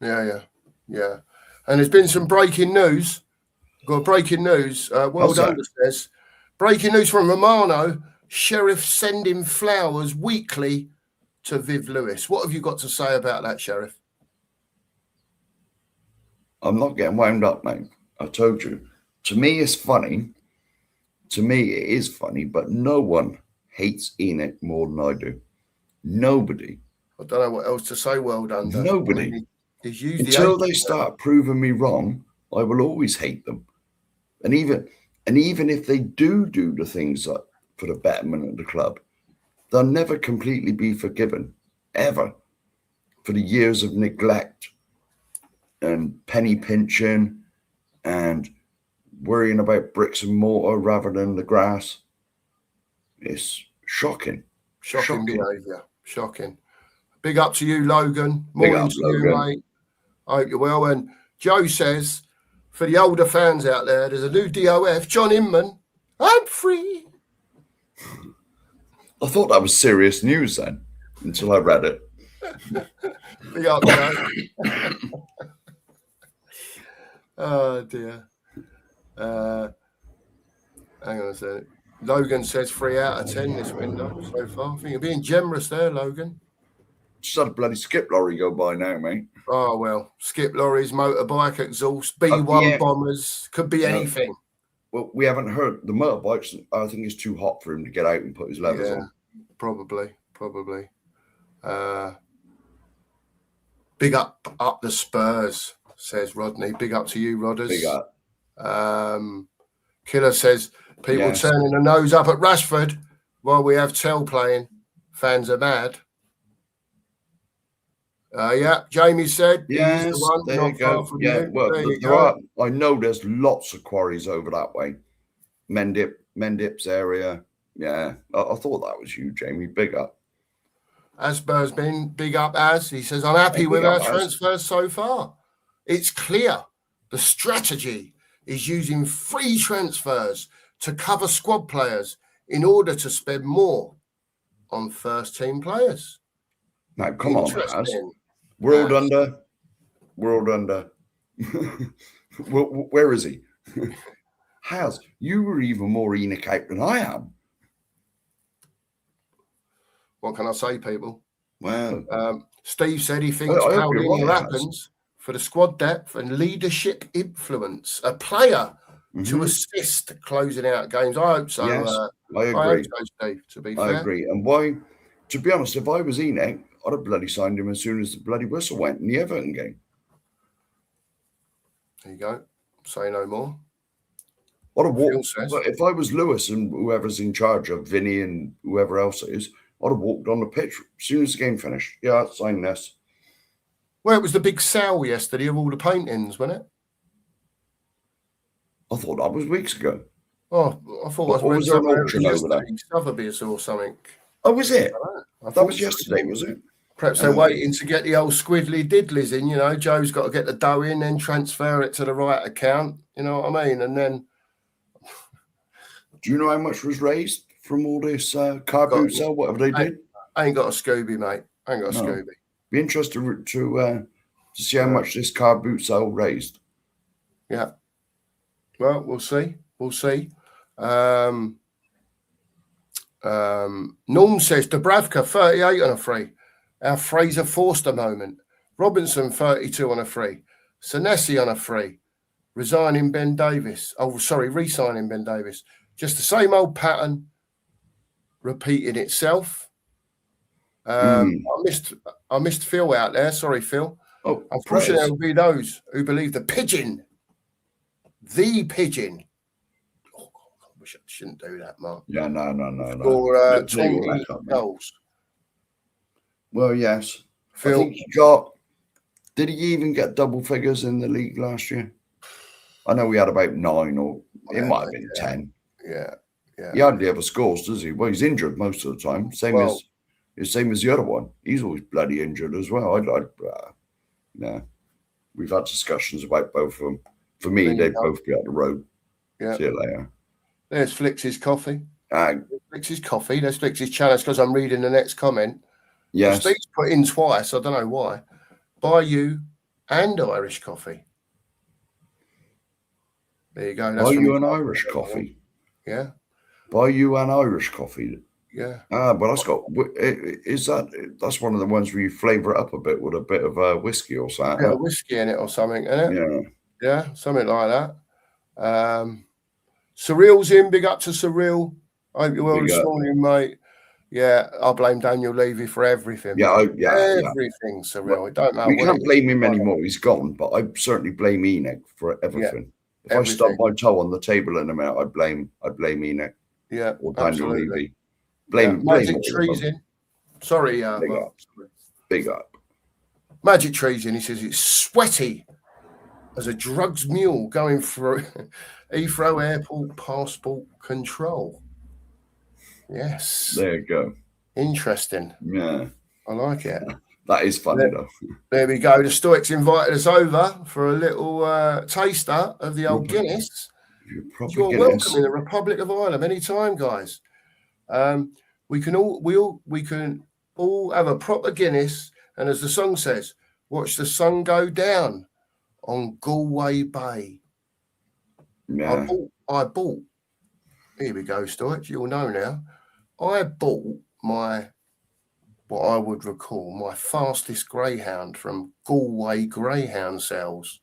Yeah. And there's been some breaking news. Got breaking news. World Under says, breaking news from Romano. Sheriff sending flowers weekly to Viv Lewis. What have you got to say about that, Sheriff? I'm not getting wound up, mate. I told you. To me, it's funny. To me, it is funny, but no one hates Enoch more than I do. Nobody. I don't know what else to say, World Under. Nobody. I mean, he's used until they start proving me wrong, I will always hate them. And even if they do the things that for the betterment of the club, they'll never completely be forgiven, ever, for the years of neglect and penny pinching and worrying about bricks and mortar rather than the grass. It's shocking. Shocking behaviour. Shocking. Big up to you, Logan. Morning to you, mate. I hope you're well. And Joe says, for the older fans out there, there's a new DOF, John Inman. I'm free. I thought that was serious news then, until I read it. Big up, Joe. Oh, dear. Hang on a second. Logan says 3 out of 10 this window so far. I think you're being generous there, Logan. Just had a bloody skip lorry go by now, mate. Oh, well, skip lorries, motorbike exhaust, B1 bombers, could be anything. Well, we haven't heard the motorbikes. I think it's too hot for him to get out and put his levers on. Probably. Big up the Spurs, says Rodney. Big up to you, Rodders. Big up. Killer says, people turning the nose up at Rashford while we have Tell playing. Fans are mad. Jamie said. Yes, the one, there you go. Yeah, well, I know there's lots of quarries over that way. Mendip's area. Yeah, I thought that was you, Jamie. Big up. Asper's been big up as. He says, I'm happy with our transfers so far. It's clear the strategy is using free transfers to cover squad players in order to spend more on first team players. Now, come on, Az. World under. Where is he? Haz, you were even more Enoch out than I am. What can I say, people? Well, Steve said he thinks Paulinho happens for the squad depth and leadership influence. A player to assist closing out games. I hope so. Yes, I agree. I hope so, Steve, to be fair. I agree. And why, to be honest, if I was Enoch, I'd have bloody signed him as soon as the bloody whistle went in the Everton game. There you go. Say no more. What a walk. If I was Lewis and whoever's in charge of Vinny and whoever else it is, I'd have walked on the pitch as soon as the game finished. Yeah, I'd sign this. Well, it was the big sale yesterday of all the paintings, wasn't it? I thought that was weeks ago. Oh, I thought I was there an auction over there? Sotheby's or something. Oh, was it? That was yesterday, was it? Perhaps they're waiting to get the old squiddly diddlies in, you know. Joe's got to get the dough in, then transfer it to the right account, you know what I mean? And then... Do you know how much was raised from all this car boot sale, whatever they did? I ain't got a Scooby, mate. I ain't got a Scooby. Be interested to see how much this car boot sale raised. Yeah. Well, we'll see. Norm says Dubravka 38 on a free. Our Fraser Forster moment. Robinson 32 on a free. Senesi on a free. Re-signing Ben Davis. Just the same old pattern repeating itself. I missed Phil out there. Sorry, Phil. Oh, unfortunately, it will be those who believe the pigeon the Pigeon. Oh, I wish I shouldn't do that, Mark. Yeah, no. For 20 goals. Well, yes. Phil, I think he got. Did he even get double figures in the league last year? I know we had about 9, or it might have been 10. Yeah. He hardly ever scores, does he? Well, he's injured most of the time. Same as the other one. He's always bloody injured as well. We've had discussions about both of them. For me, they'd both be up the road. Yeah. See you later. There's Flix's coffee. Flix's coffee. There's Flix's challenge, because I'm reading the next comment. Yes. Steve's put in twice. I don't know why. Buy you and Irish coffee. There you go. Buy you an Irish coffee. Yeah. Buy you an Irish coffee. Yeah. But that's one of the ones where you flavour it up a bit with a bit of whiskey or something. Yeah, whiskey in it or something, isn't it? Yeah, something like that. Surreal's in. Big up to Surreal. I hope you're well this morning, mate. Yeah, I blame Daniel Levy for everything. Everything, Surreal. Well, it don't matter. We can't blame him anymore. He's gone. But I certainly blame Enoch for everything. If I stub my toe on the table in a minute, I blame Enoch. Yeah, or Daniel Levy. Magic Trees in. Sorry, Big up. Magic Trees in. He says it's sweaty as a drugs mule going through Heathrow Airport passport control. Yes. There you go. Interesting. Yeah. I like it. That is funny, though. There we go. The Stoics invited us over for a little taster of the old Guinness. You're welcome in the Republic of Ireland anytime, guys. We can all have a proper Guinness, and as the song says, watch the sun go down on Galway Bay. Yeah. I bought. Here we go, Stoics. You'll know now. I bought what I would recall my fastest greyhound from Galway Greyhound Sales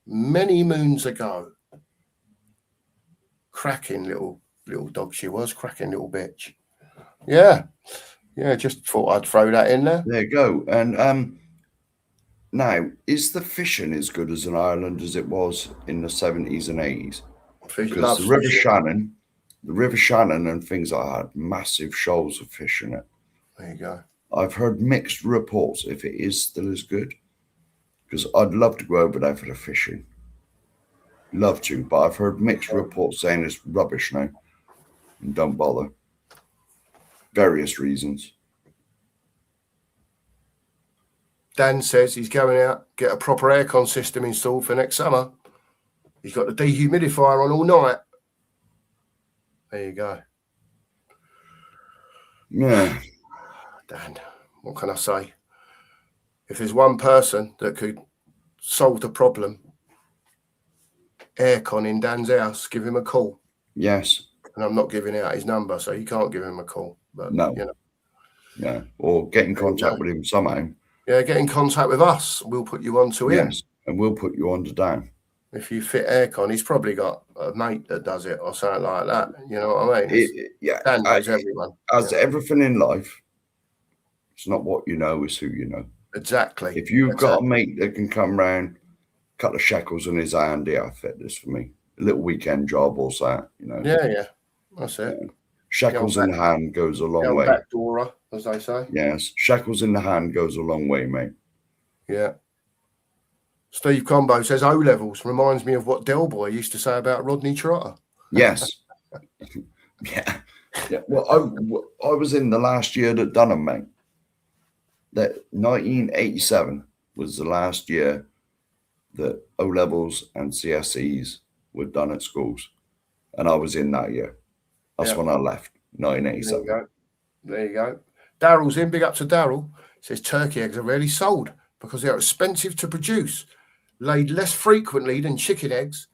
many moons ago. Cracking little dog she was, cracking little bitch. Yeah, just thought I'd throw that in there. There you go. And now, is the fishing as good as in Ireland as it was in the 70s and 80s? Because the River Shannon and things like that had massive shoals of fish in it. There you go. I've heard mixed reports if it is still as good, because I'd love to go over there for the fishing. Love to, but I've heard mixed reports saying it's rubbish now and don't bother. Various reasons. Dan says he's going out, get a proper aircon system installed for next summer. He's got the dehumidifier on all night. There you go. Yeah. Dan, what can I say? If there's one person that could solve the problem, aircon in Dan's house, give him a call. Yes. And I'm not giving out his number, so you can't give him a call. But no. You know. Yeah. Or get in contact with him somehow. Yeah, get in contact with us. We'll put you on to him. Yes. And we'll put you on to Dan. If you fit aircon, he's probably got a mate that does it or something like that. You know what I mean? Dan knows everyone. As everything in life, it's not what you know, it's who you know. Exactly. If you've got a mate that can come round, a couple of shekels in his hand, yeah, fit this for me. A little weekend job or something, you know. Yeah. That's it. Yeah. Shekels in the hand goes a long way. Backdoorer, as they say. Yes. Shekels in the hand goes a long way, mate. Yeah. Steve Combo says O-levels reminds me of what Del Boy used to say about Rodney Trotter. Yes. Yeah. Well, I was in the last year that done them, mate. That 1987 was the last year that O-levels and CSEs were done at schools. And I was in that year. That's when I left, 1987. There you go. Daryl's in. Big up to Daryl. Says turkey eggs are rarely sold because they are expensive to produce, laid less frequently than chicken eggs,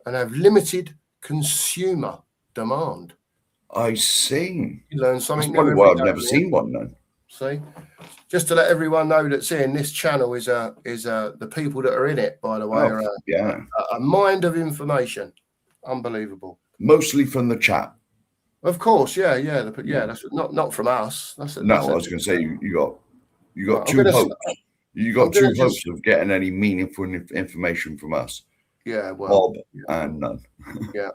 and have limited consumer demand. I see. You learn something. That's probably why I've never seen one then. See, just to let everyone know that's in this channel is the people that are in it. By the way, are a mind of information. Unbelievable. Mostly from the chat. Of course, yeah. That's not from us. I was going to say you got two hopes. You got two hopes of getting any meaningful information from us. Yeah, well, Bob and none. yeah.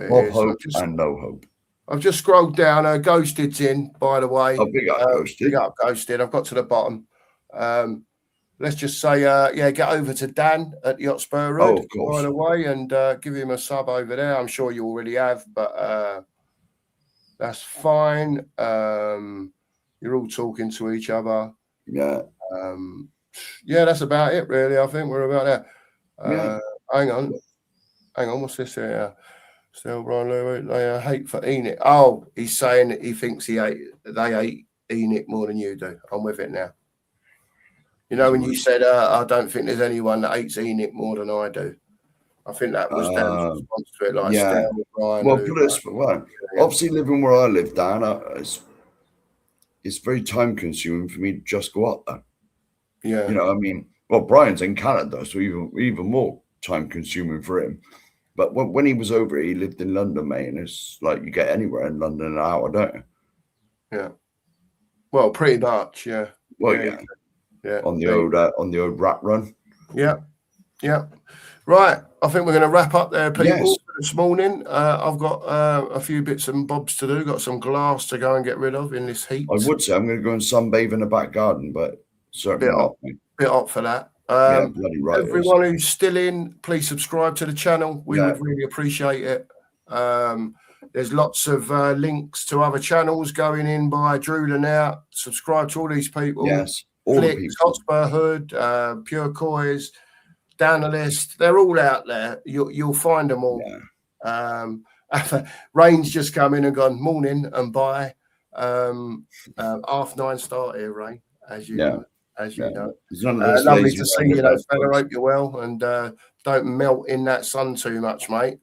Bob hope and no hope. I've just scrolled down. Ghosted's in, by the way. Oh, big up Ghosted. Big up Ghosted. I've got to the bottom. Let's just say, get over to Dan at Yacht Spurs, Oh, of course. by the way, and give him a sub over there. I'm sure you already have, but that's fine. You're all talking to each other. Yeah. That's about it, really. I think we're about there. Yeah. Hang on. What's this here? Still, Brian, they hate for Enoch. Oh, he's saying that he thinks they hate Enoch more than you do. I'm with it now. You know, when you said, I don't think there's anyone that hates Enoch more than I do. I think that was Dan's response to it. Like, yeah. Brian, well, obviously living where I live, Dan, it's very time consuming for me to just go up there. Yeah. You know, I mean, well, Brian's in Canada, so even more time consuming for him. But when he was over here, he lived in London, mate, and it's like you get anywhere in London in an hour, don't you? Yeah. Well, pretty much, yeah. Well, yeah. On the old rat run. Yeah. Right. I think we're going to wrap up there, people, this morning. I've got a few bits and bobs to do. Got some glass to go and get rid of in this heat. I would say I'm going to go and sunbathe in the back garden, but certainly not. Bit hot for that. Bloody right. Everyone who's still in, please subscribe to the channel. We would really appreciate it. There's lots of links to other channels going in by drooling out. Subscribe to all these people. Yes, all the people. Hotspur Hood, Pure COYS, down the list. They're all out there. You'll find them all. Yeah. Rain's just come in and gone morning and bye. 9:30 start here, Rain, as you know. As you know, lovely to see you, fella. Hope you're well, and don't melt in that sun too much, mate.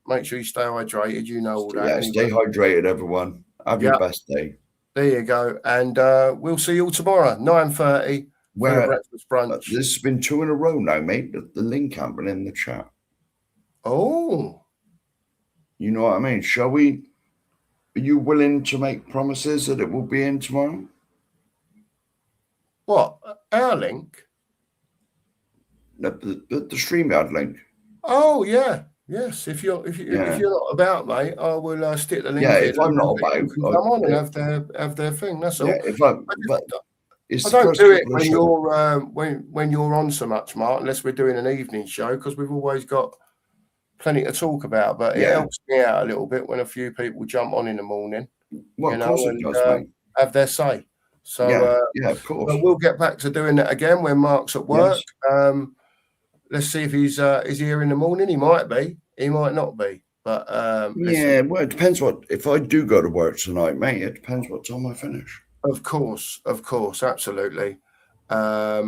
Make sure you stay hydrated. You know all that. Yeah, anyway. Stay hydrated, everyone. Have your best day. There you go, and we'll see you all tomorrow, 9:30. Where breakfast brunch. This has been 2 in a row now, mate. The link hasn't been in the chat. Oh, you know what I mean? Shall we? Are you willing to make promises that it will be in tomorrow? What? Our link? The StreamYard link. Oh yeah, yes. If you're not about, mate, I will stick the link. Yeah, if I'm not about, come on and have their thing. That's all. Yeah, I don't do it when you're on so much, Mark, unless we're doing an evening show, because we've always got plenty to talk about. But it helps me out a little bit when a few people jump on in the morning. Well, of course it does, mate. Have their say. So of course. We'll get back to doing that again when Mark's at work. Yes. Let's see if he's here in the morning. He might be. He might not be. But well, it depends if I do go to work tonight, mate. It depends what time I finish. Of course, absolutely. As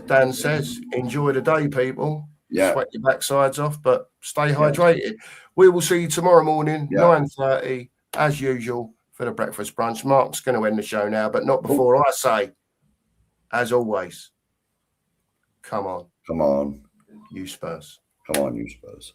Dan says, enjoy the day, people. Yeah. Sweat your backsides off, but stay hydrated. We will see you tomorrow morning, 9:30, as usual, for the breakfast brunch. Mark's going to end the show now, but not before I say, as always, come on. Come on. You Spurs. Come on, you Spurs.